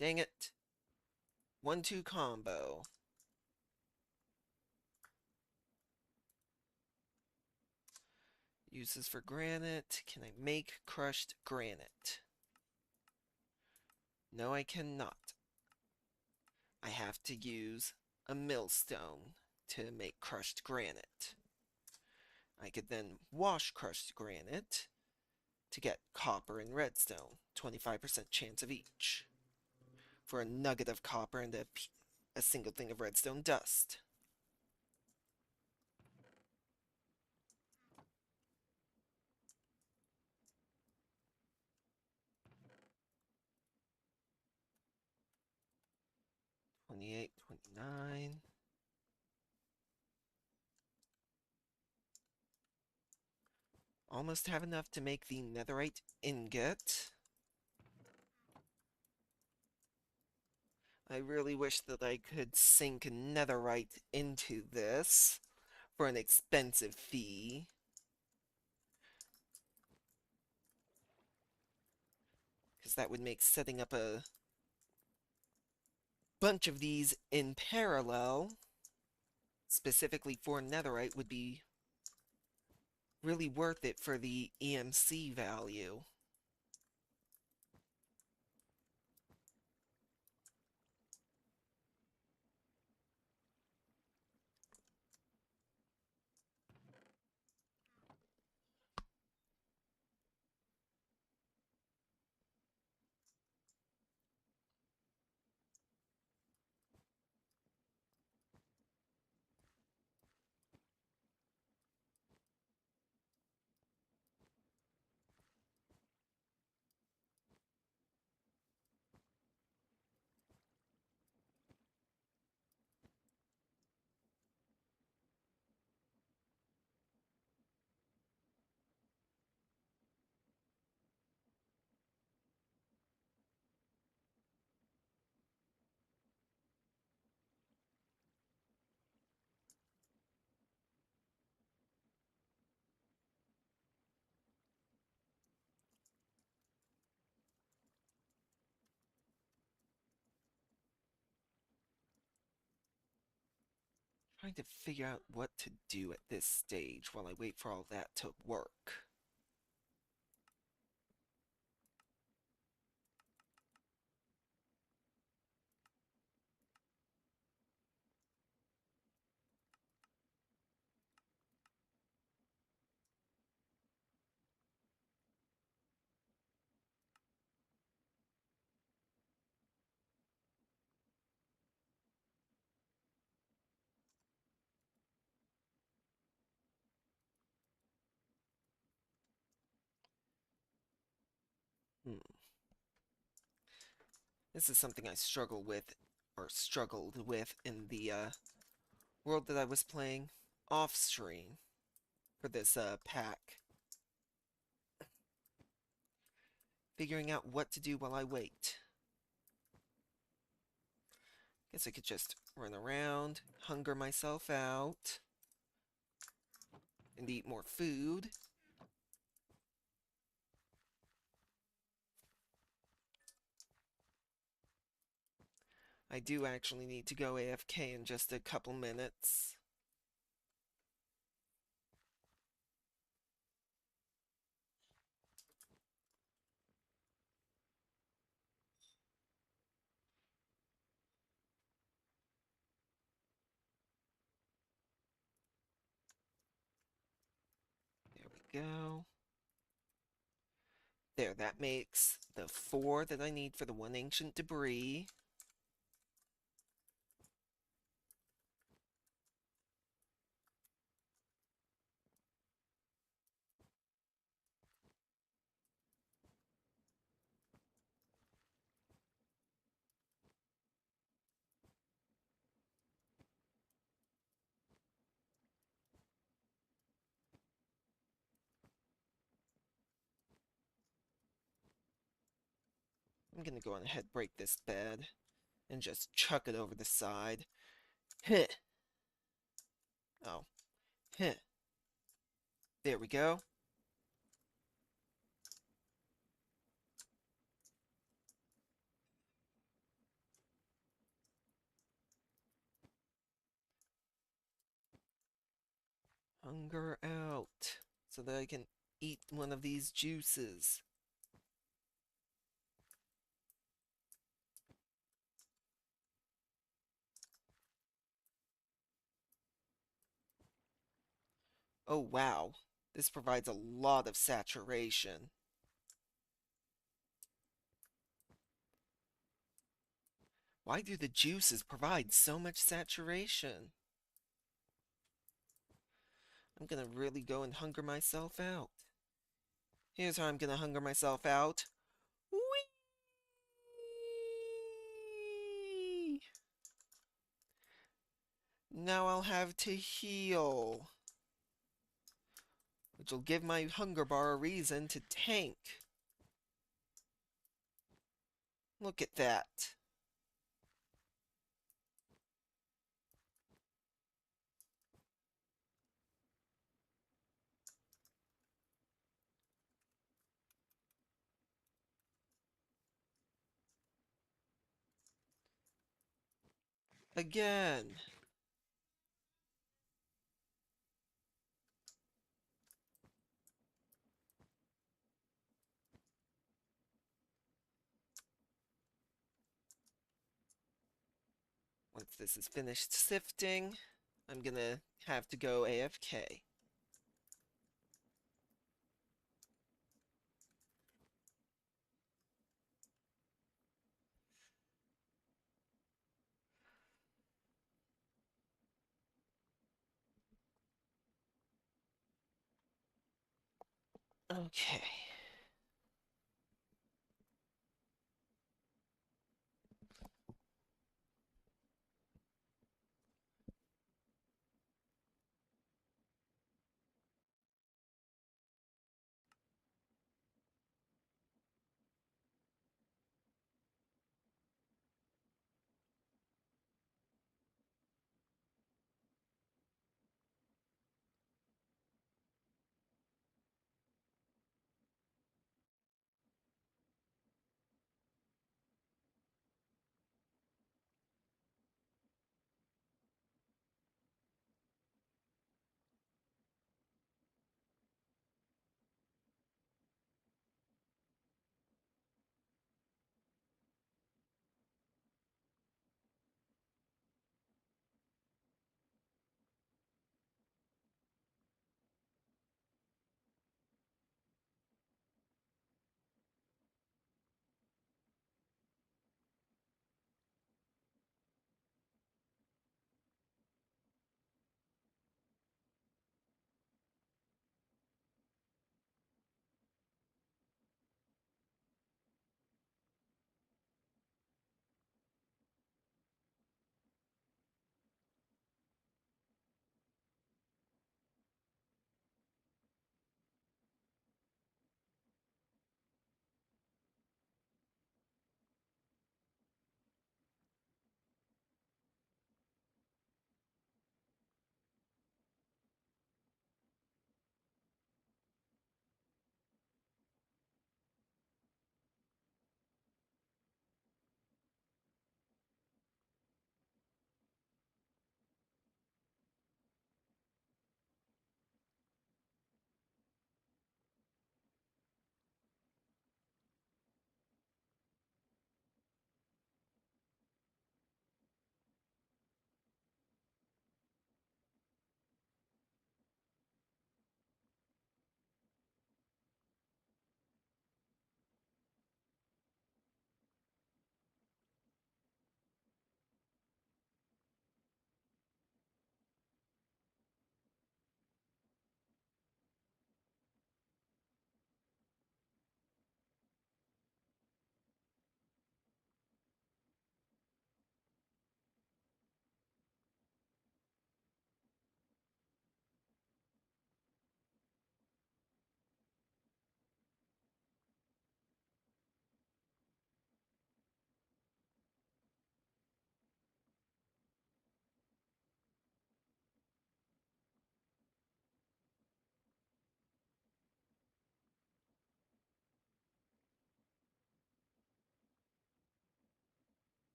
Dang it. 1-2 combo. Uses for granite. Can I make crushed granite? No, I cannot. I have to use a millstone to make crushed granite. I could then wash crushed granite to get copper and redstone, 25% chance of each, for a nugget of copper and a single thing of redstone dust. $28, $29. Almost have enough to make the netherite ingot. I really wish that I could sink netherite into this for an expensive fee. Because that would make setting up a bunch of these in parallel, specifically for netherite, would be really worth it for the EMC value. Trying to figure out what to do at this stage while I wait for all that to work. Hmm. This is something I struggled with in the world that I was playing off stream for this pack. Figuring out what to do while I wait. Guess I could just run around, hunger myself out, and eat more food. I do actually need to go AFK in just a couple minutes. There we go. There, that makes the 4 that I need for the one ancient debris. I'm gonna go on ahead break this bed and just chuck it over the side. Heh. Oh, heh. There we go. Hunger out so that I can eat one of these juices. Oh wow, this provides a lot of saturation. Why do the juices provide so much saturation? I'm gonna really go and hunger myself out. Here's how I'm gonna hunger myself out. Whee! Now I'll have to heal, which will give my hunger bar a reason to tank. Look at that. Again. Once this is finished sifting, I'm gonna have to go AFK. Okay.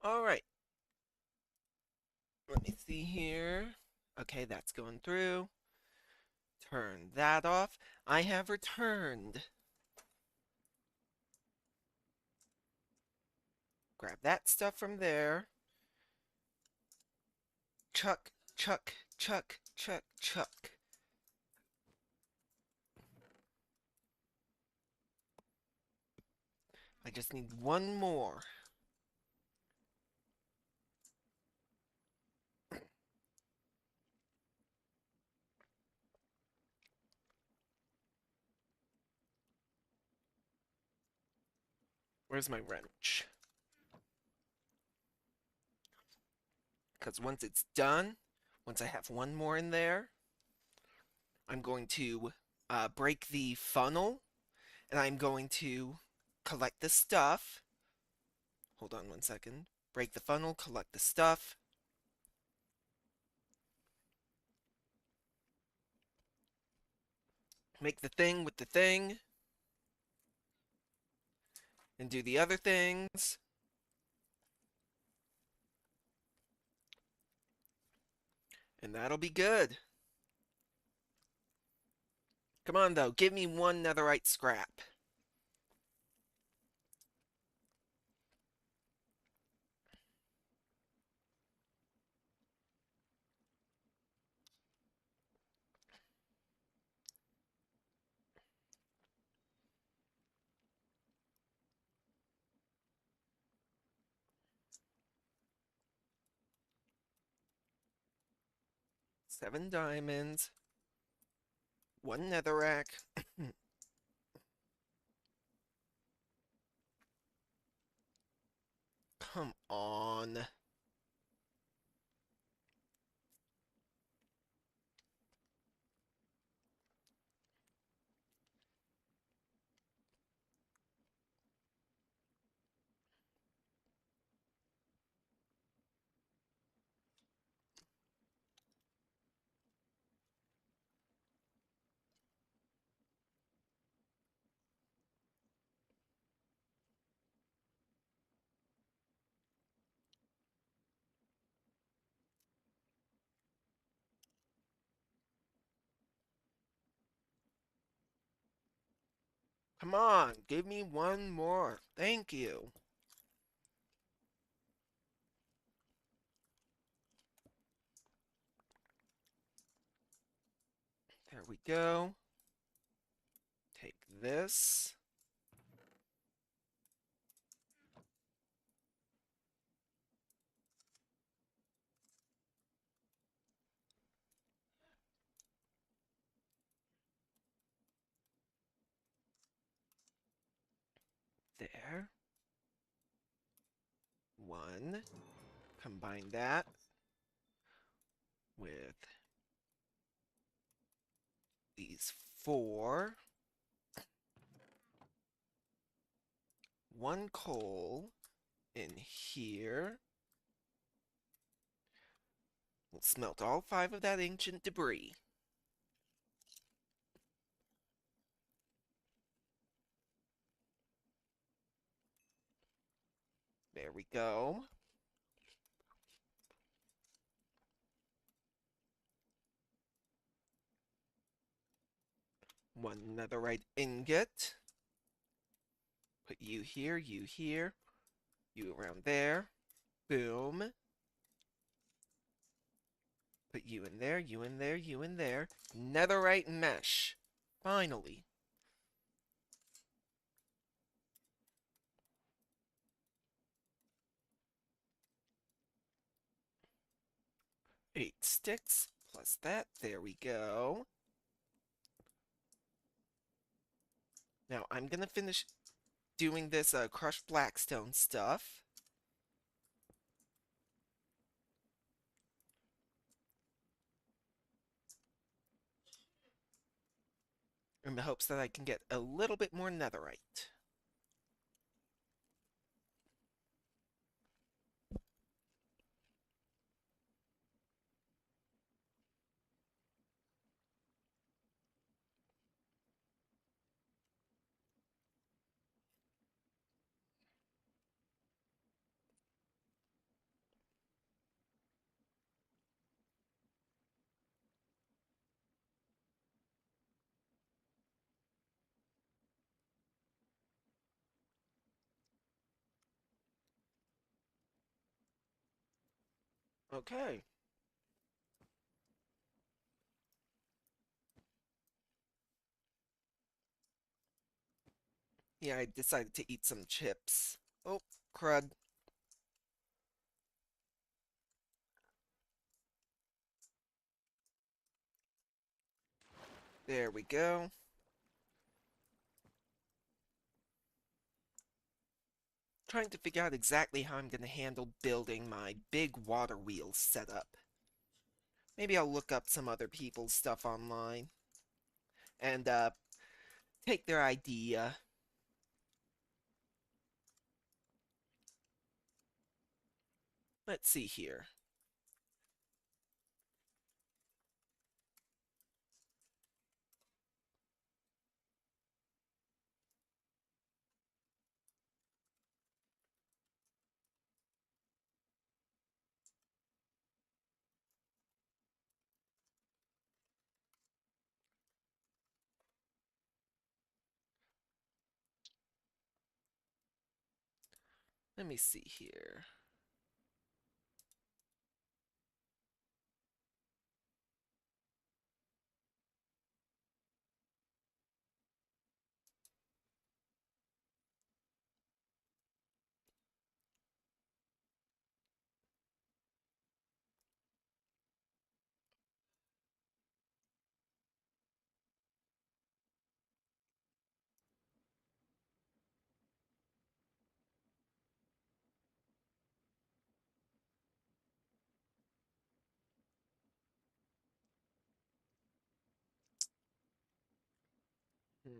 All right, let me see here. Okay, that's going through. Turn that off. I have returned. Grab that stuff from there. Chuck, chuck, chuck, chuck, chuck. I just need one more. Where's my wrench? Because once it's done, once I have one more in there, I'm going to break the funnel, and I'm going to collect the stuff. Hold on 1 second. Break the funnel, collect the stuff. Make the thing with the thing. And do the other things. And that'll be good. Come on, though. Give me one netherite scrap. Seven diamonds. One netherrack. Come on. Come on. Give me one more. Thank you. There we go. Take this. There. One. Combine that with these four. One coal in here. We'll smelt all five of that ancient debris. There we go. One netherite ingot. Put you here, you around there. Boom. Put you in there, you in there, you in there. Netherite mesh. Finally. Eight sticks plus that. There we go. Now I'm gonna finish doing this crushed blackstone stuff in the hopes that I can get a little bit more netherite. Okay. Yeah, I decided to eat some chips. Oh, crud. There we go. Trying to figure out exactly how I'm going to handle building my big water wheel setup. Maybe I'll look up some other people's stuff online and take their idea. Let's see here. Let me see here. Hmm.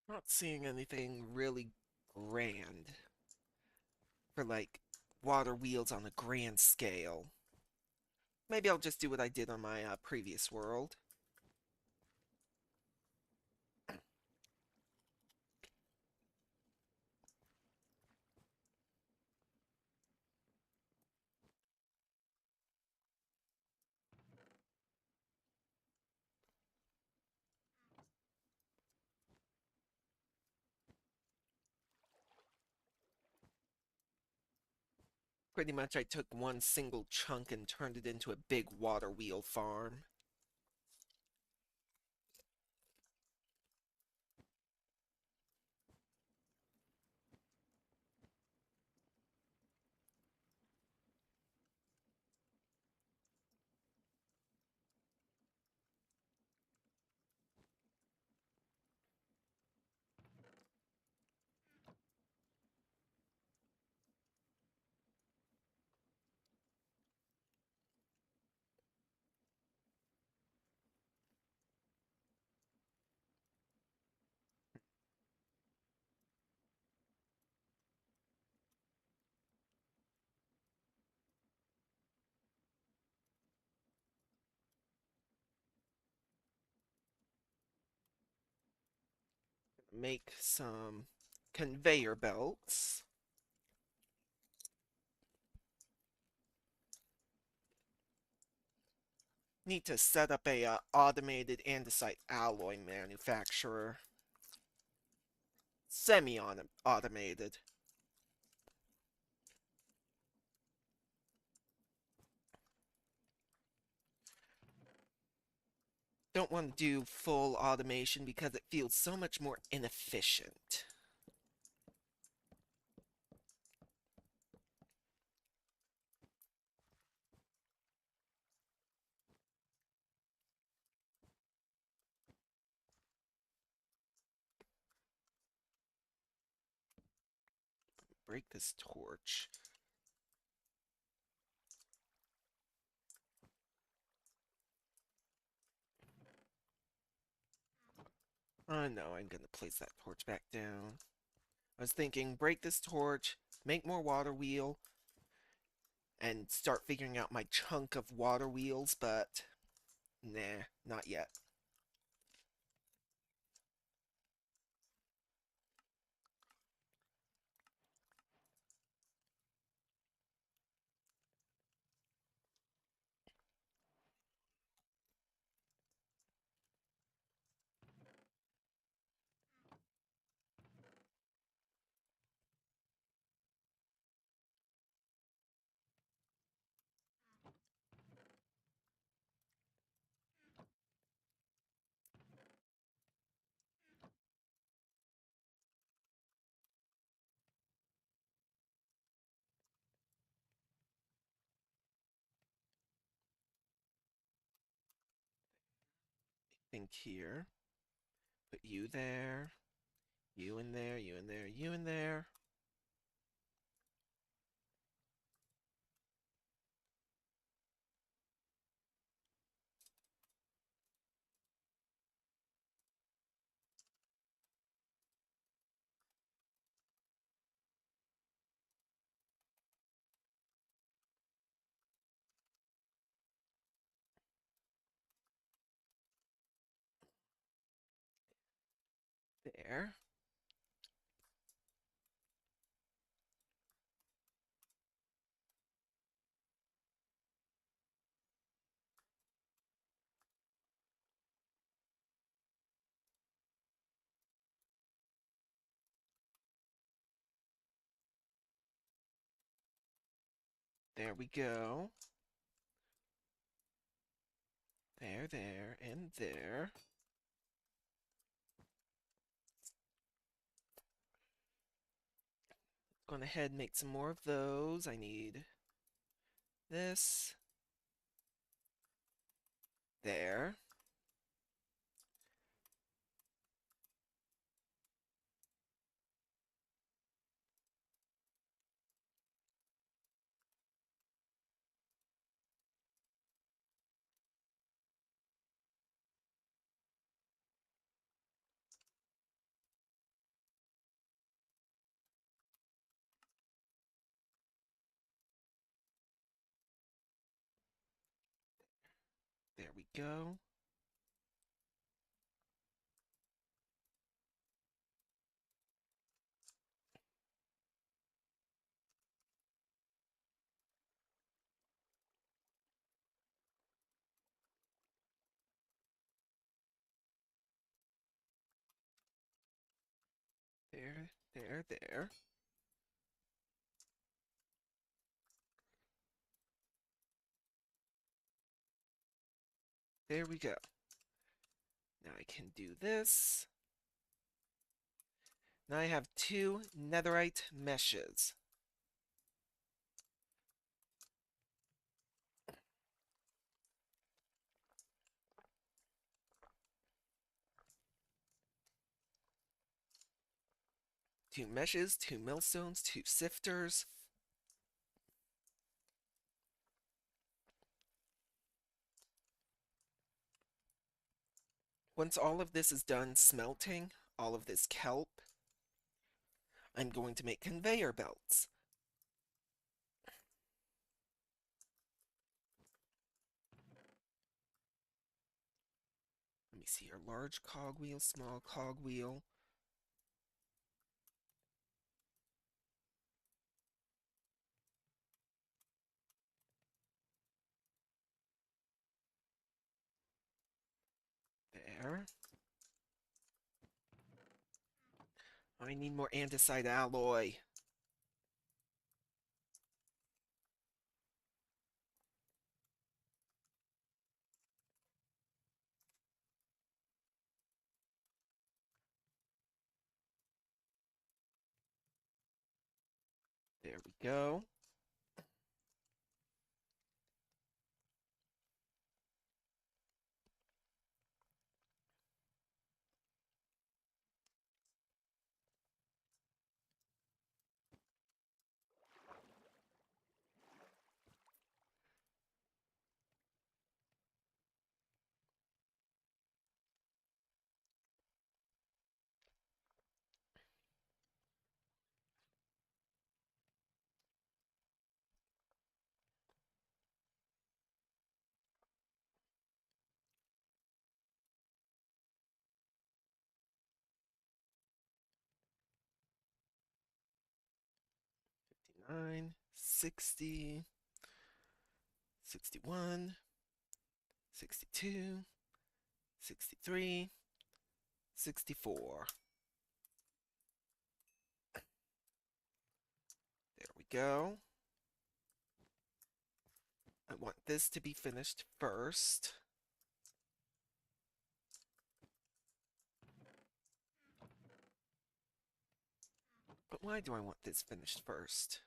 Not seeing anything really grand for like water wheels on a grand scale. Maybe I'll just do what I did on my previous world. Pretty much I took one single chunk and turned it into a big water wheel farm. Make some conveyor belts. Need to set up a automated andesite alloy manufacturer. Semi-automated. Don't want to do full automation because it feels so much more inefficient. Break this torch. Oh no, I'm gonna place that torch back down. I was thinking, break this torch, make more water wheel, and start figuring out my chunk of water wheels, but nah, not yet. think here. Put you there, you in there, you in there, you in there. There. There we go. There, there, and there. Go ahead and make some more of those. I need this. There. There we go. There, there, there. There we go. Now I can do this. Now I have 2 netherite meshes. Two meshes, 2 millstones, 2 sifters. Once all of this is done smelting, all of this kelp, I'm going to make conveyor belts. Let me see here. Large cogwheel, small cogwheel. There. I need more andesite alloy. There we go. Nine, 60, 61, 62, 63, 64. There we go. I want this to be finished first. But why do I want this finished first?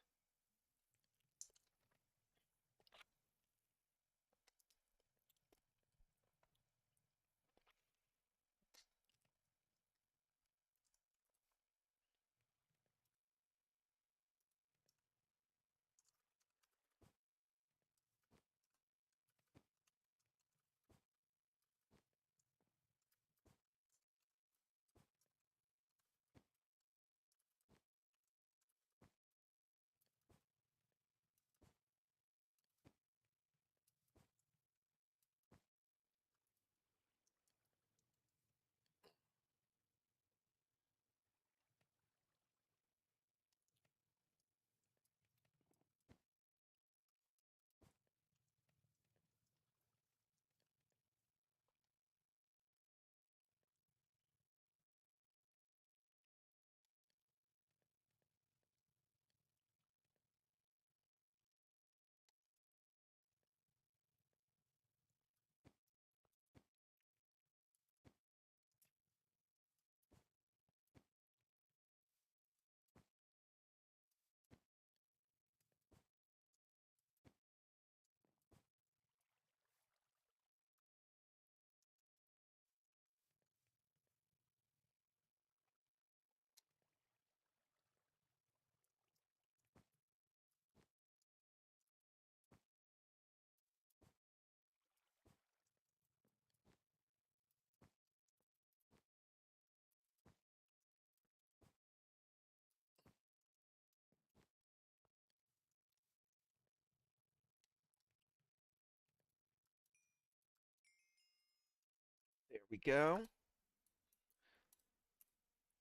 we go.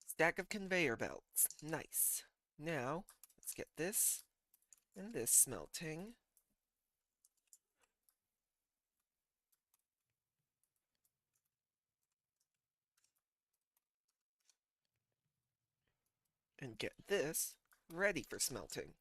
Stack of conveyor belts. Nice. Now, let's get this and this smelting. And get this ready for smelting.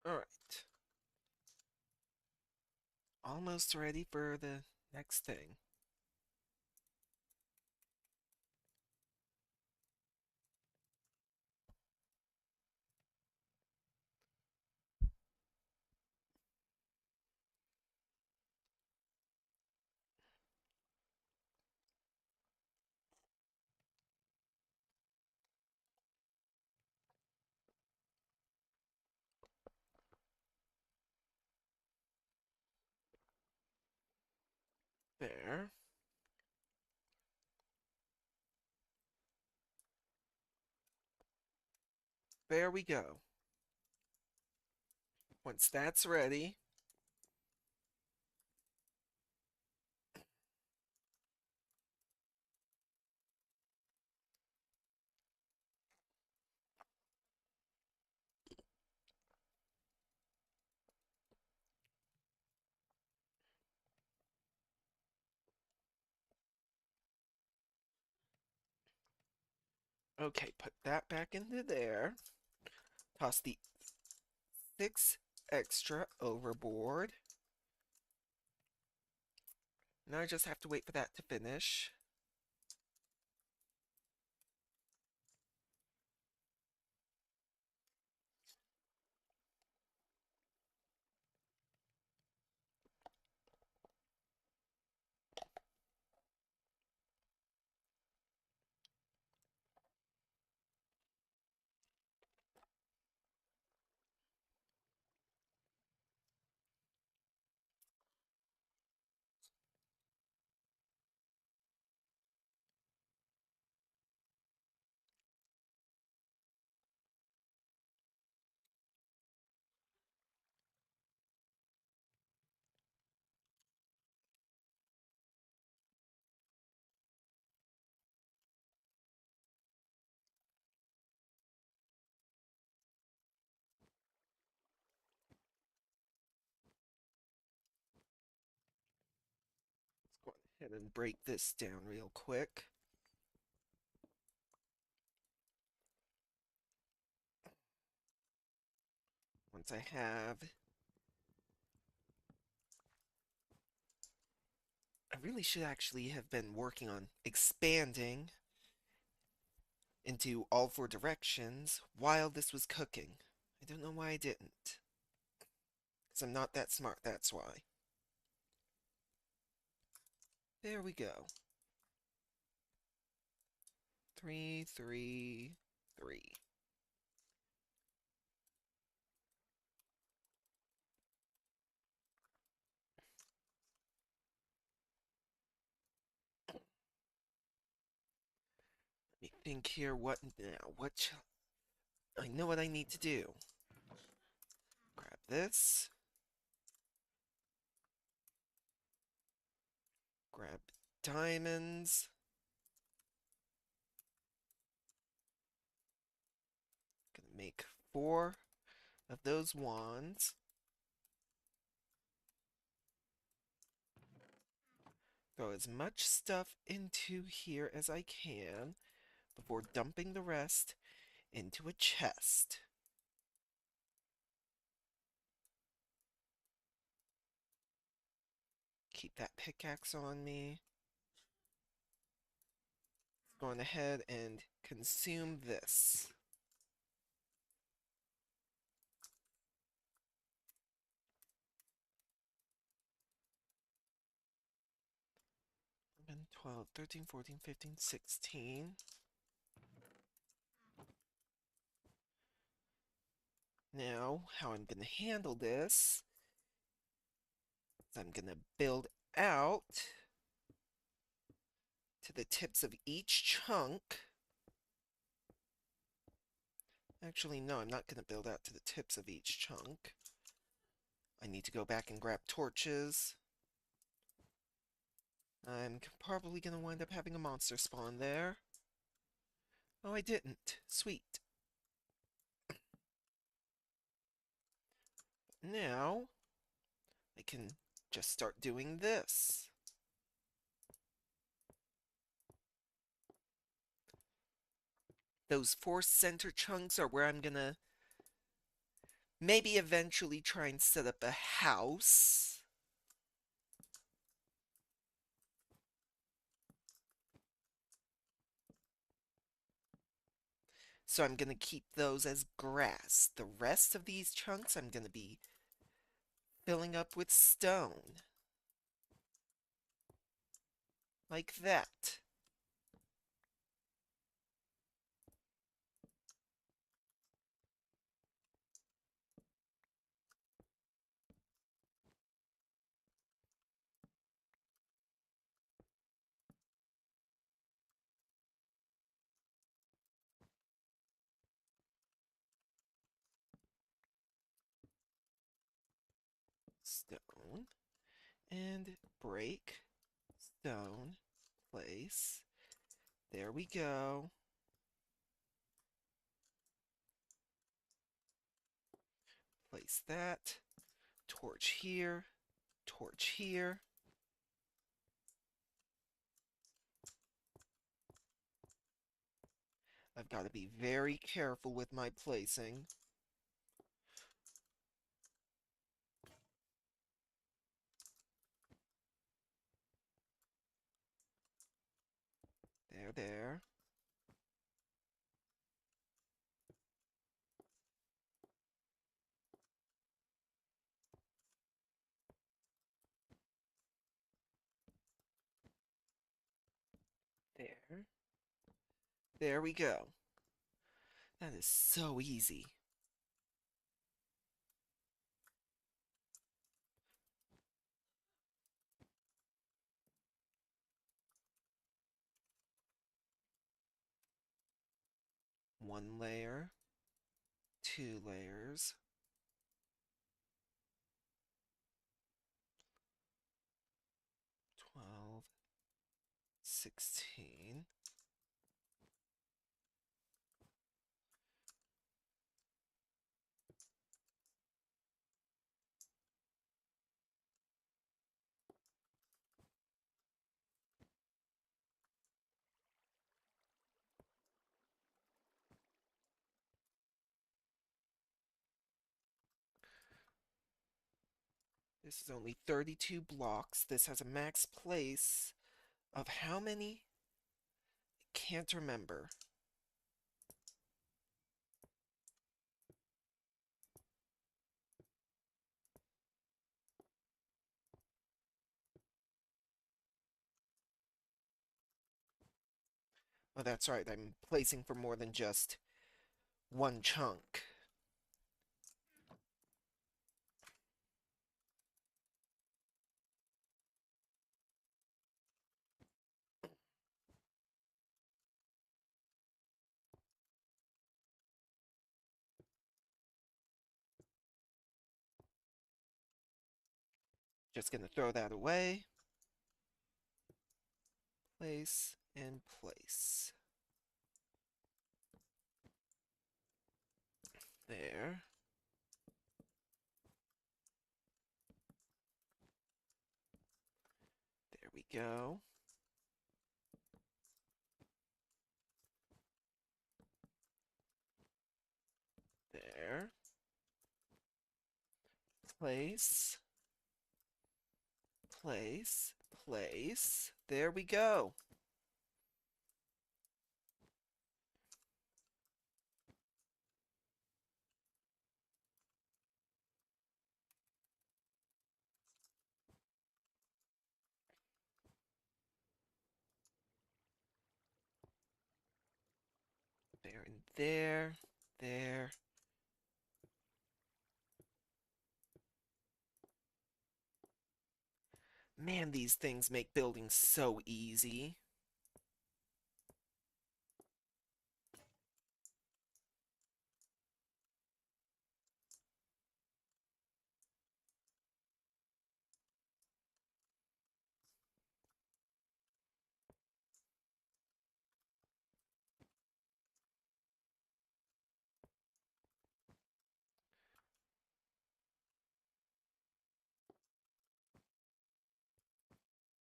All right. Almost ready for the next thing. There. There we go. Once that's ready, okay, put that back into there. Toss the 6 extra overboard. Now I just have to wait for that to finish. Let's go ahead and break this down real quick. Once I have, I really should actually have been working on expanding into all 4 directions while this was cooking. I don't know why I didn't. Because I'm not that smart, that's why. There we go. 3, 3, 3. Let me think here, what now? I know what I need to do. Grab this. Grab diamonds. 4 of those wands. Throw as much stuff into here as I can before dumping the rest into a chest. Keep that pickaxe on me. Going ahead and consume this. And 12, 13, 14, 15, 16. Now, how I'm going to handle this is I'm going to build out to the tips of each chunk. Actually, no, I'm not going to build out to the tips of each chunk. I need to go back and grab torches. I'm probably going to wind up having a monster spawn there. Oh, I didn't. Sweet. Now, I can just start doing this. Those 4 center chunks are where I'm going to maybe eventually try and set up a house. So I'm going to keep those as grass. The rest of these chunks I'm going to be filling up with stone. Like that. Stone. And break. Stone. Place. There we go. Place that. Torch here. Torch here. I've got to be very careful with my placing. There, there. There. There we go. That is so easy. One layer. 2 layers. 12. 16. This is only 32 blocks. This has a max place of how many? I can't remember. Oh, that's right. I'm placing for more than just one chunk. Just gonna throw that away. Place and place. There. There we go. There. Place. Place. Place. There we go. There and there. There. Man, these things make building so easy.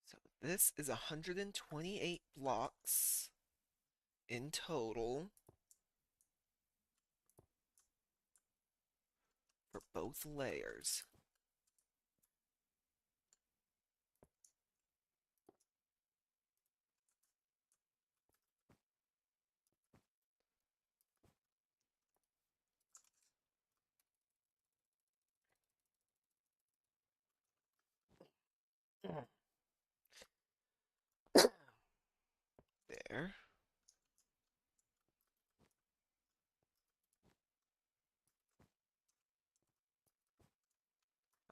So this is 128 blocks in total for both layers. There.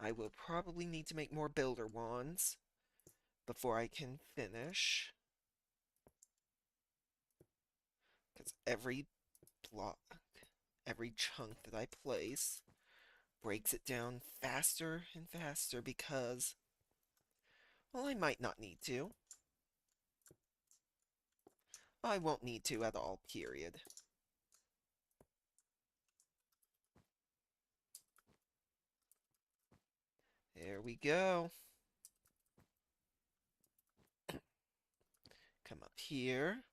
I will probably need to make more builder wands before I can finish, because every block, every chunk that I place breaks it down faster and faster because, well, I might not need to. I won't need to at all, period. There we go. Come up here.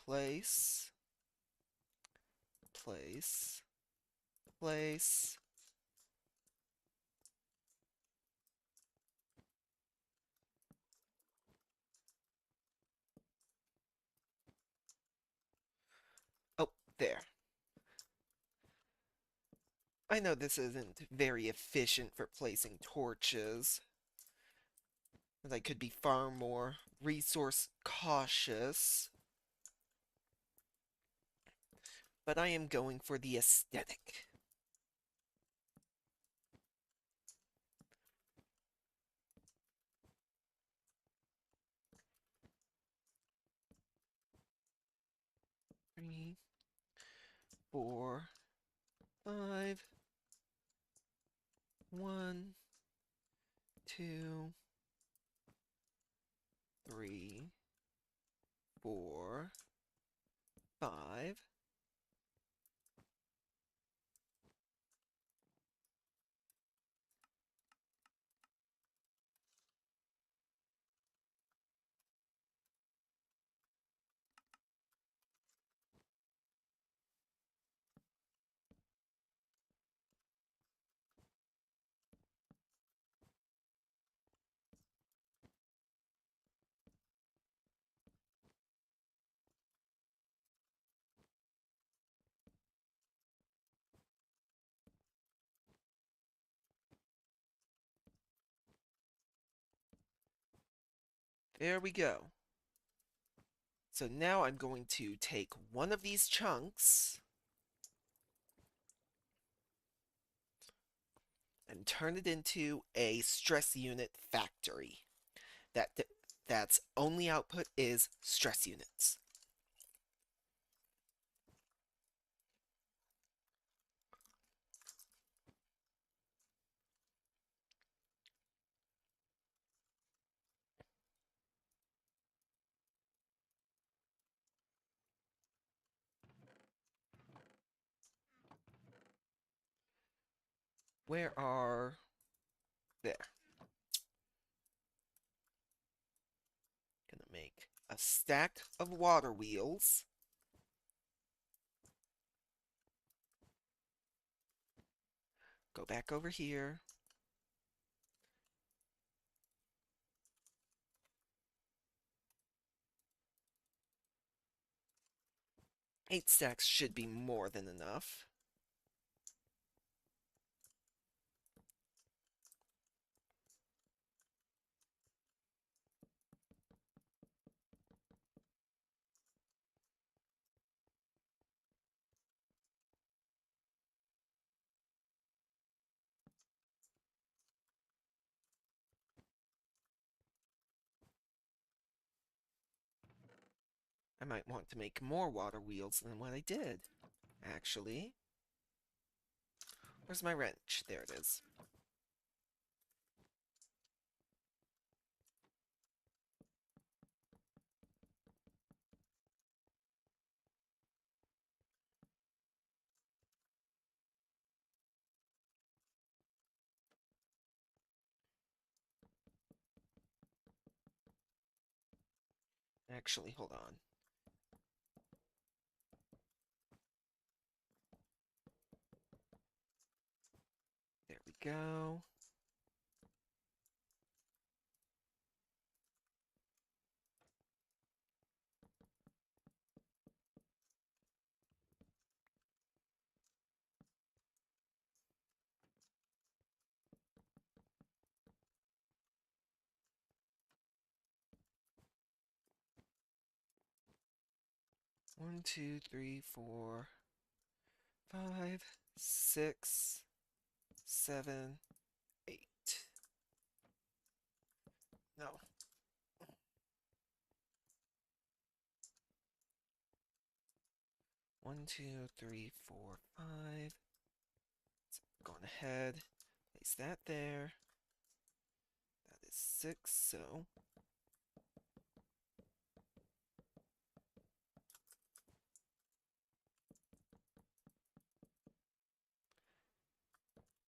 Place. Place. Place. Oh, there. I know this isn't very efficient for placing torches, as I could be far more resource cautious, but I am going for the aesthetic. Three, 4, 5, 1, 2, 3, 4, 5. There we go. So now I'm going to take one of these chunks and turn it into a stress unit factory. That's only output is stress units. Where are... There. Gonna make a stack of water wheels. Go back over here. Eight stacks should be more than enough. I might want to make more water wheels than what I did, actually. Where's my wrench? There it is. Actually, hold on. There we go. One, two, three, 4, 5, 6, 7, 8. No. One, two, three, 4, 5. So going ahead. Place that there. That is 6, so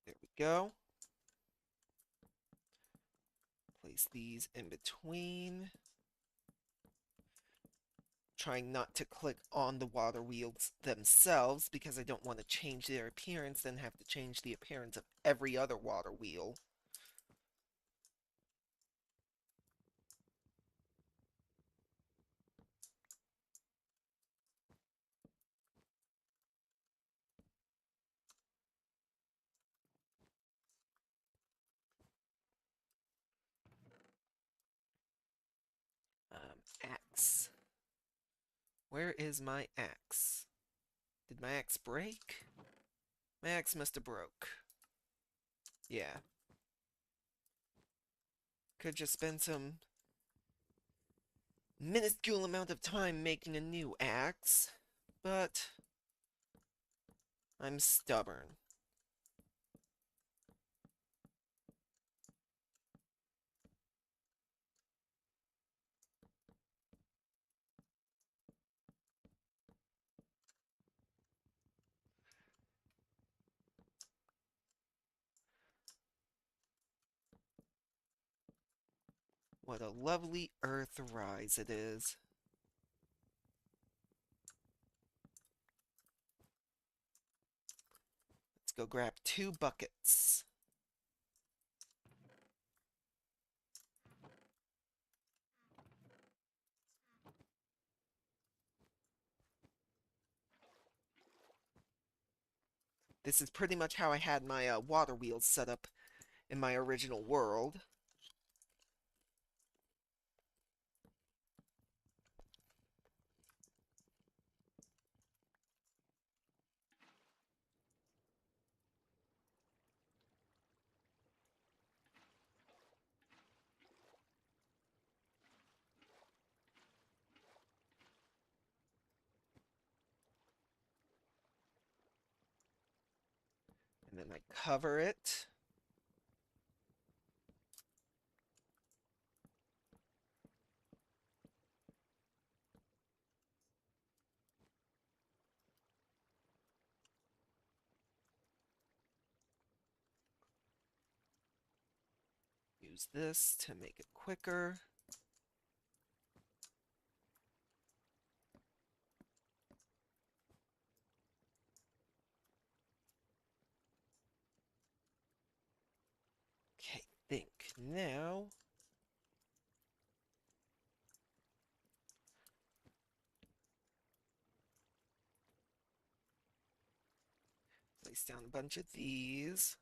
there we go. Place these in between. Trying not to click on the water wheels themselves because I don't want to change their appearance, then have to change the appearance of every other water wheel. Axe. Where is my axe? Did my axe break? My axe must have broke. Yeah. Could just spend some minuscule amount of time making a new axe, but I'm stubborn. What a lovely earth rise it is. Let's go grab 2 buckets. This is pretty much how I had my water wheels set up in my original world. And then I cover it. use this to make it quicker. Okay, think now. Place down a bunch of these.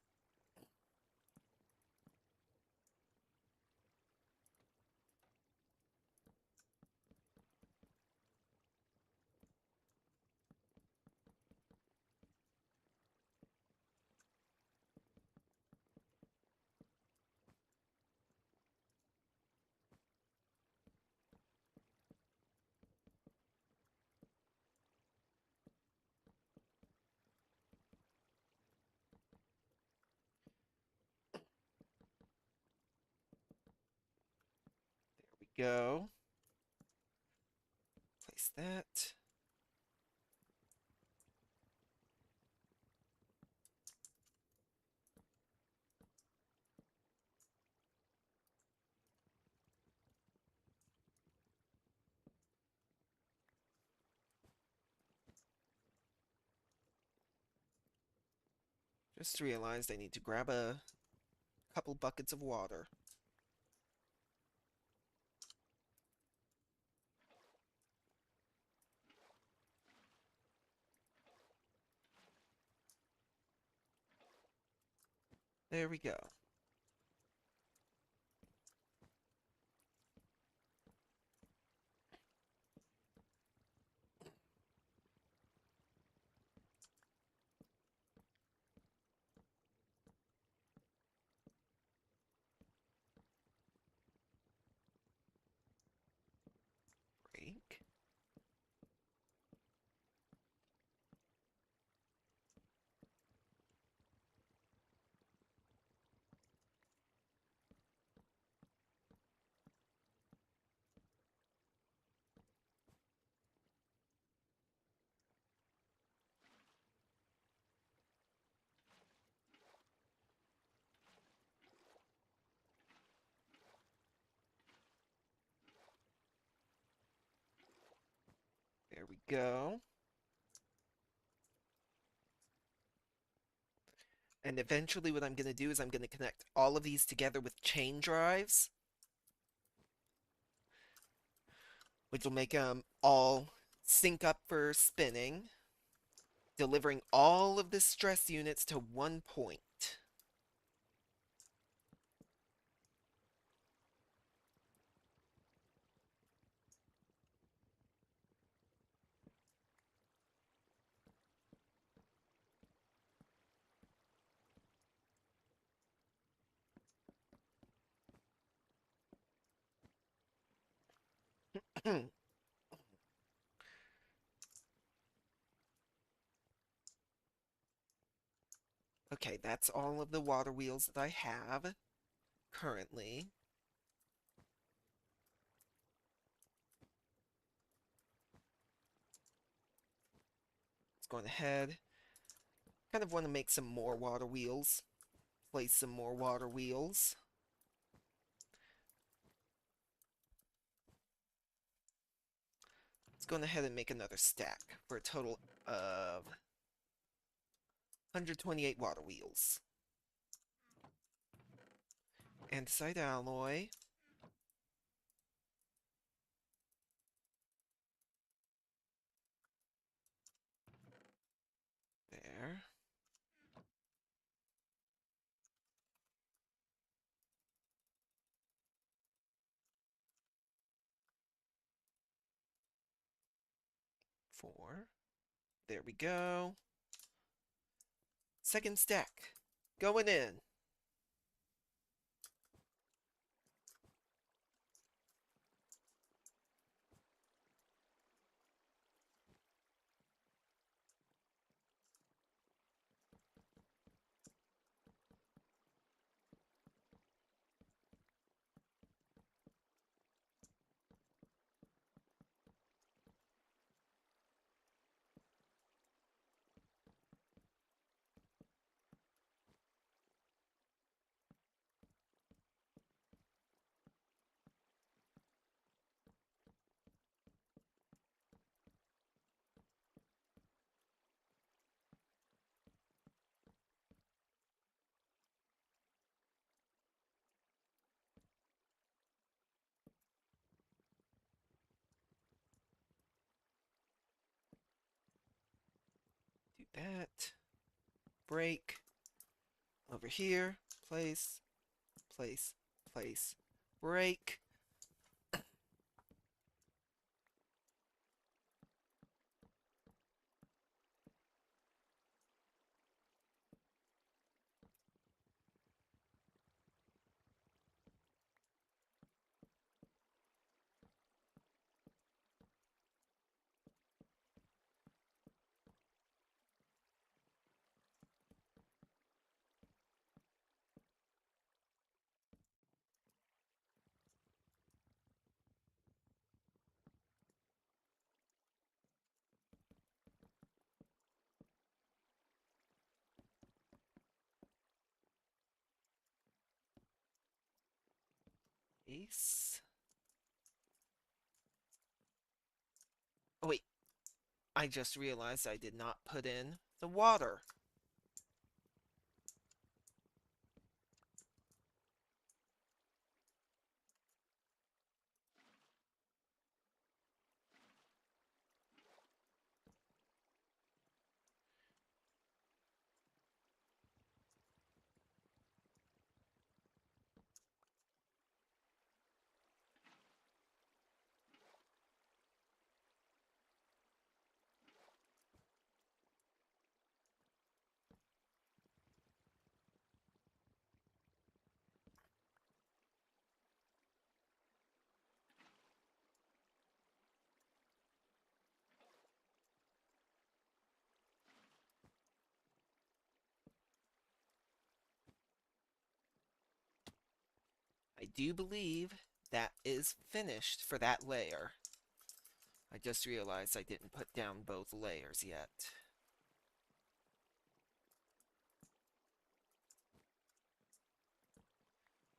There we go. Place that. Just realized I need to grab a couple buckets of water. There we go. Break. There we go. And eventually what I'm going to do is I'm going to connect all of these together with chain drives, which will make them all sync up for spinning, delivering all of the stress units to one point. Okay, that's all of the water wheels that I have currently. Let's go ahead. Kind of want to make some more water wheels. Place some more water wheels. Let's go ahead and make another stack for a total of 128 water wheels. Andesite alloy. There. Four. There we go. Second stack. Going in. like that. Break. Over here. Place. Place. Place. Break. Ace. Oh wait, I just realized I did not put in the water. I do believe that is finished for that layer. I just realized I didn't put down both layers yet.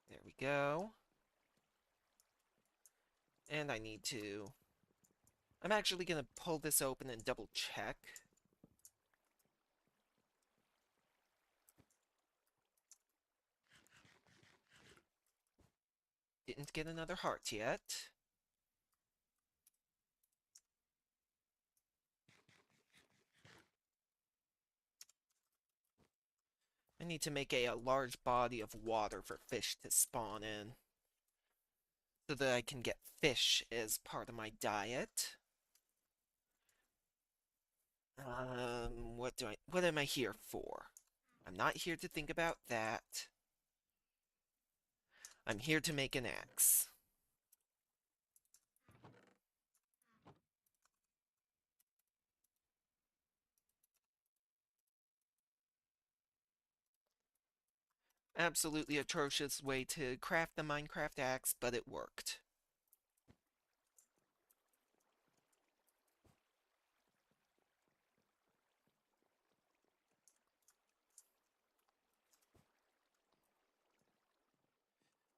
There we go. And I need to... I'm actually going to pull this open and double check. Didn't get another heart yet. I need to make a large body of water for fish to spawn in, so that I can get fish as part of my diet. What am I here for? I'm not here to think about that. I'm here to make an axe. Absolutely atrocious way to craft the Minecraft axe, but it worked.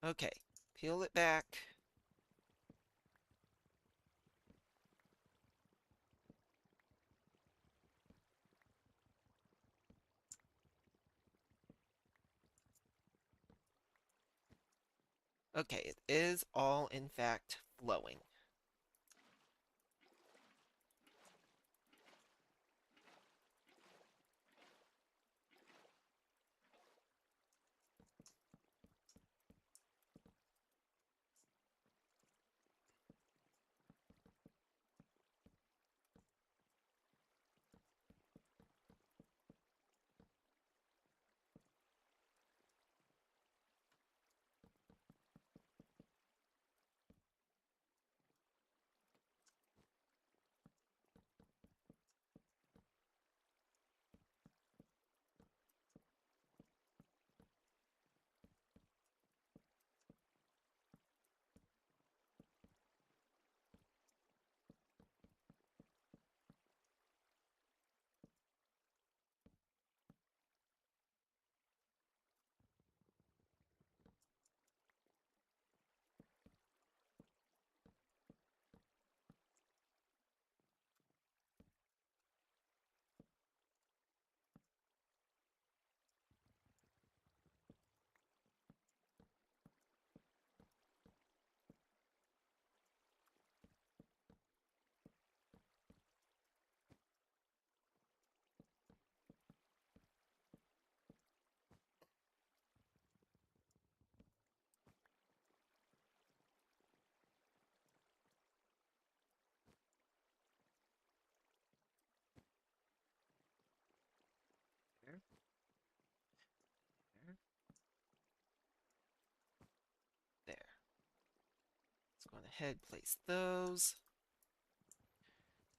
Okay, peel it back. Okay, it is all in fact flowing. on ahead, place those.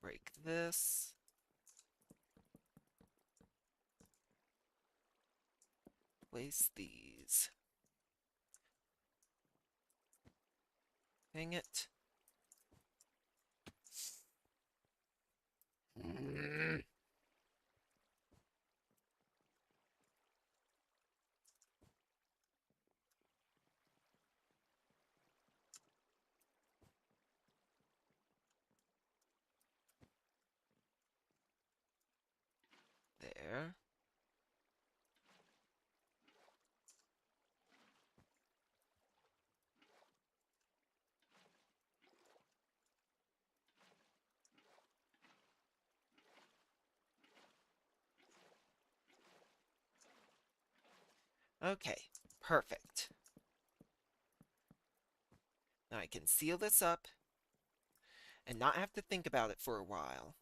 Break this. Place these. Dang it. There. Okay, perfect. Now I can seal this up and not have to think about it for a while.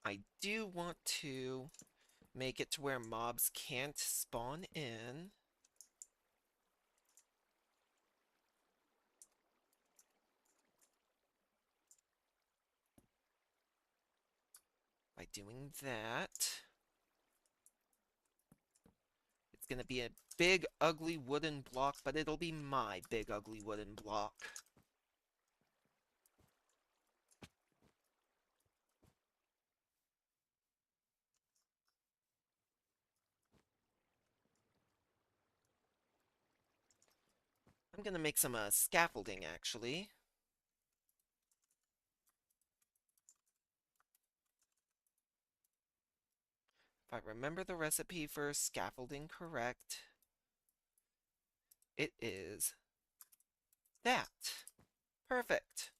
I do want to make it to where mobs can't spawn in. By doing that, it's going to be a big, ugly wooden block, but it'll be my big, ugly wooden block. I'm going to make some scaffolding, actually. If I remember the recipe for scaffolding correct, it is that. Perfect.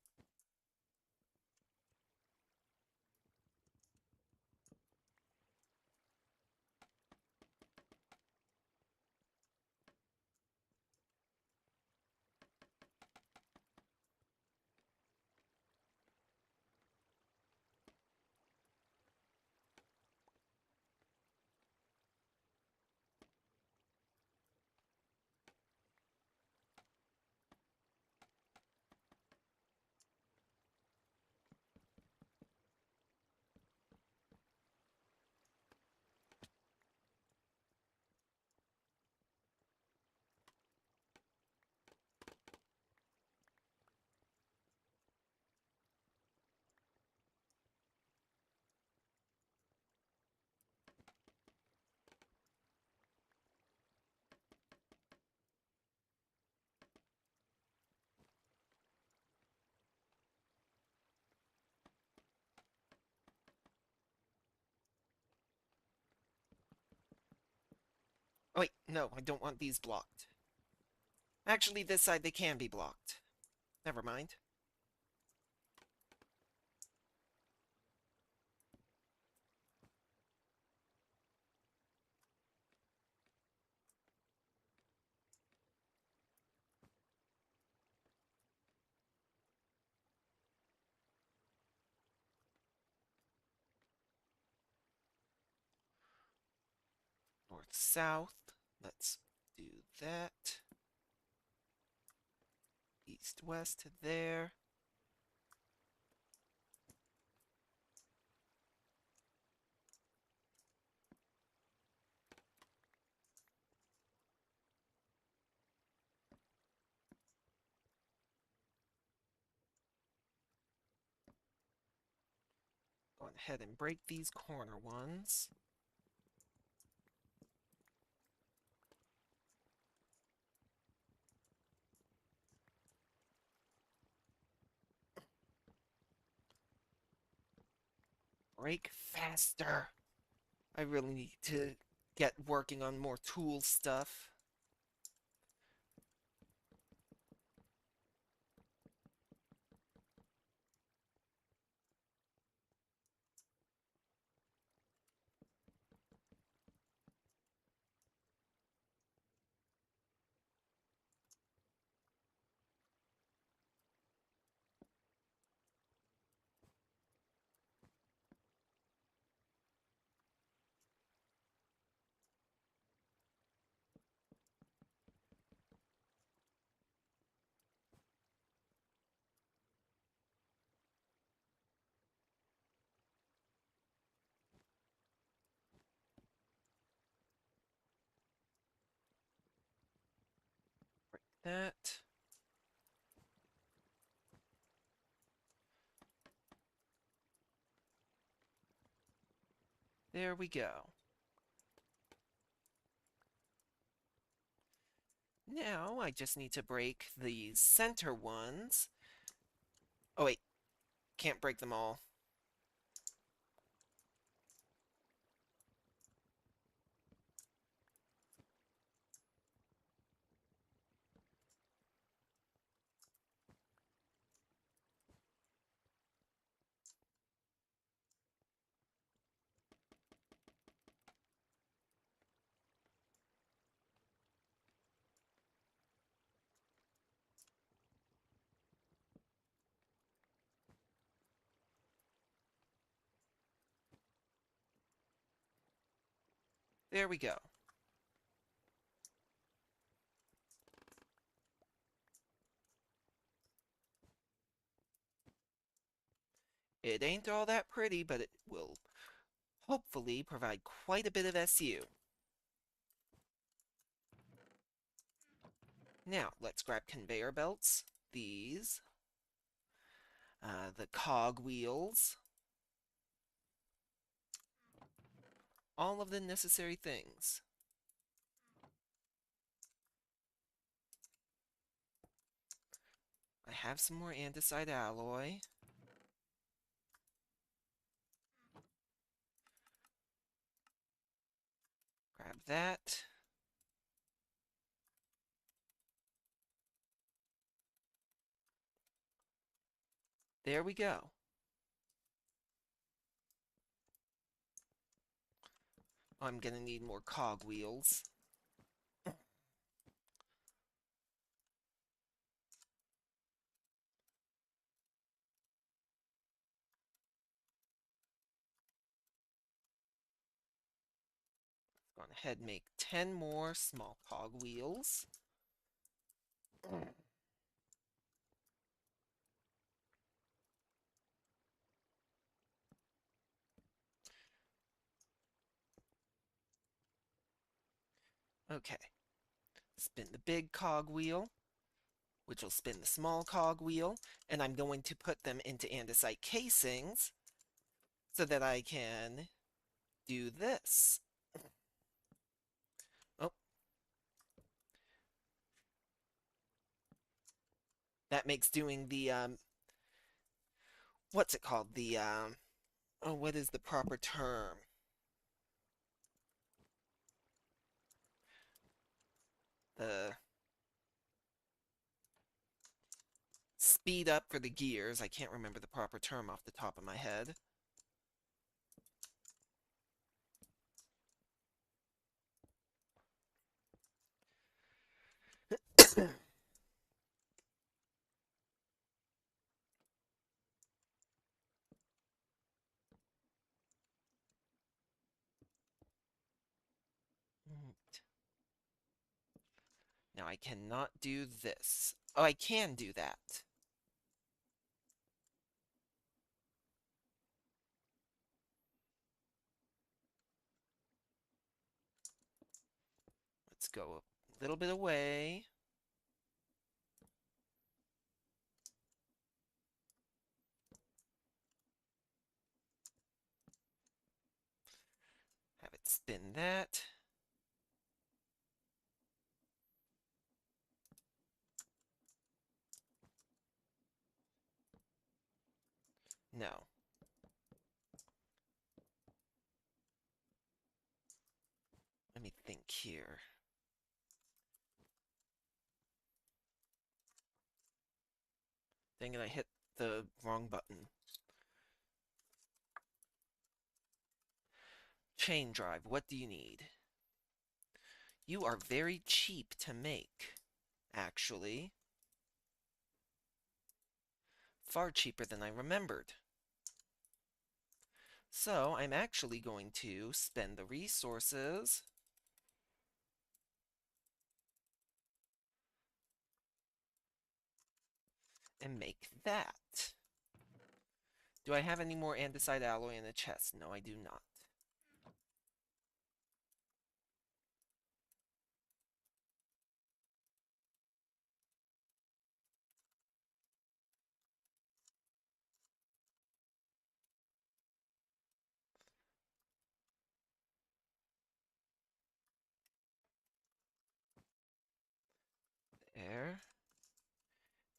Oh, wait, no, I don't want these blocked. Actually, this side they can be blocked. Never mind. North, south. Let's do that. East, west to there. Go ahead and break these corner ones. Break faster. I really need to get working on more tool stuff. that. There we go. Now I just need to break the center ones. Oh wait, can't break them all. There we go. It ain't all that pretty, but it will hopefully provide quite a bit of SU. Now, let's grab conveyor belts, these, the cog wheels, all of the necessary things. I have some more andesite alloy. Grab that. There we go. I'm gonna need more cog wheels. Go ahead and make 10 more small cog wheels. Okay. Spin the big cog wheel, which will spin the small cog wheel, and I'm going to put them into andesite casings so that I can do this. Oh, that makes doing the, what's it called? The, oh, what is the proper term? The speed up for the gears. I can't remember the proper term off the top of my head. Now I cannot do this. Oh, I can do that. Let's go a little bit away. Have it spin that. No. Let me think here. Dang it, I hit the wrong button. Chain drive, what do you need? You are very cheap to make, actually. Far cheaper than I remembered. So I'm actually going to spend the resources and make that. Do I have any more andesite alloy in the chest? No, I do not.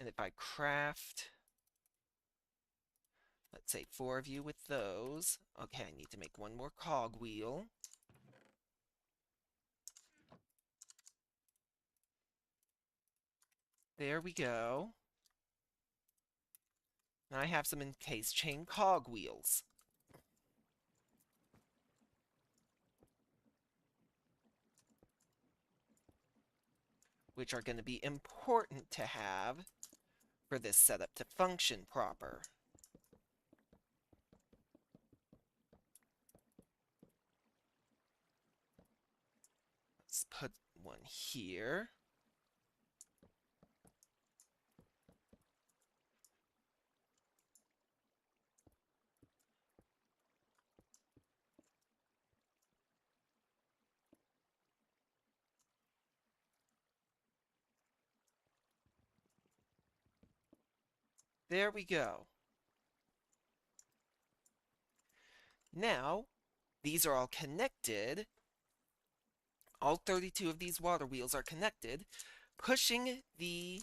And if I craft, let's say 4 of you with those. Okay, I need to make one more cogwheel. There we go. And I have some encased chain cogwheels, which are going to be important to have for this setup to function proper. Let's put one here. There we go. Now, these are all connected. All 32 of these water wheels are connected, pushing the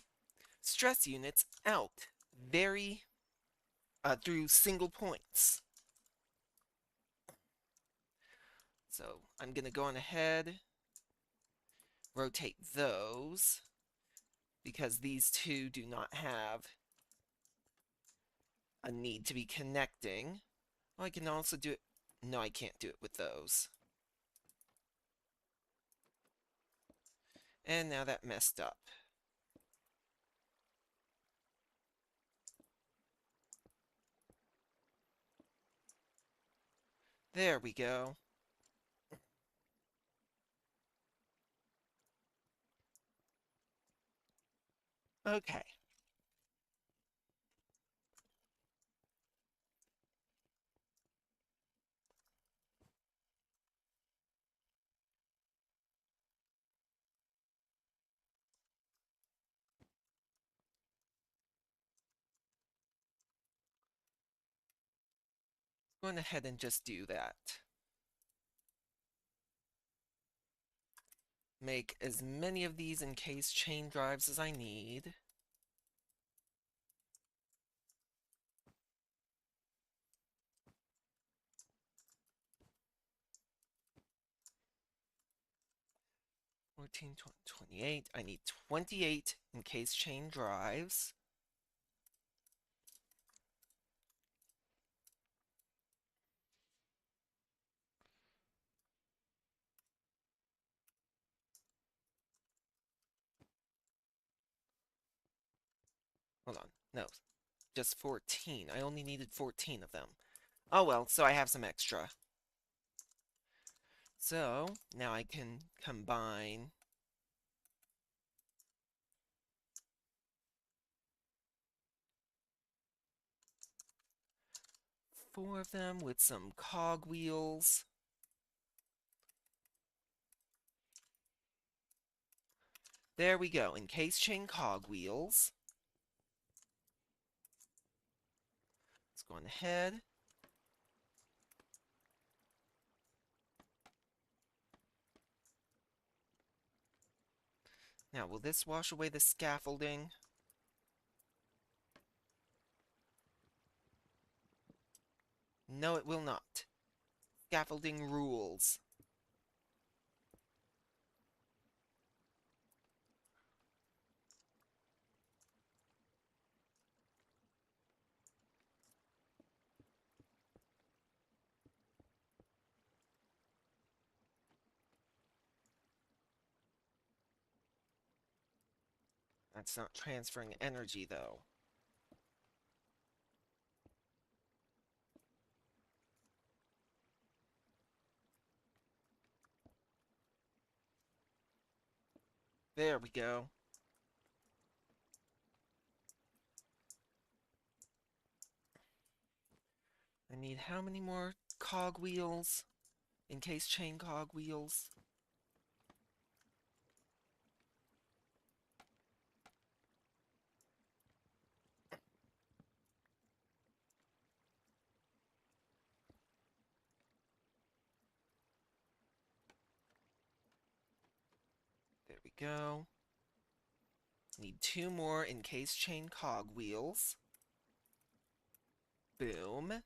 stress units out through single points. So I'm going to go on ahead, rotate those, because these two do not have a need to be connecting. Well, I can also do it. No, I can't do it with those. And now that messed up. There we go. Okay. Going ahead and just do that. Make as many of these encased chain drives as I need. $14, 28. I need 28 encased chain drives. Hold on. No, just 14. I only needed 14 of them. Oh well, so I have some extra. So now I can combine four of them with some cogwheels. There we go, encased chain cogwheels. Let's go on ahead. Now, will this wash away the scaffolding? No, it will not. Scaffolding rules. That's not transferring energy, though. There we go. I need how many more cogwheels? Encased chain cogwheels? There we go. Need 2 more encased chain cog wheels. Boom.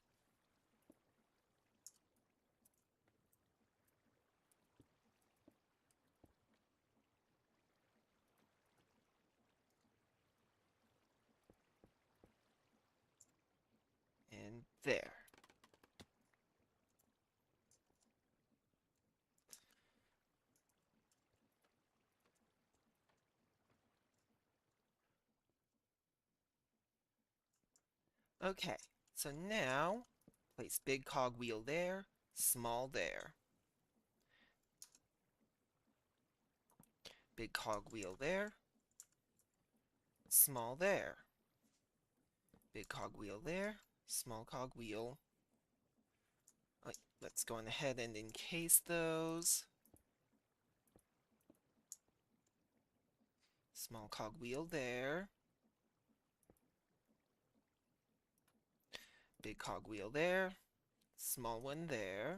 And there. Okay, so now place big cog wheel there, small there. Big cog wheel there, small there. Big cog wheel there, small cog wheel. Right, let's go on ahead and encase those. Small cog wheel there. Big cog wheel there. Small one there.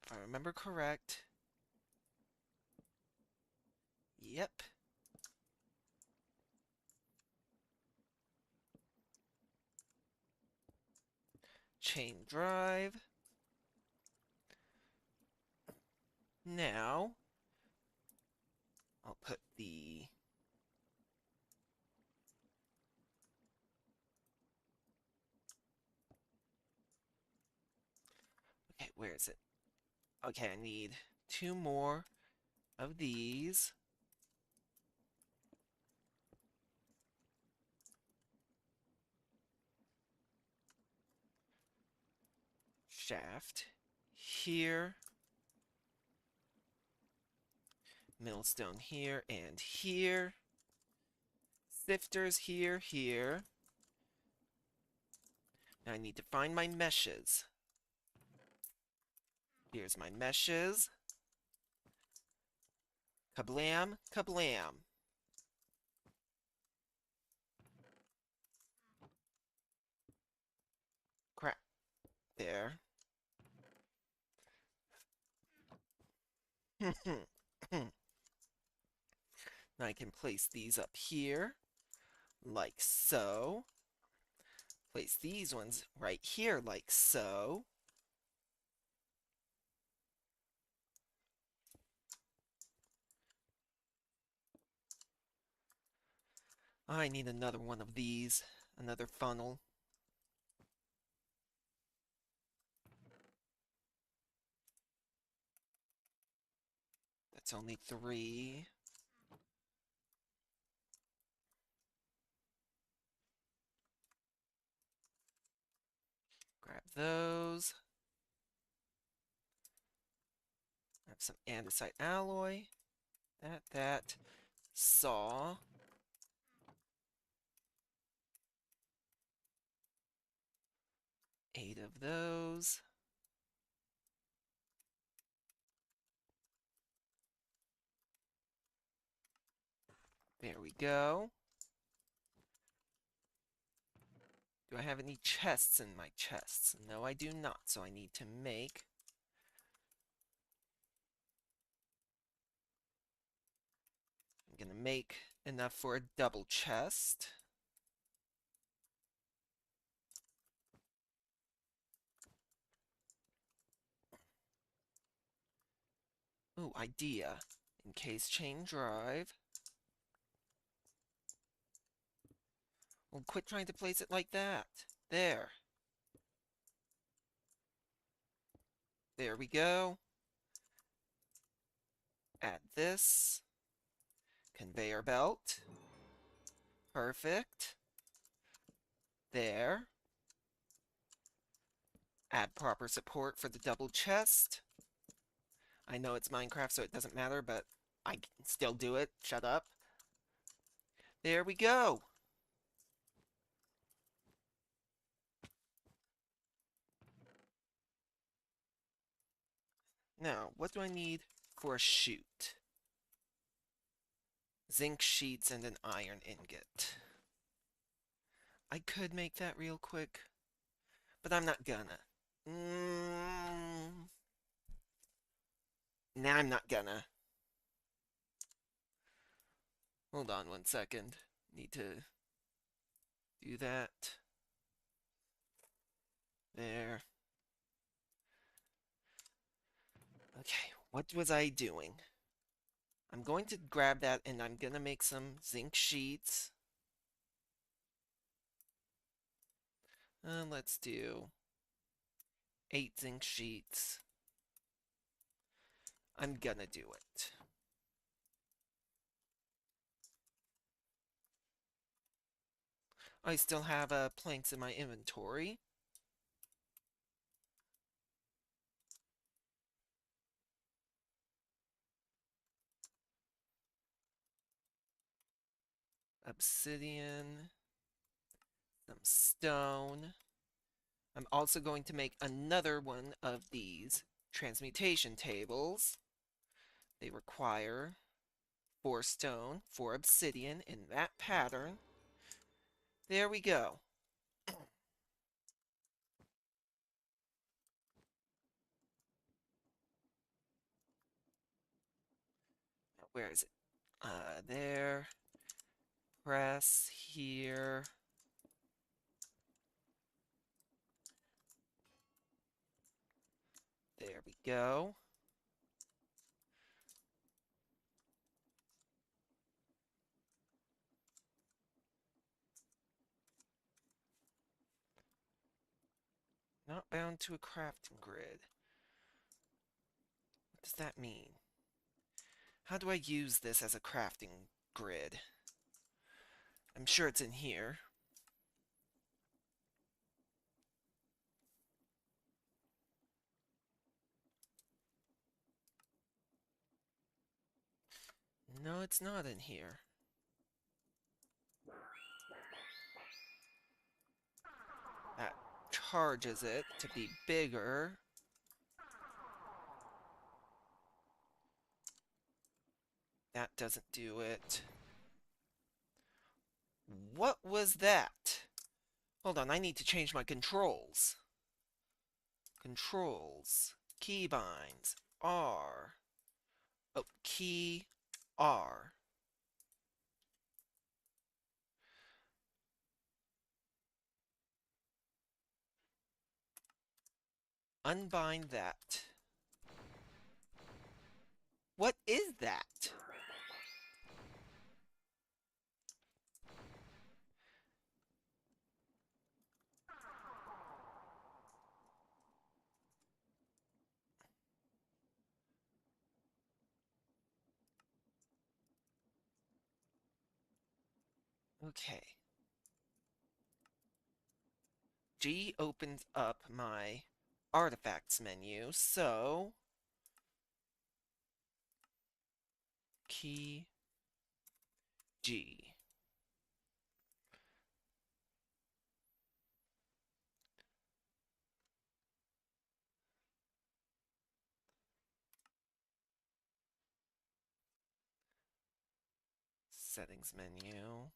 If I remember correct. Yep. Chain drive. Now, I'll put the okay, where is it? Okay, I need 2 more of these. Shaft here. Millstone here and here. Sifters here. Now I need to find my meshes. Here's my meshes. Kablam, kablam. Crap. There. Now I can place these up here, like so. Place these ones right here, like so. I need another one of these, another funnel. That's only 3. Grab those. Have some andesite alloy. That. Saw. Eight of those. There we go. Do I have any chests in my chests? No, I do not, so I need to make I'm gonna make enough for a double chest. Ooh, idea. Encase chain drive. Well, quit trying to place it like that. There. There we go. Add this. Conveyor belt. Perfect. There. Add proper support for the double chest. I know it's Minecraft, so it doesn't matter, but I can still do it. Shut up. There we go. Now, what do I need for a chute? Zinc sheets and an iron ingot. I could make that real quick, but I'm not gonna. Nah, I'm not gonna. Hold on 1 second. Need to do that. There. Okay, what was I doing? I'm going to grab that and I'm gonna make some zinc sheets. Let's do 8 zinc sheets. I'm gonna do it. I still have planks in my inventory. Obsidian, some stone. I'm also going to make another one of these transmutation tables. They require 4 stone, 4 obsidian in that pattern. There we go. Where is it? There. Press here. There we go. Not bound to a crafting grid. What does that mean? How do I use this as a crafting grid? I'm sure it's in here. No, it's not in here. That charges it to be bigger. That doesn't do it. What was that? Hold on, I need to change my controls. Controls. Keybinds. R. Oh, key R. Unbind that. What is that? Okay. G opens up my artifacts menu, so key G. Settings menu.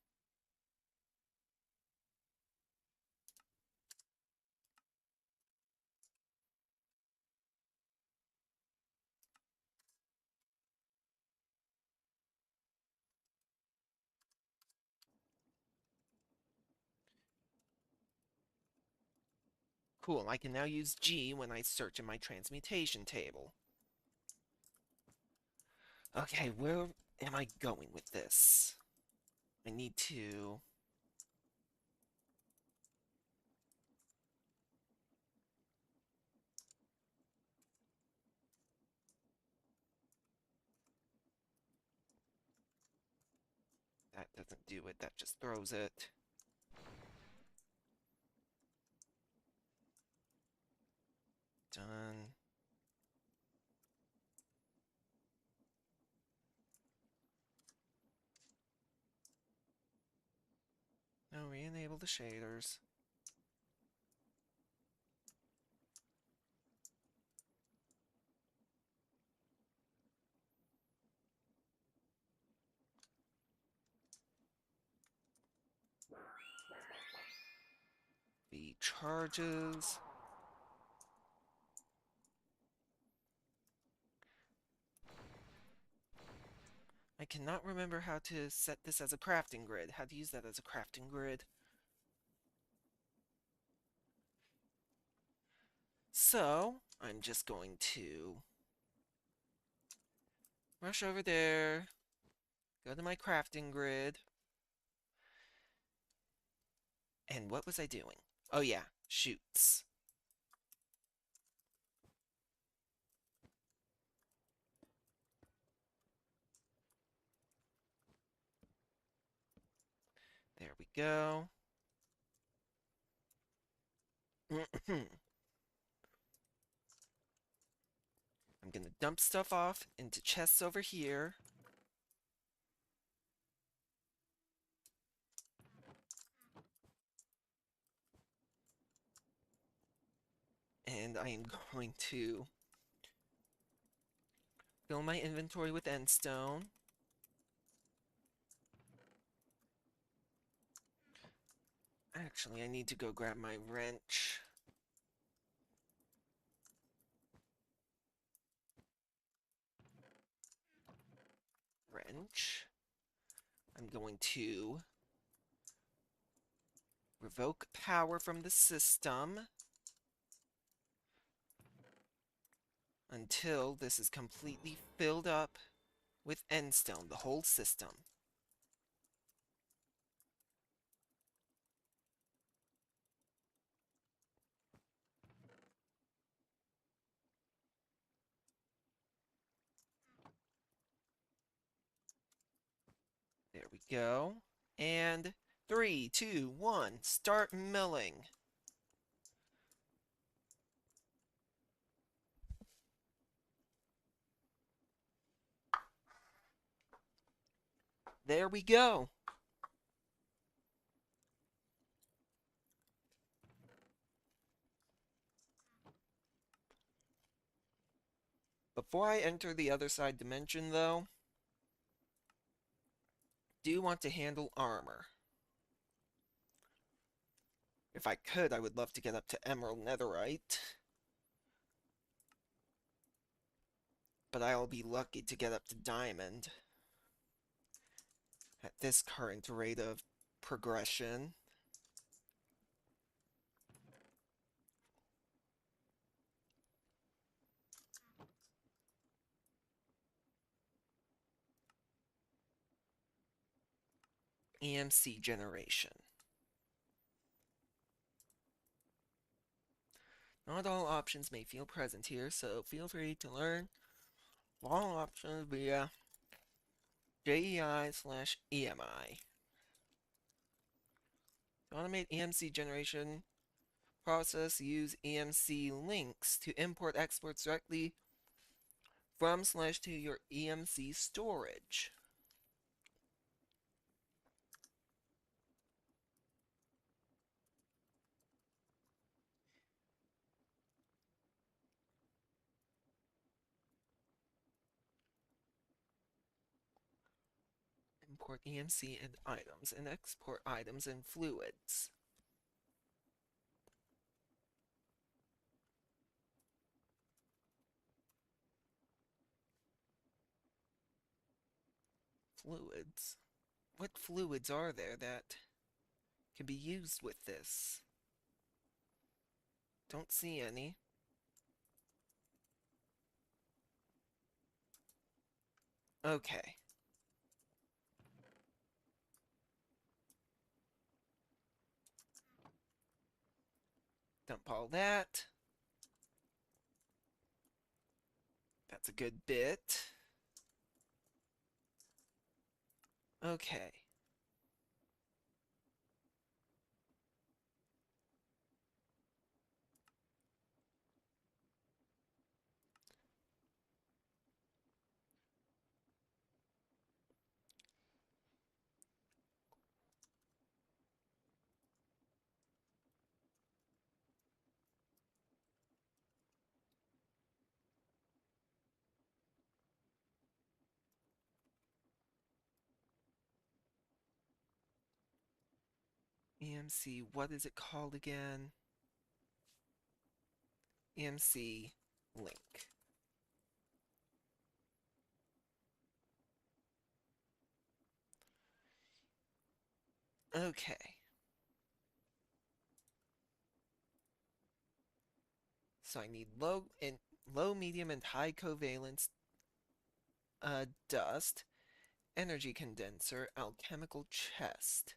Cool, I can now use G when I search in my transmutation table. Okay, where am I going with this? I need to... That doesn't do it, that just throws it. Done. Now re-enable the shaders. The charges. I cannot remember how to set this as a crafting grid. How to use that as a crafting grid. So, I'm just going to rush over there, go to my crafting grid, and what was I doing? Oh yeah, shoots. There we go. I'm gonna dump stuff off into chests over here. And I am going to fill my inventory with endstone. Actually, I need to go grab my wrench. I'm going to revoke power from the system until this is completely filled up with endstone, the whole system. There we go. And 3, 2, 1, start milling. There we go. Before I enter the other side dimension, though, do want to handle armor. If I could, I would love to get up to Emerald Netherite. But I'll be lucky to get up to Diamond at this current rate of progression. EMC generation. Not all options may feel present here, so feel free to learn all options via JEI/EMI. To automate EMC generation process, use EMC links to import exports directly from/to your EMC storage. Import EMC and items and export items and fluids. Fluids? What fluids are there that can be used with this? Don't see any. Okay. Dump all that. That's a good bit. Okay. EMC, what is it called again? EMC link. Okay. So I need low, medium, and high covalence dust, energy condenser, alchemical chest.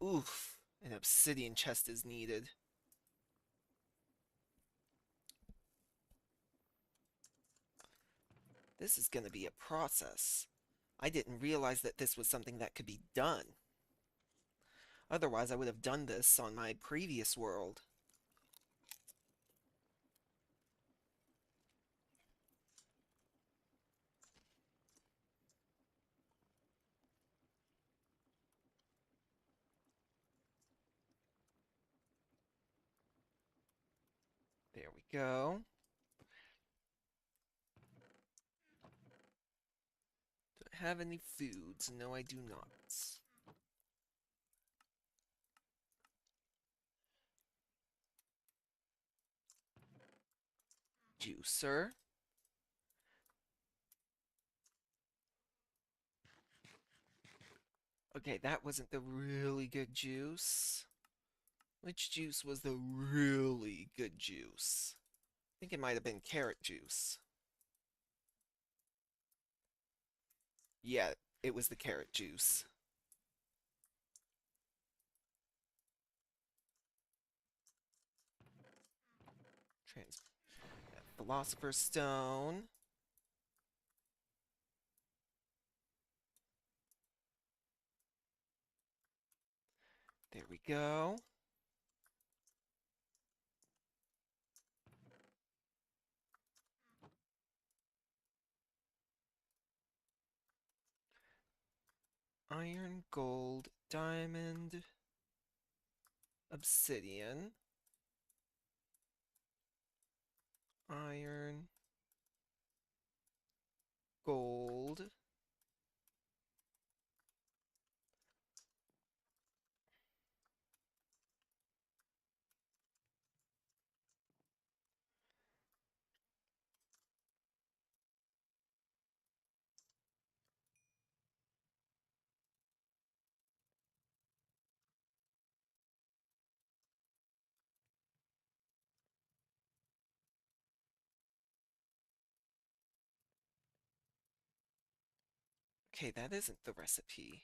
Oof, an obsidian chest is needed. This is going to be a process. I didn't realize that this was something that could be done. Otherwise, I would have done this on my previous world. There we go. Do I have any foods? No, I do not. Juicer. Okay, that wasn't the really good juice. Which juice was the really good juice? I think it might have been carrot juice. Yeah, it was the carrot juice. Trans Philosopher's Stone. There we go. Iron, gold, diamond, obsidian, iron, gold. Okay, that isn't the recipe.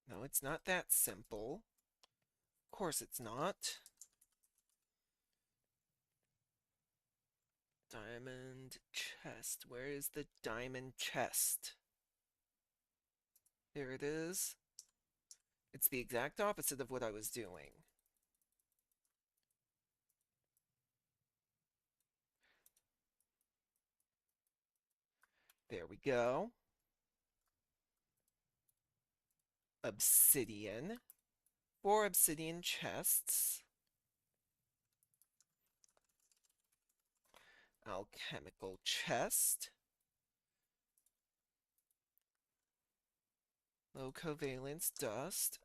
No, it's not that simple. Of course it's not. Diamond chest. Where is the diamond chest? There it is. It's the exact opposite of what I was doing. There we go. Obsidian. 4 obsidian chests. Alchemical chest. Low covalence dust.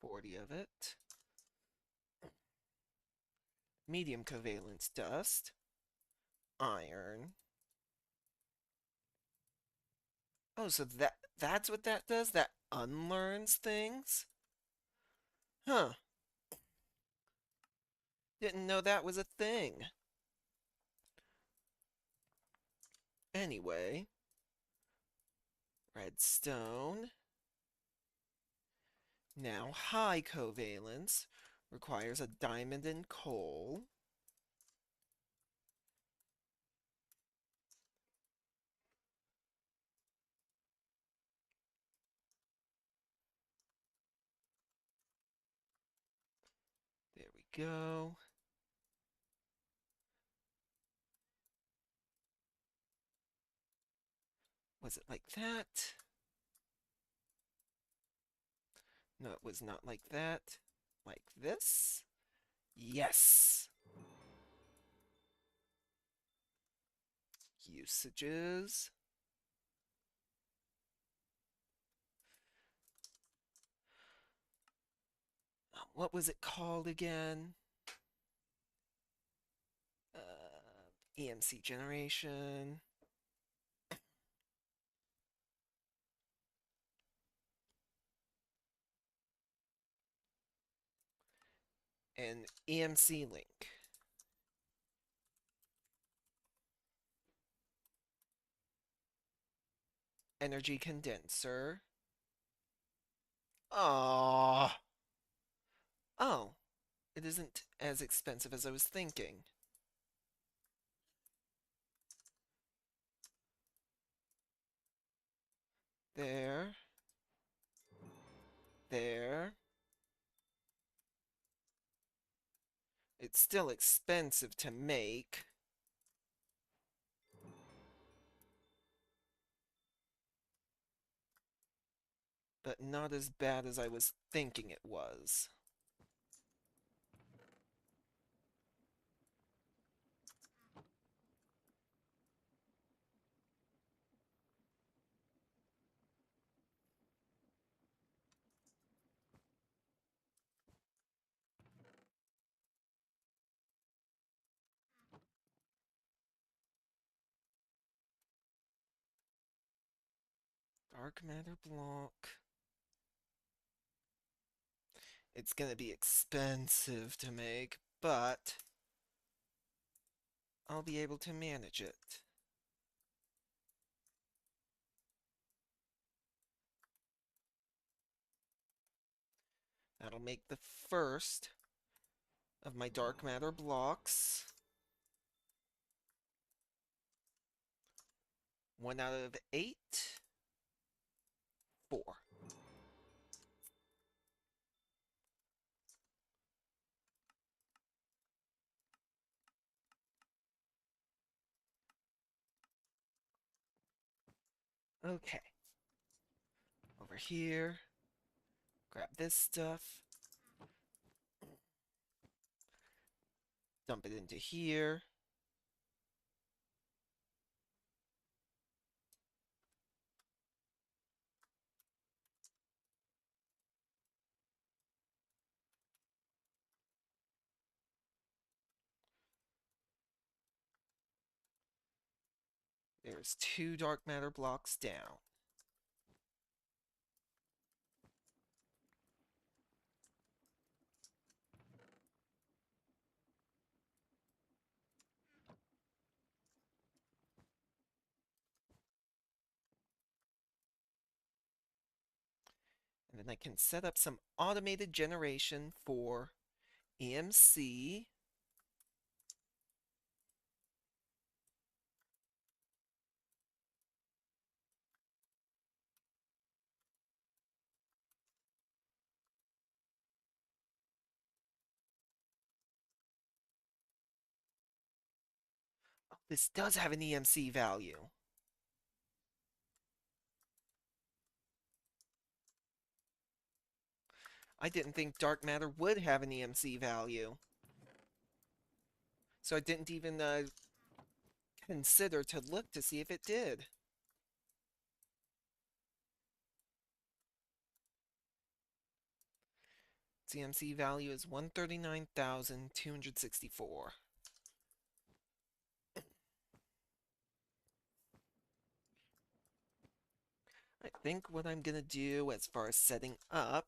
$40 of it. Medium covalence dust. Iron. Oh, so that's what that does? That unlearns things? Huh. Didn't know that was a thing. Anyway, redstone. Now high covalence requires a diamond and coal. There we go. Was it like that? No, it was not like that. Like this? Yes! Usages. what was it called again? EMC generation. And EMC link. Energy condenser. Oh, oh, it isn't as expensive as I was thinking. There, there. It's still expensive to make. But not as bad as I was thinking it was. Dark matter block. It's gonna be expensive to make, but I'll be able to manage it. That'll make the first of my dark matter blocks. 1 out of 8. 4. Okay. Over here. Grab this stuff. Dump it into here. There's 2 dark matter blocks down. And then I can set up some automated generation for EMC. Oh, this does have an EMC value. I didn't think dark matter would have an EMC value. So I didn't even consider to look to see if it did. Its EMC value is 139,264. I think what I'm gonna do as far as setting up,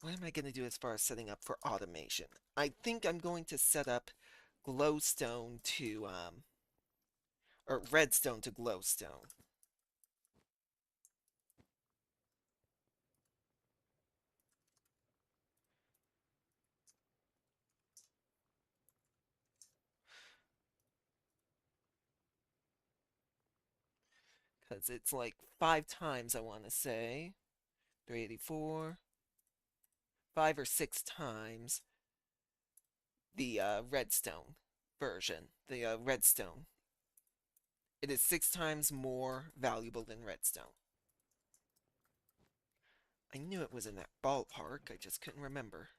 what am I gonna do as far as setting up for automation? I think I'm going to set up glowstone to or redstone to glowstone. Because it's like 5 times, I want to say. 384. 5 or 6 times the redstone version. The redstone. It is 6 times more valuable than redstone. I knew it was in that ballpark, I just couldn't remember.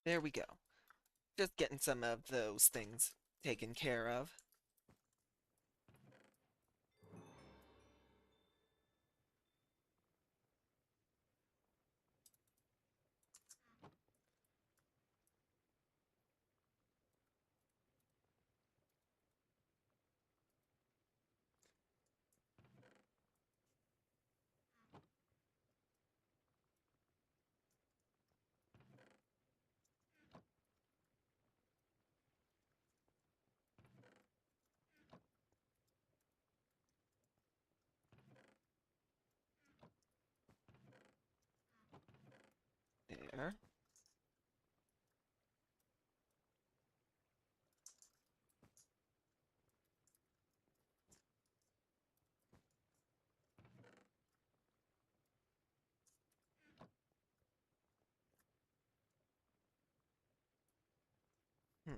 There we go. Just getting some of those things taken care of. There. Hmm.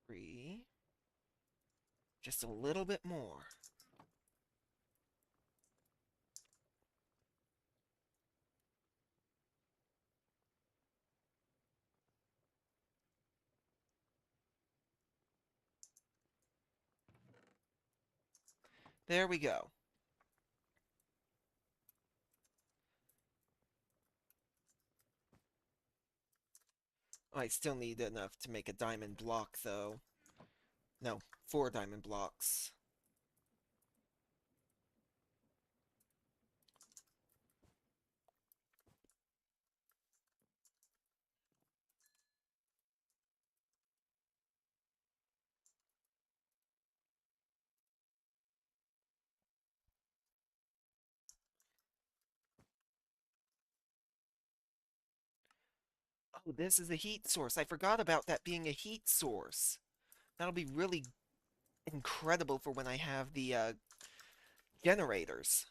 3. Just a little bit more. There we go. I still need enough to make a diamond block, though. No, 4 diamond blocks. Oh, this is a heat source. I forgot about that being a heat source. That'll be really incredible for when I have the generators.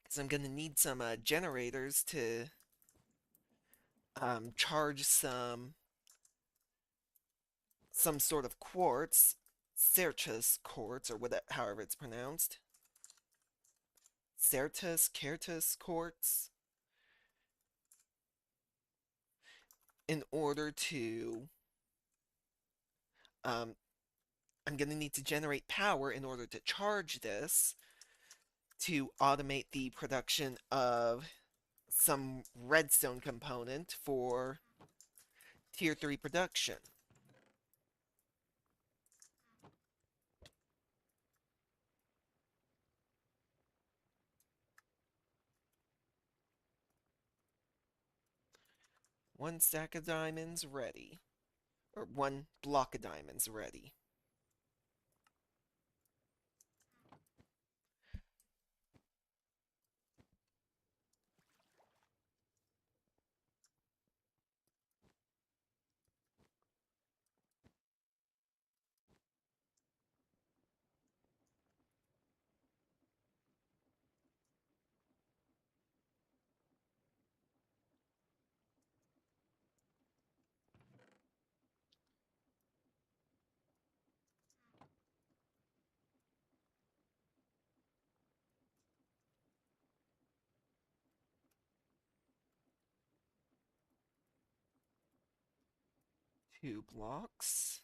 Because I'm going to need some generators to charge some sort of quartz, Certus quartz, or whatever, however it's pronounced. Certus quartz, in order to, um, I'm going to need to generate power in order to charge this to automate the production of some redstone component for tier 3 production. One stack of diamonds ready. Or one block of diamonds ready. 2 blocks.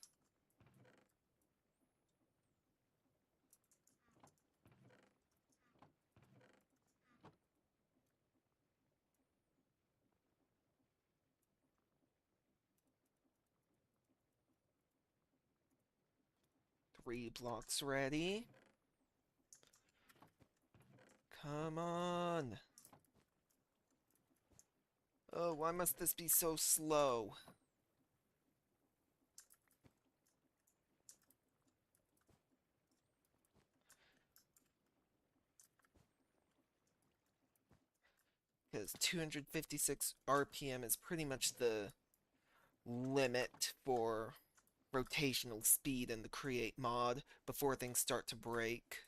Three blocks ready. Come on. Oh, why must this be so slow? Because 256 RPM is pretty much the limit for rotational speed in the create mod before things start to break.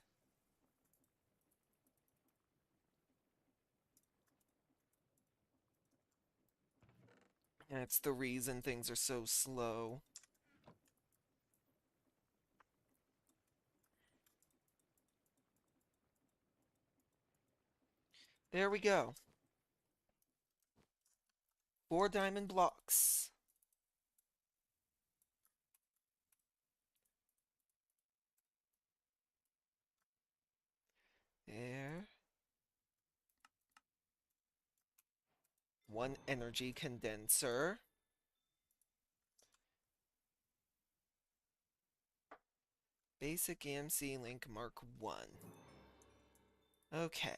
That's the reason things are so slow. There we go. 4 diamond blocks. There. 1 energy condenser. Basic EMC link Mark 1. Okay.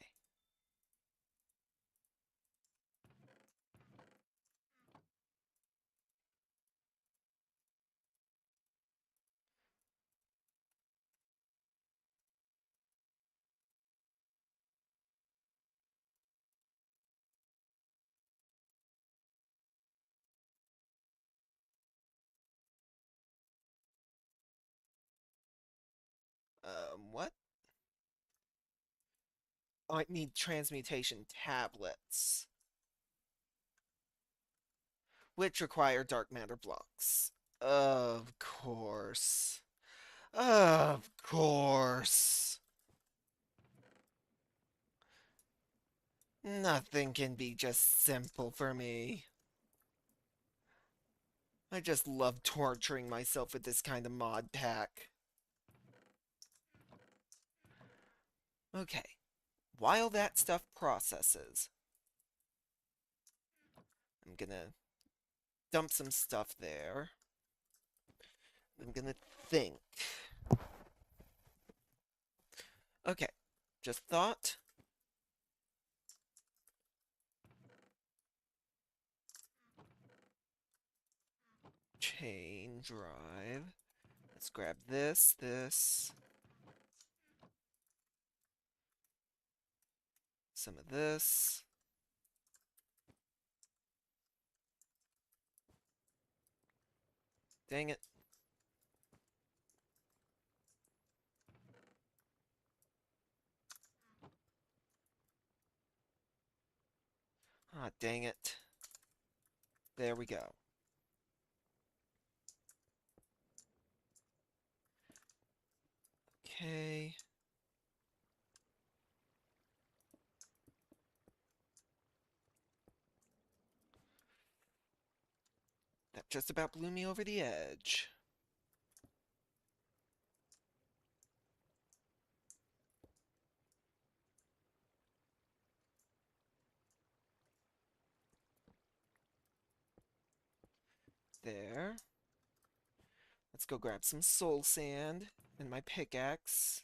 What? Oh, I need transmutation tablets, which require dark matter blocks. Of course. Of course. Nothing can be just simple for me. I just love torturing myself with this kind of mod pack. Okay, while that stuff processes, I'm gonna dump some stuff there. I'm gonna think. Okay, just thought. Chain drive. Let's grab this, some of this. Dang it. Ah, dang it. There we go. Okay. That just about blew me over the edge. There. Let's go grab some soul sand and my pickaxe.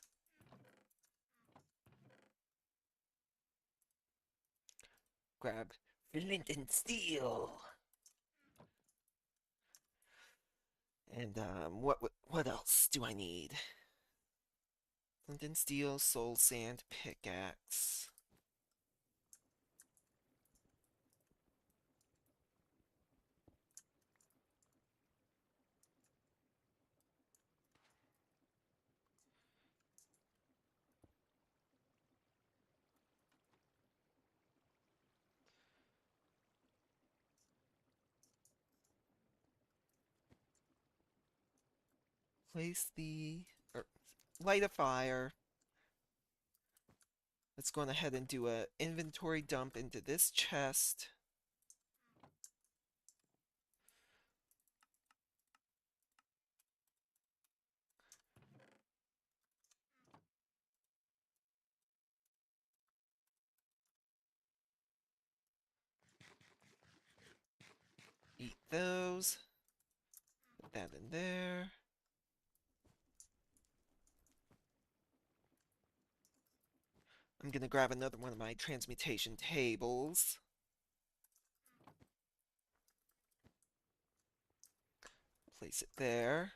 Grab flint and steel. And what else do I need? Flint and steel, soul sand, pickaxe. Place the light a fire. Let's go on ahead and do a inventory dump into this chest. Eat those. Put that in there. I'm gonna grab another one of my transmutation tables. Place it there.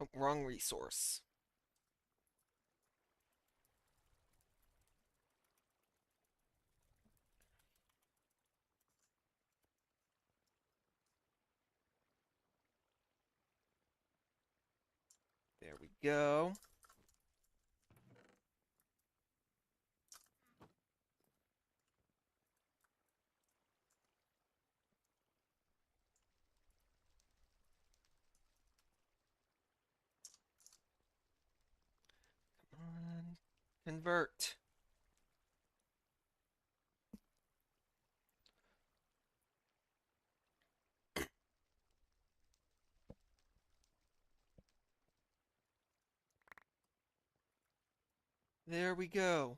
Oh, wrong resource. There we go. Come on. Convert. There we go.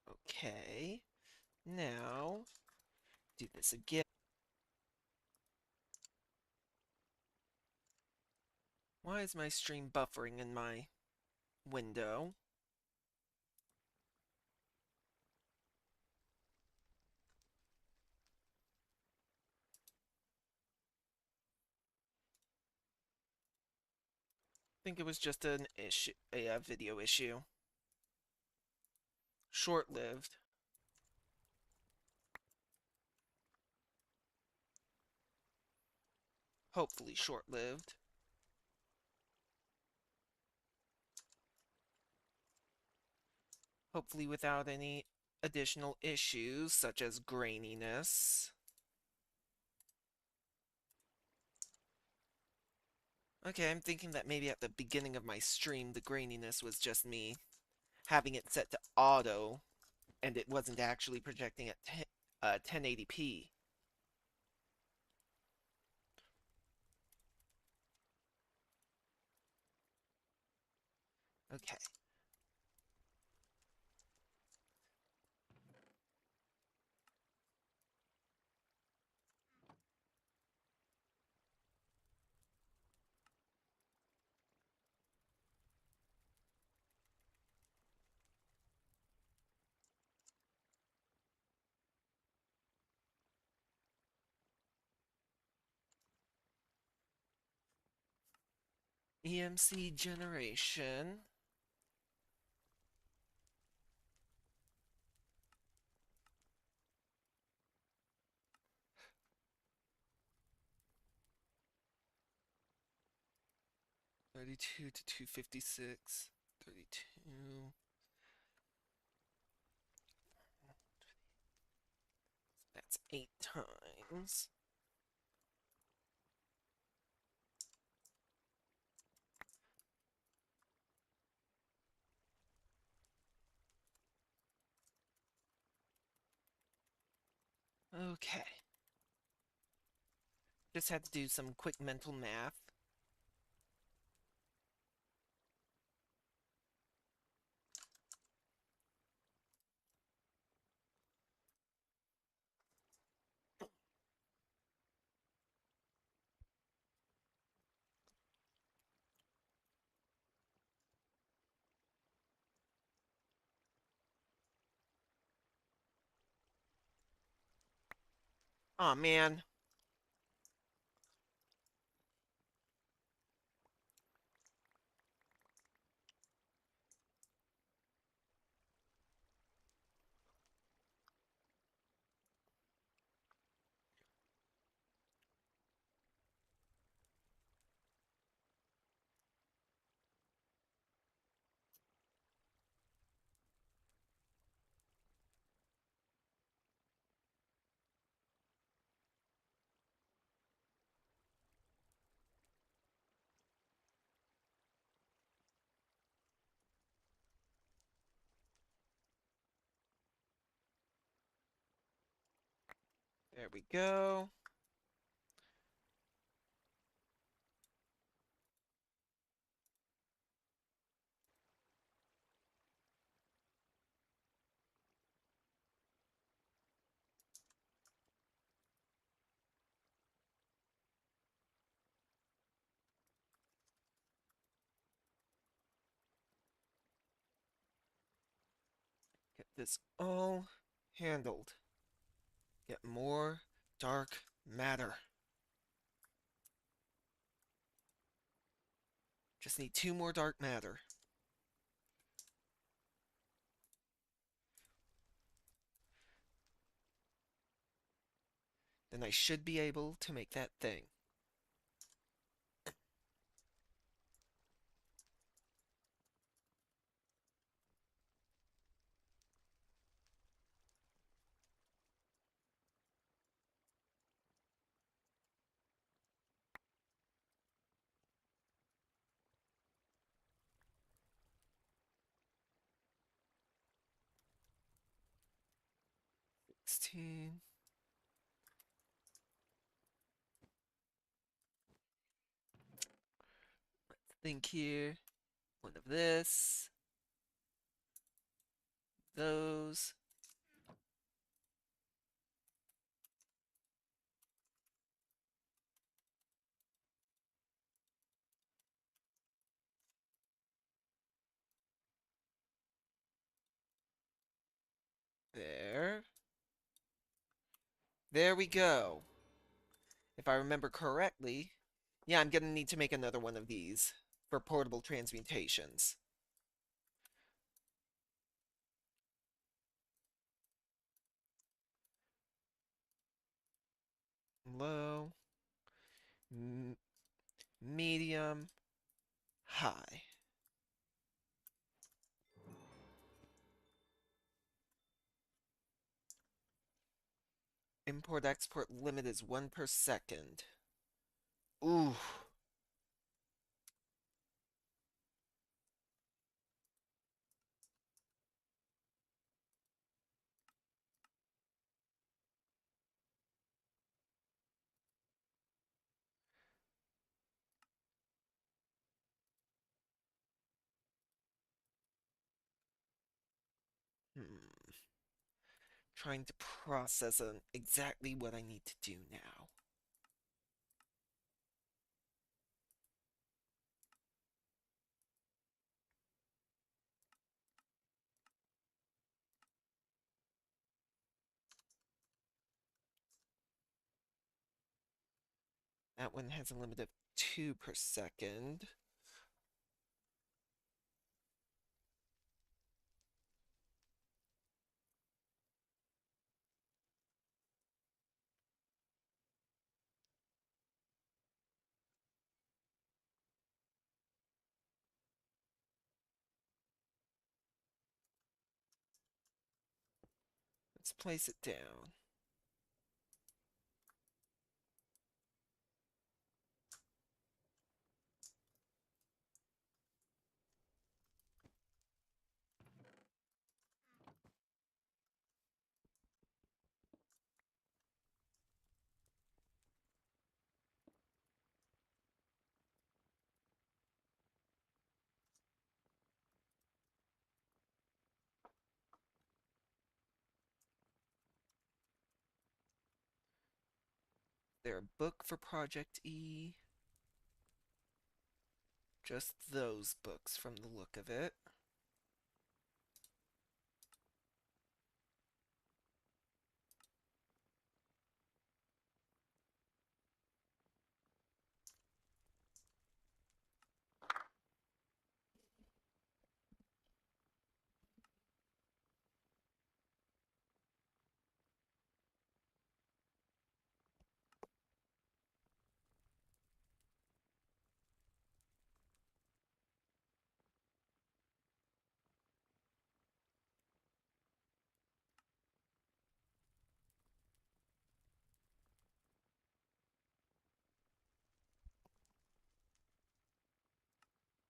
Okay. Now, do this again. Why is my stream buffering in my window? I think it was just an issue, a video issue. Short-lived. Hopefully short-lived. Hopefully without any additional issues such as graininess. Okay, I'm thinking that maybe at the beginning of my stream the graininess was just me having it set to auto and it wasn't actually projecting at 1080p. Okay. EMC generation. $32 to $256. 32. That's 8 times. Okay. Just had to do some quick mental math. Aw, man. There we go. Get this all Handled. Get more dark matter. Just need 2 more dark matter. Then I should be able to make that thing. Sixteen. Think here. One of this. Those. There. There we go. If I remember correctly, yeah, I'm gonna need to make another one of these for portable transmutations. Low, medium, high. Import-export limit is 1 per second. Ooh. Hmm. Trying to process exactly what I need to do now. That one has a limit of 2 per second. Let's place it down. There a book for Project E? Just those books from the look of it.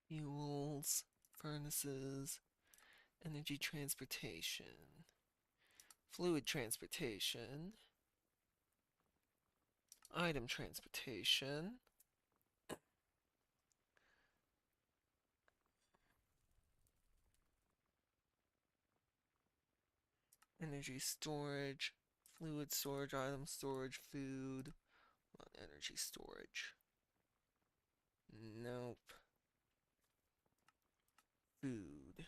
Fuels, furnaces, energy transportation, fluid transportation, item transportation, energy storage, fluid storage, item storage, food, energy storage. Nope. Food.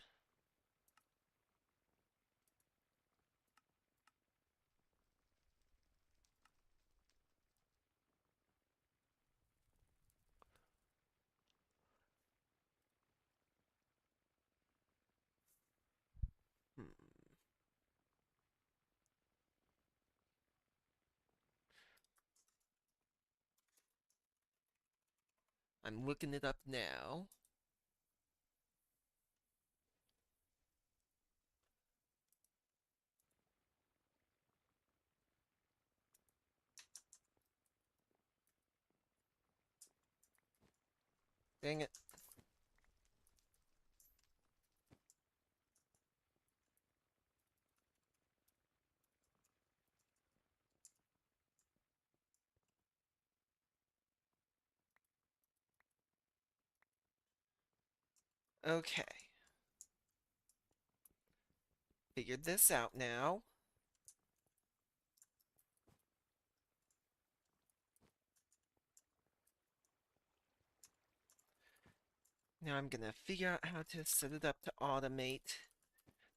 I'm looking it up now. Dang it. Okay. Figured this out now. Now I'm gonna figure out how to set it up to automate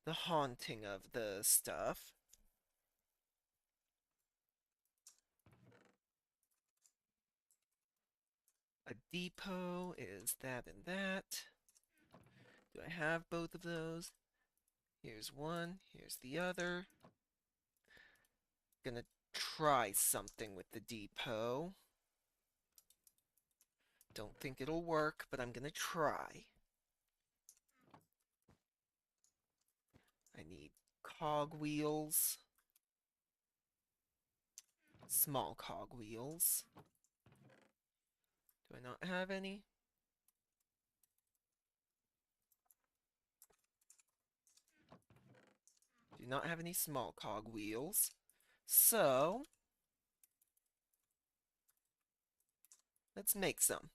the haunting of the stuff. A depot is that and that. Do I have both of those? Here's one, here's the other. Gonna try something with the depot. Don't think it'll work, but I'm gonna try. I need cog wheels. Small cog wheels. Do I not have any? Do not have any small cog wheels. So, let's make some.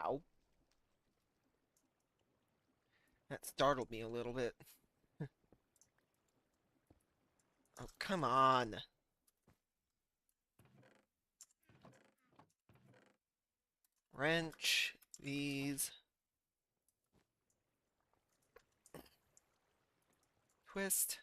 Ow. That startled me a little bit. Oh, come on. Wrench these. Twist.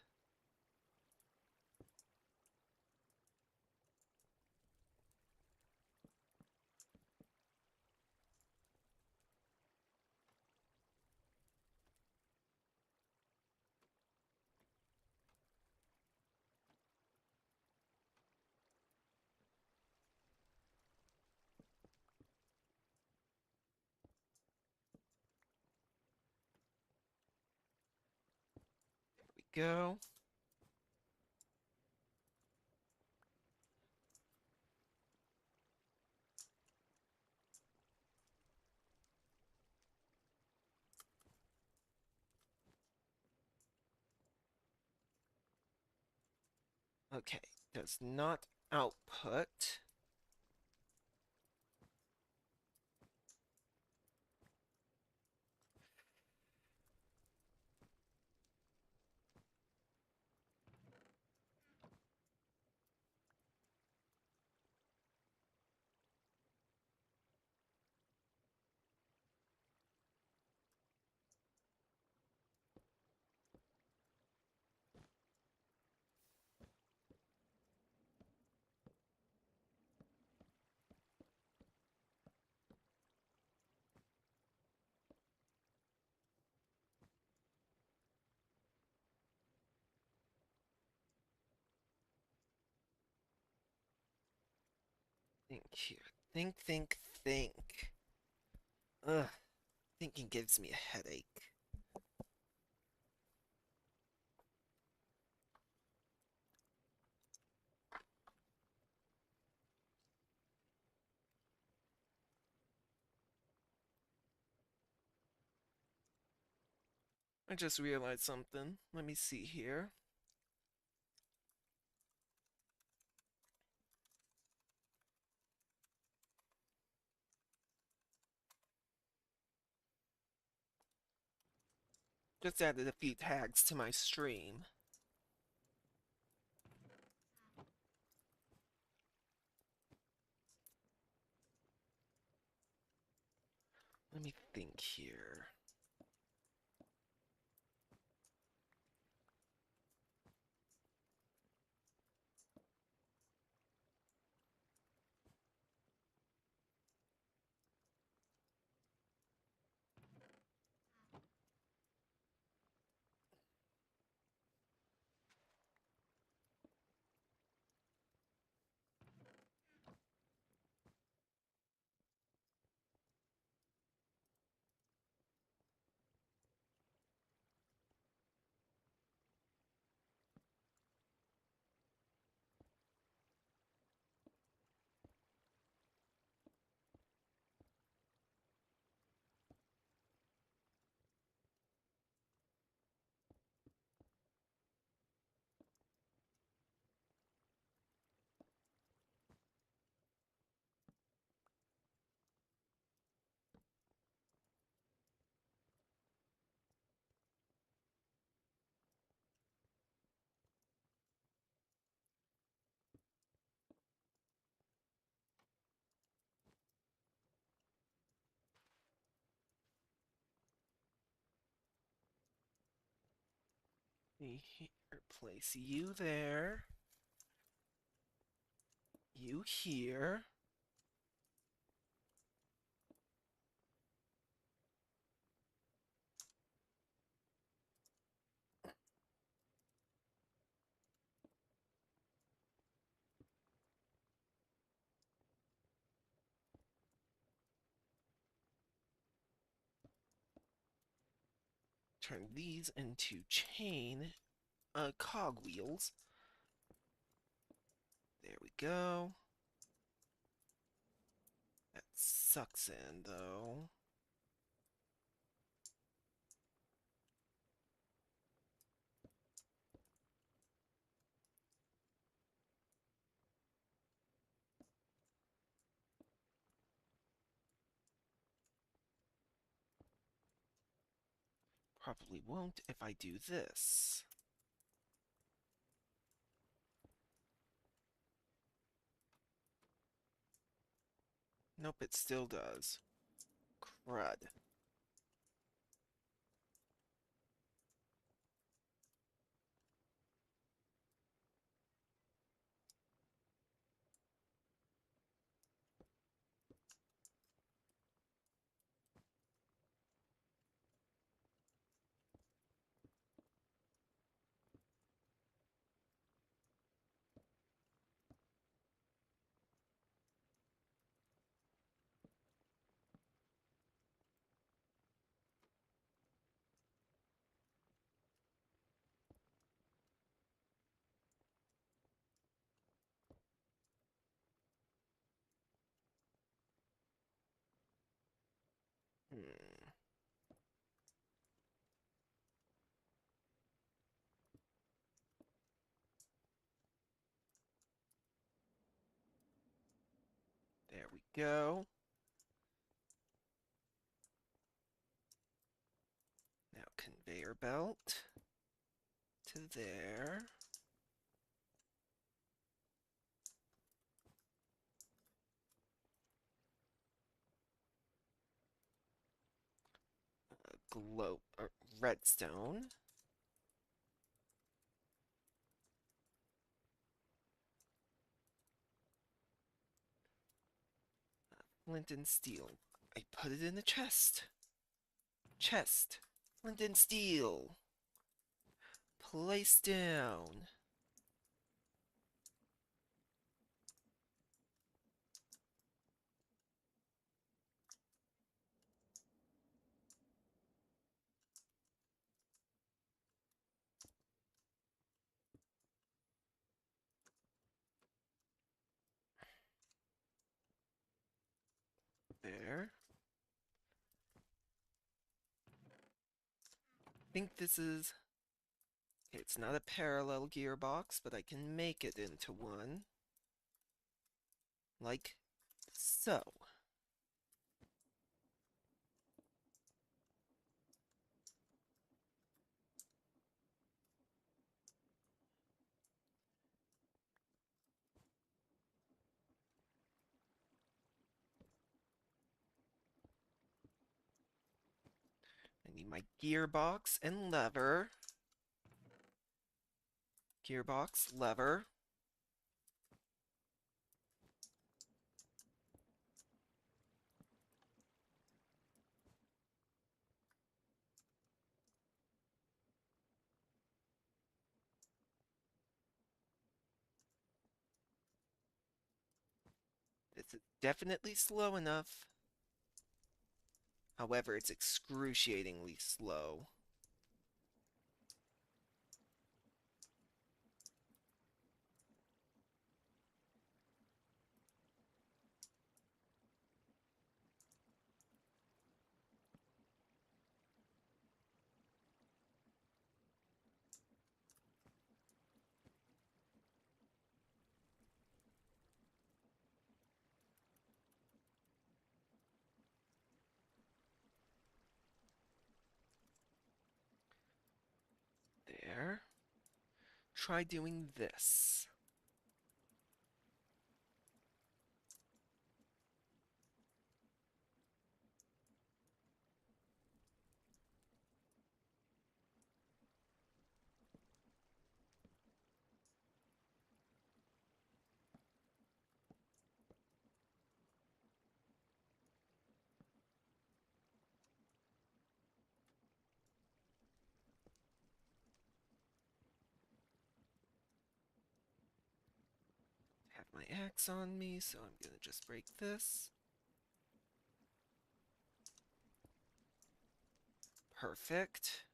There we go. Okay, does not output. Think here. Think, think, think. Ugh, thinking gives me a headache. I just realized something. Let me see here. Just added a few tags to my stream. Let me think here. Place you there. You here. Turn these into chain cogwheels. There we go. That sucks in, though. Probably won't if I do this. Nope, it still does. Crud. Hmm. There we go. Now conveyor belt to there. Glow redstone. Flint and steel. I put it in the chest. Chest. Flint and steel. Place down. There. I think this is... It's not a parallel gearbox, but I can make it into one. Like so. I need my gearbox and lever. Gearbox, lever. This is definitely slow enough. However, it's excruciatingly slow. There. Try doing this. Have my axe on me, so I'm gonna just break this. Perfect.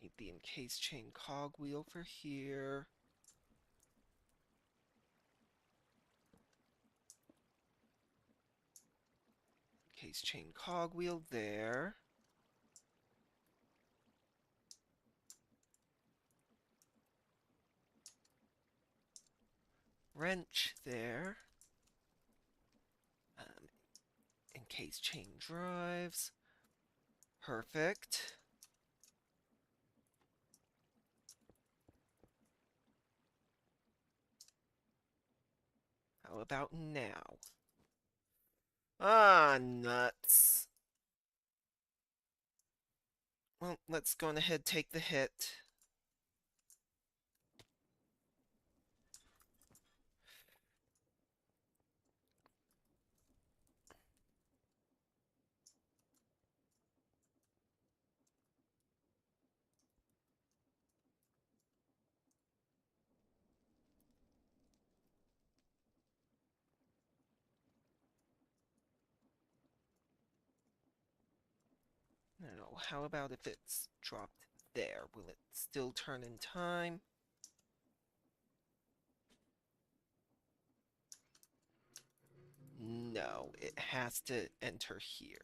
Need the encased chain cogwheel for here. Encased chain cogwheel there. Wrench there. Encased chain drives. Perfect. How about now? Ah, nuts. Well, let's go ahead take the hit. Now, how about if it's dropped there? Will it still turn in time? No, it has to enter here.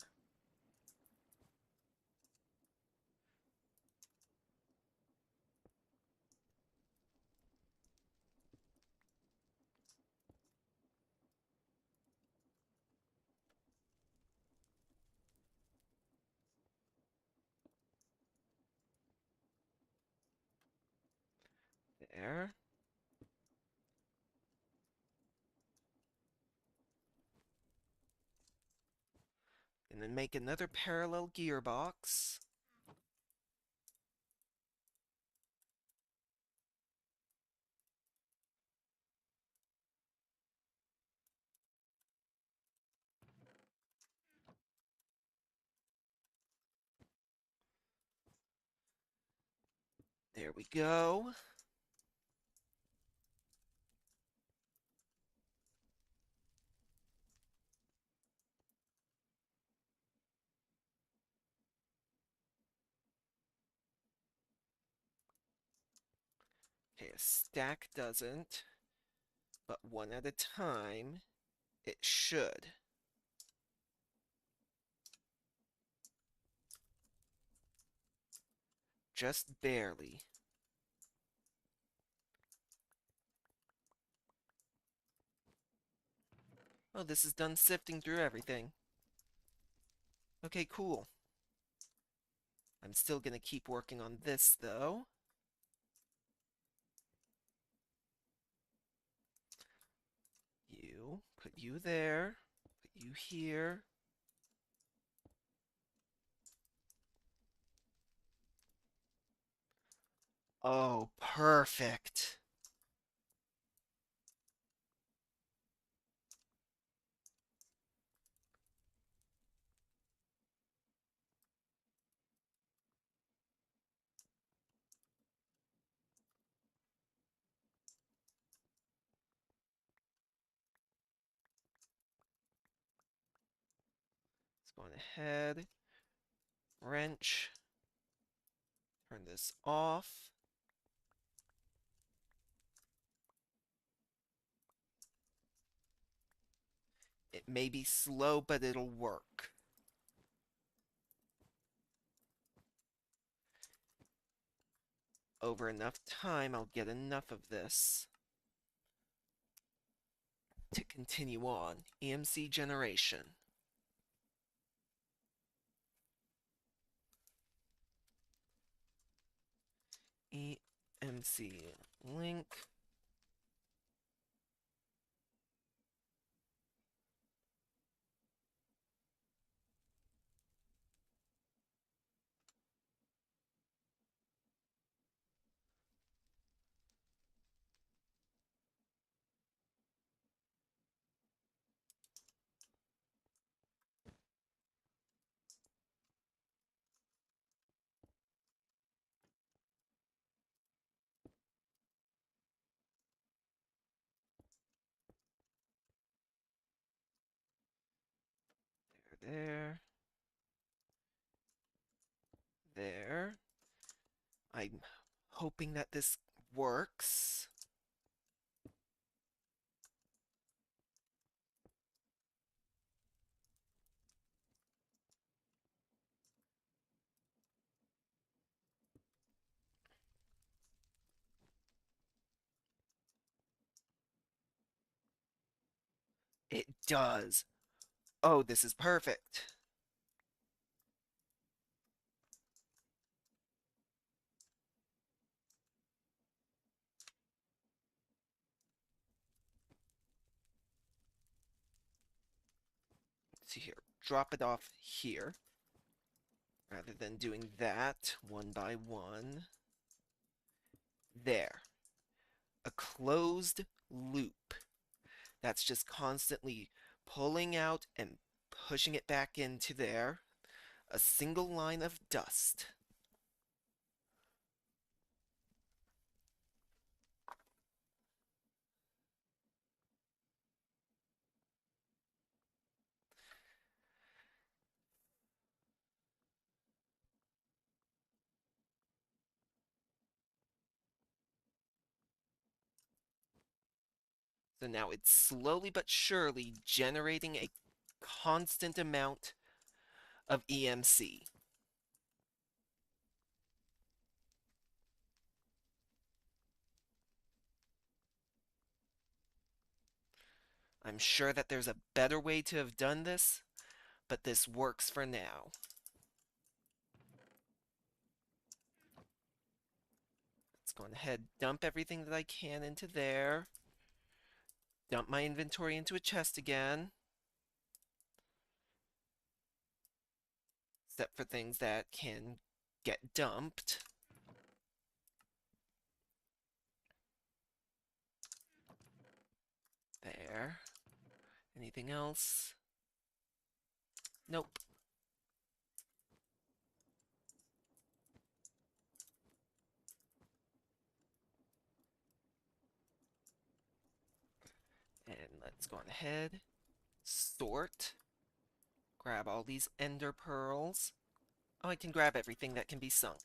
There. And then make another parallel gearbox. There we go. Okay, a stack doesn't, but one at a time, it should. Just barely. Oh, this is done sifting through everything. Okay, cool. I'm still gonna keep working on this, though. Put you there, put you here. Oh, perfect. Let's go ahead, wrench, turn this off. It may be slow, but it'll work. Over enough time, I'll get enough of this to continue on. EMC generation. EMC link. There. There. I'm hoping that this works. It does. Oh, this is perfect. Let's see here. Drop it off here. Rather than doing that one by one. There. A closed loop. That's just constantly pulling out and pushing it back into there. A single line of dust. So now it's slowly but surely generating a constant amount of EMC. I'm sure that there's a better way to have done this, but this works for now. Let's go ahead, dump everything that I can into there. Dump my inventory into a chest again. Except for things that can get dumped. There. Anything else? Nope. Let's go on ahead, sort, grab all these ender pearls. Oh, I can grab everything that can be sunk.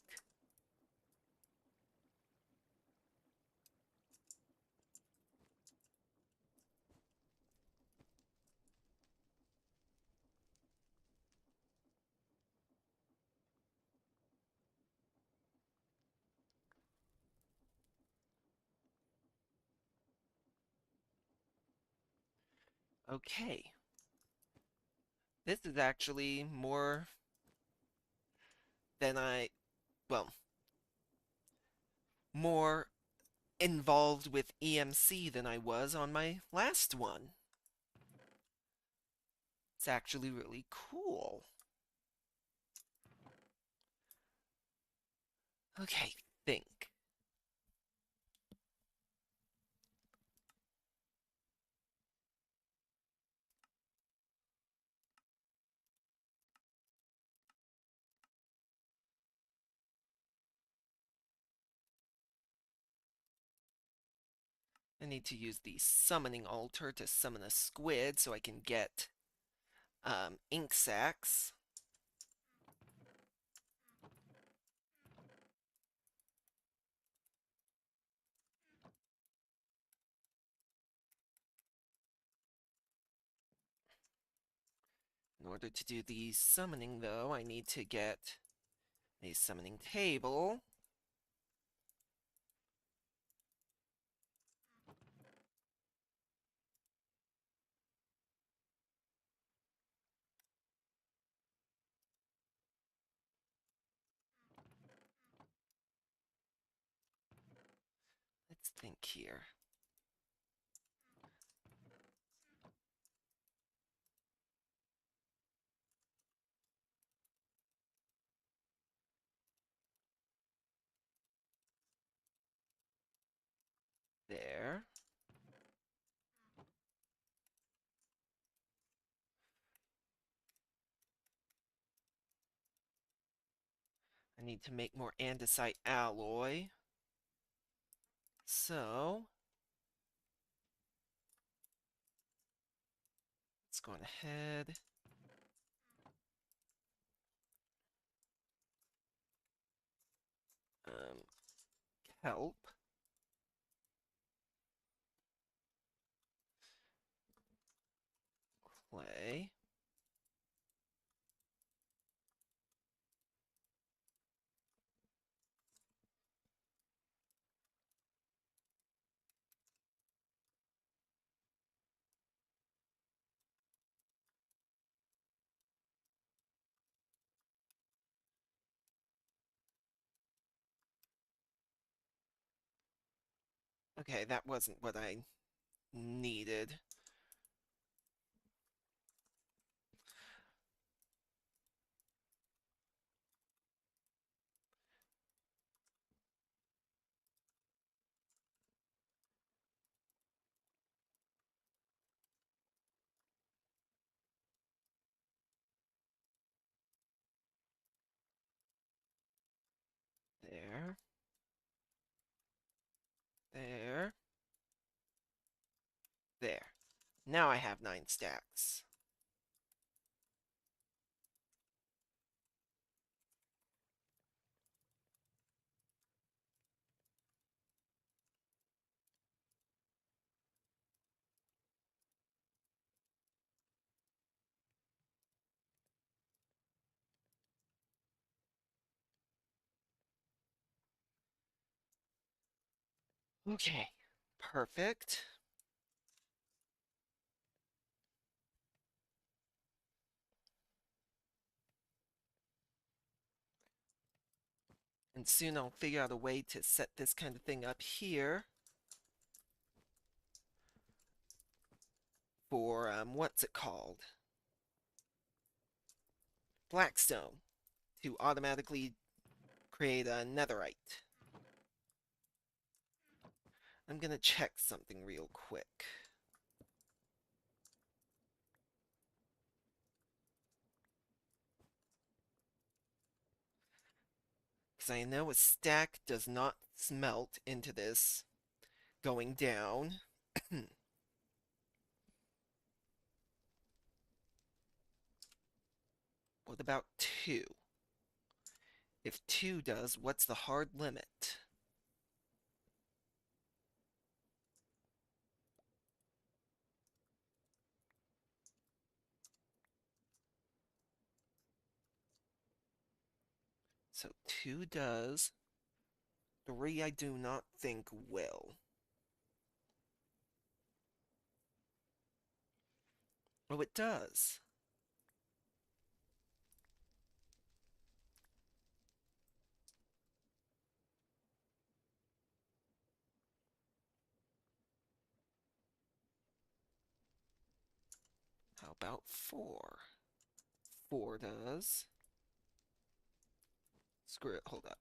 Okay, this is actually more than well, more involved with EMC than I was on my last one. It's actually really cool. Okay, think. I need to use the summoning altar to summon a squid so I can get ink sacs. In order to do the summoning, though, I need to get a summoning table. Let's think here. There. I need to make more andesite alloy. So, let's go on ahead. Kelp. Clay. Okay, that wasn't what I needed. There. There. There. Now I have 9 stacks. Okay, perfect. And soon I'll figure out a way to set this kind of thing up here for, what's it called? Blackstone, to automatically create a netherite. I'm gonna check something real quick. Because I know a stack does not smelt into this going down. What about 2? If 2 does, what's the hard limit? So 2 does. 3 I do not think will. Oh, it does. How about 4? 4 does. Screw it, hold up.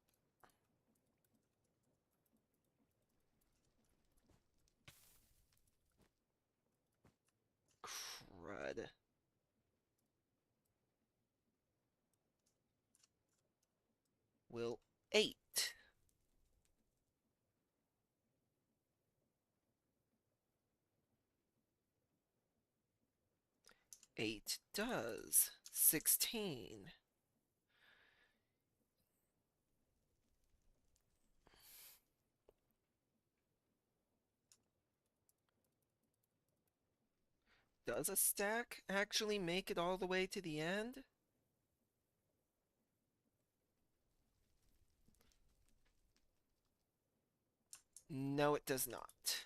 Crud. Will 8? 8 does. 16. Does a stack actually make it all the way to the end? No, it does not.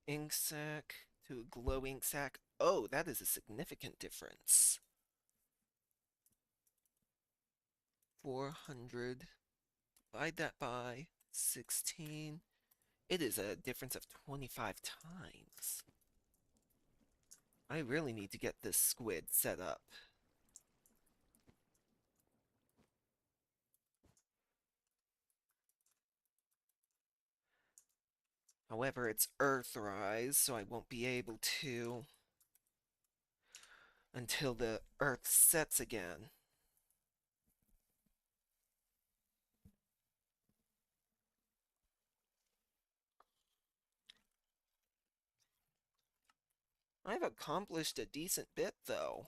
Ink sac to a glow ink sac. Oh, that is a significant difference. 400. Divide that by 16. It is a difference of 25 times. I really need to get this squid set up. However, it's Earthrise, so I won't be able to until the Earth sets again. I've accomplished a decent bit, though.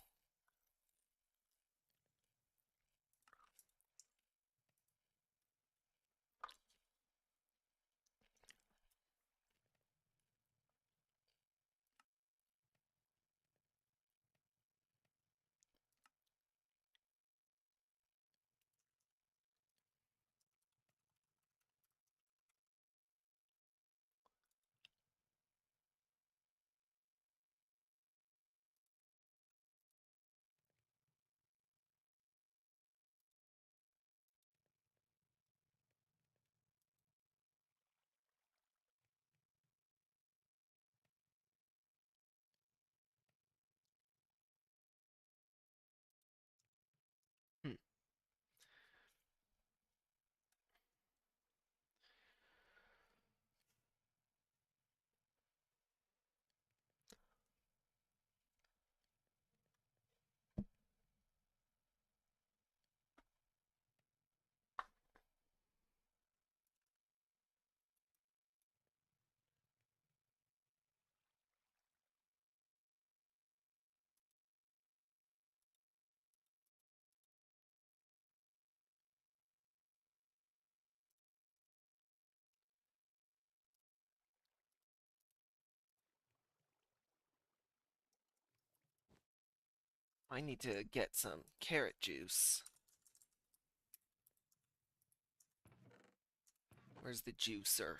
Hmm. I need to get some carrot juice. Where's the juicer?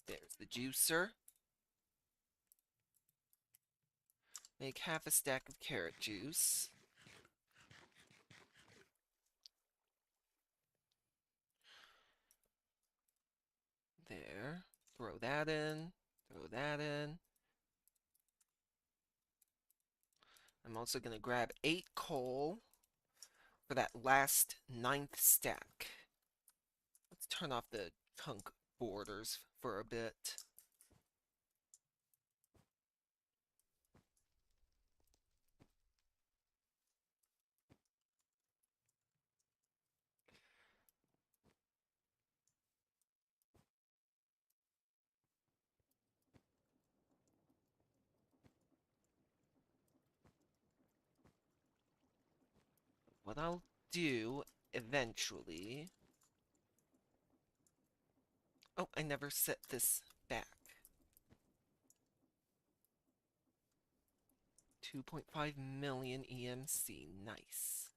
There's the juicer. Make half a stack of carrot juice. There. Throw that in. Throw that in. I'm also going to grab 8 coal for that last 9th stack. Let's turn off the chunk borders for a bit. What I'll do eventually... Oh, I never set this back. 2.5 million EMC. Nice.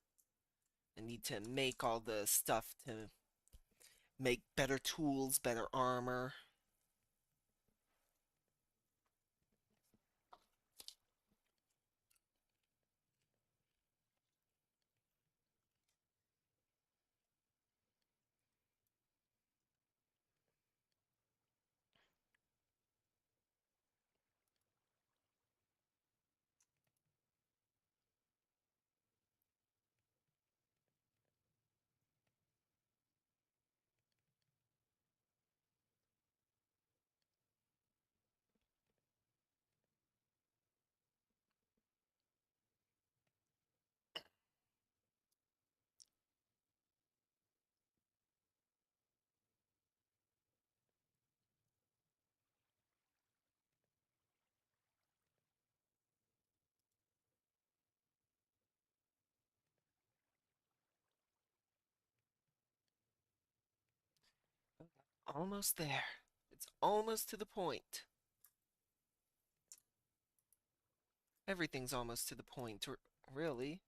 I need to make all the stuff to make better tools, better armor. Almost there. It's almost to the point. Everything's almost to the point, really.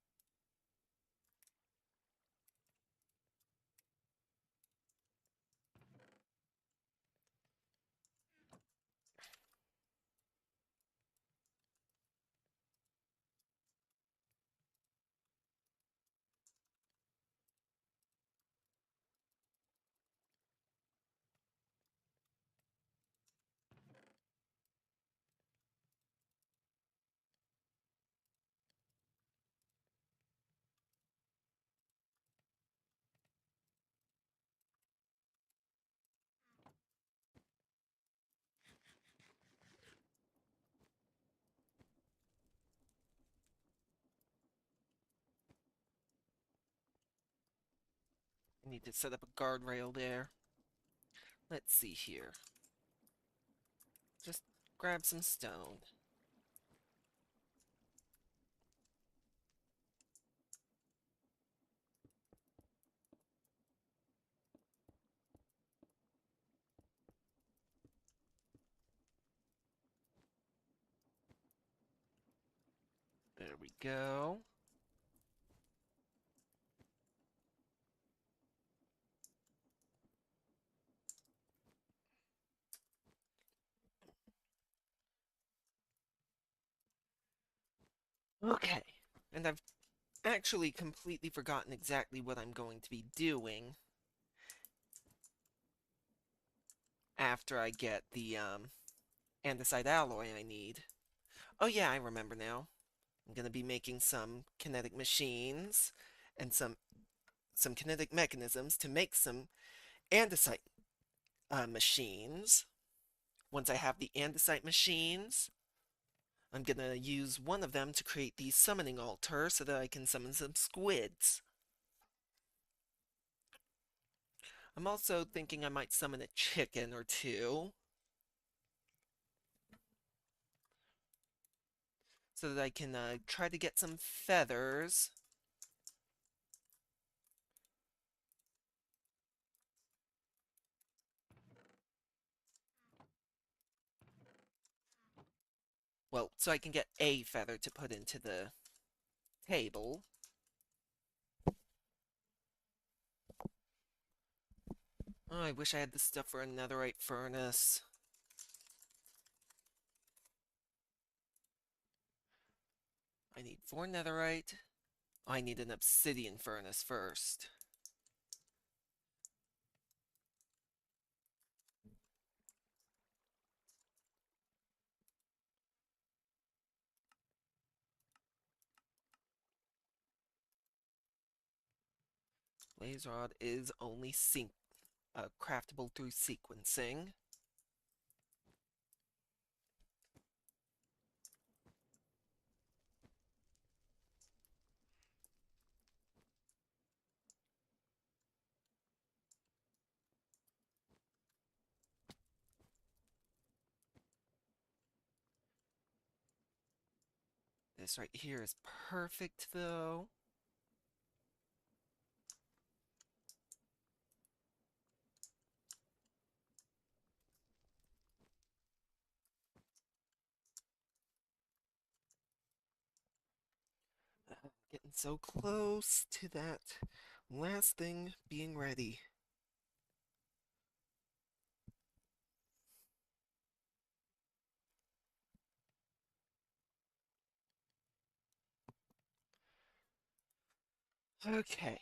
I need to set up a guardrail there. Let's see here. Just grab some stone. There we go. Okay. And I've actually completely forgotten exactly what I'm going to be doing after I get the andesite alloy I need. Oh yeah, I remember now. I'm gonna be making some kinetic machines and some kinetic mechanisms to make some andesite machines. Once I have the andesite machines, I'm gonna use one of them to create the summoning altar so that I can summon some squids. I'm also thinking I might summon a chicken or two so that I can try to get some feathers. Well, so I can get a feather to put into the table. Oh, I wish I had the stuff for a netherite furnace. I need 4 netherite. Oh, I need an obsidian furnace first. Blaze rod is only craftable through sequencing. This right here is perfect, though. Getting so close to that last thing being ready. Okay.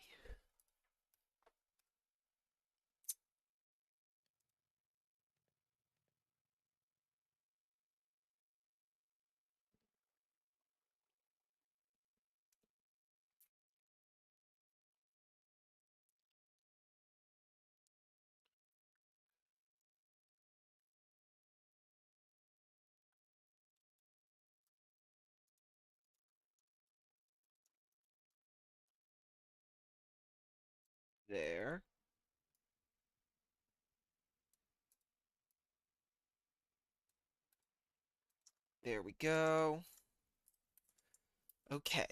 There. There we go. Okay.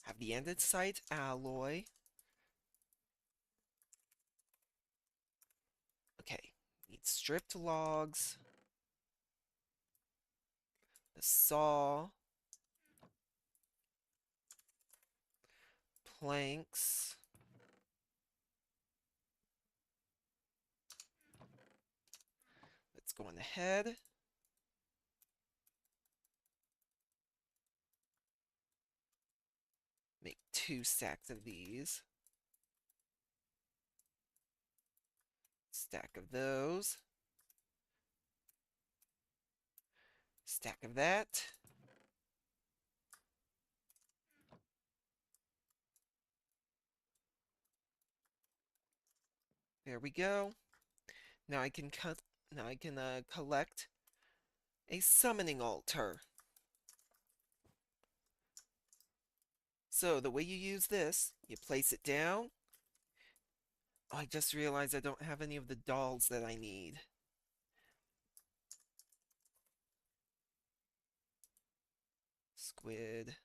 Have the andesite alloy. Okay. Need stripped logs. The saw. Planks. Let's go on ahead. Make 2 stacks of these. Stack of those. Stack of that. There we go. Now I can collect a summoning altar. So the way you use this, you place it down. Oh, I just realized I don't have any of the dolls that I need. Squid.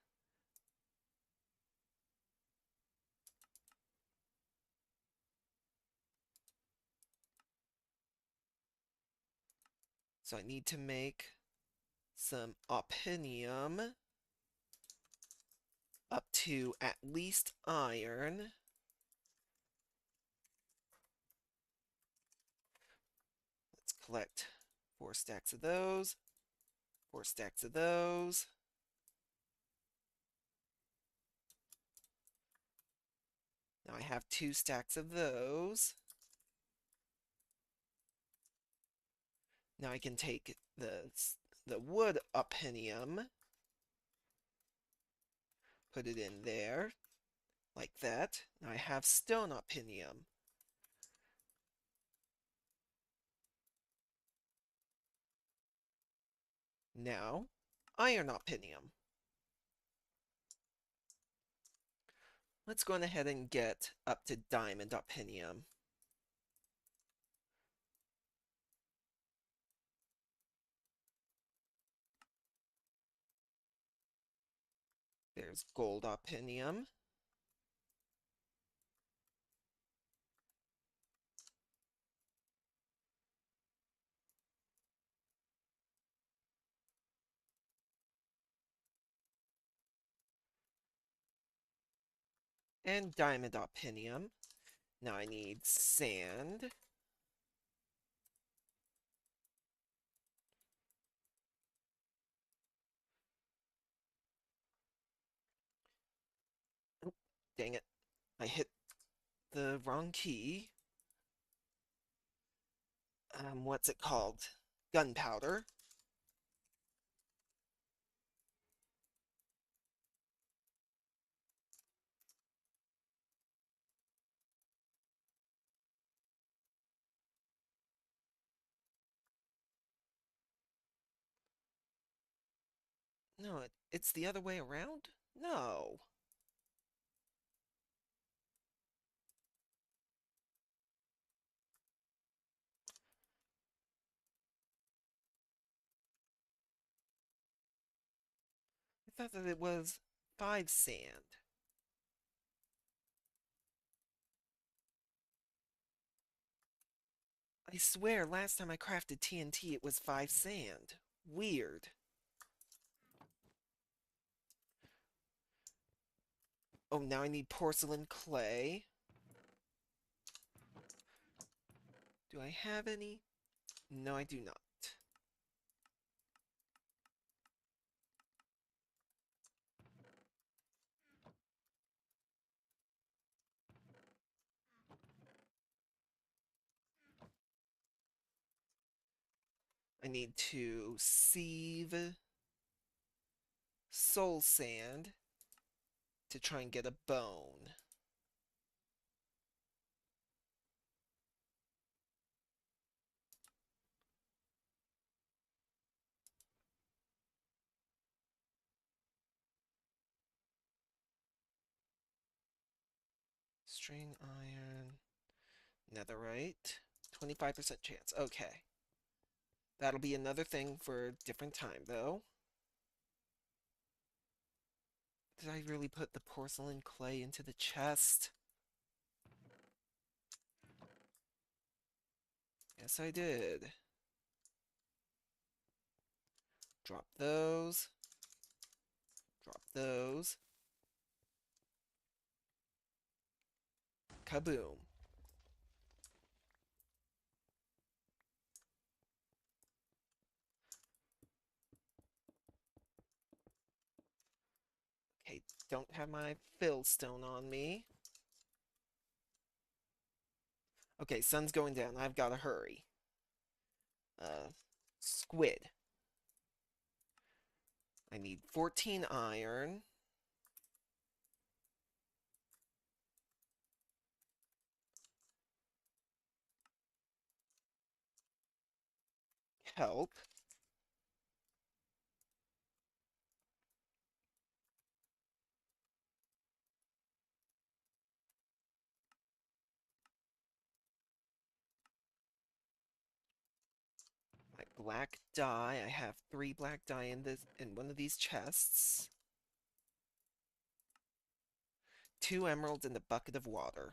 So I need to make some opinium up to at least iron. Let's collect 4 stacks of those, 4 stacks of those. Now I have 2 stacks of those. Now I can take the wood opinium, put it in there, like that. Now I have stone opinium. Now, iron opinium. Let's go ahead and get up to diamond opinium. There's gold opinium. And diamond opinium. Now I need sand. Oh, dang it. I hit the wrong key. What's it called? Gunpowder. No, it's the other way around? No. I thought that it was 5 sand. I swear last time I crafted TNT it was 5 sand. Weird. Oh, now I need porcelain clay. Do I have any? No, I do not. I need to sieve soul sand to try and get a bone. String iron, netherite, 25% chance. Okay. That'll be another thing for a different time, though. Did I really put the porcelain clay into the chest? Yes, I did. Drop those. Drop those. Kaboom. Okay, don't have my fill stone on me. Okay, sun's going down. I've got to hurry. Squid. I need 14 iron. Kelp. My black dye. I have 3 black dye in one of these chests. 2 emeralds in the bucket of water.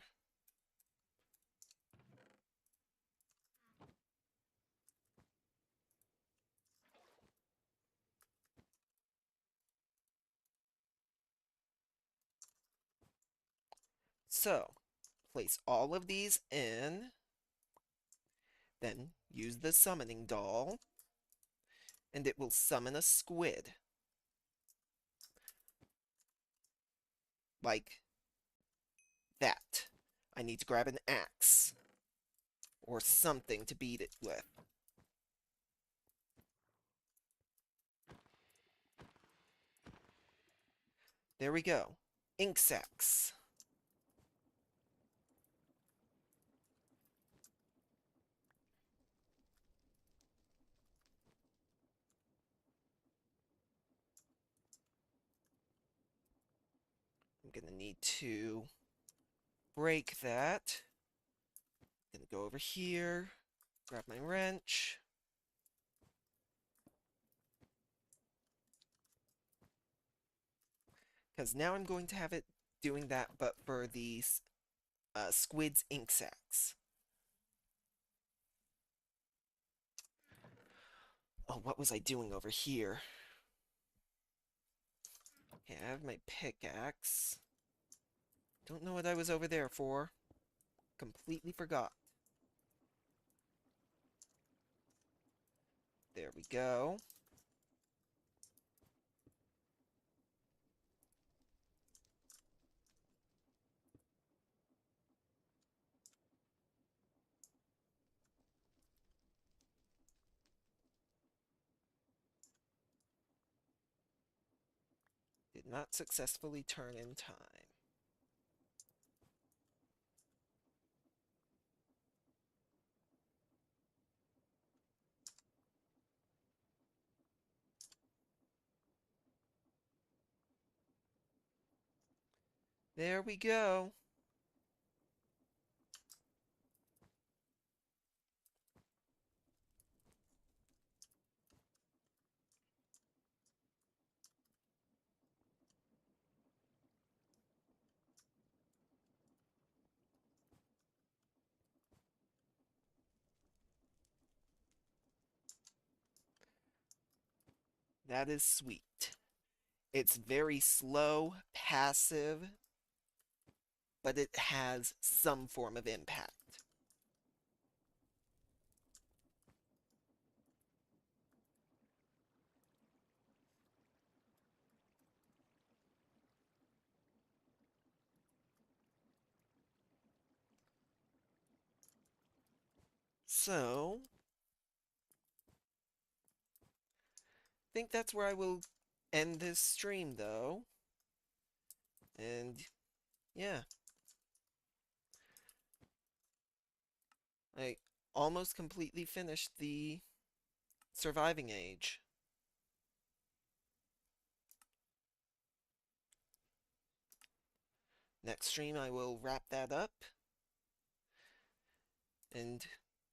So, place all of these in, then use the summoning doll, and it will summon a squid. Like that. I need to grab an axe or something to beat it with. There we go. Ink sacs. I'm gonna need to break that. I'm gonna go over here, grab my wrench. Because now I'm going to have it doing that, but for these squid's ink sacs. Oh, what was I doing over here? Okay, I have my pickaxe. Don't know what I was over there for. Completely forgot. There we go. Did not successfully turn in time. There we go. That is sweet. It's very slow, passive, but it has some form of impact. So, I think that's where I will end this stream, though. And yeah, I almost completely finished the surviving age. Next stream, I will wrap that up and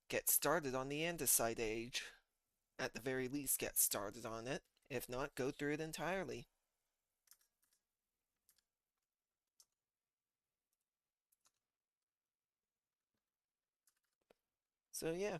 get started on the andesite age. At the very least, get started on it. If not, go through it entirely. So yeah.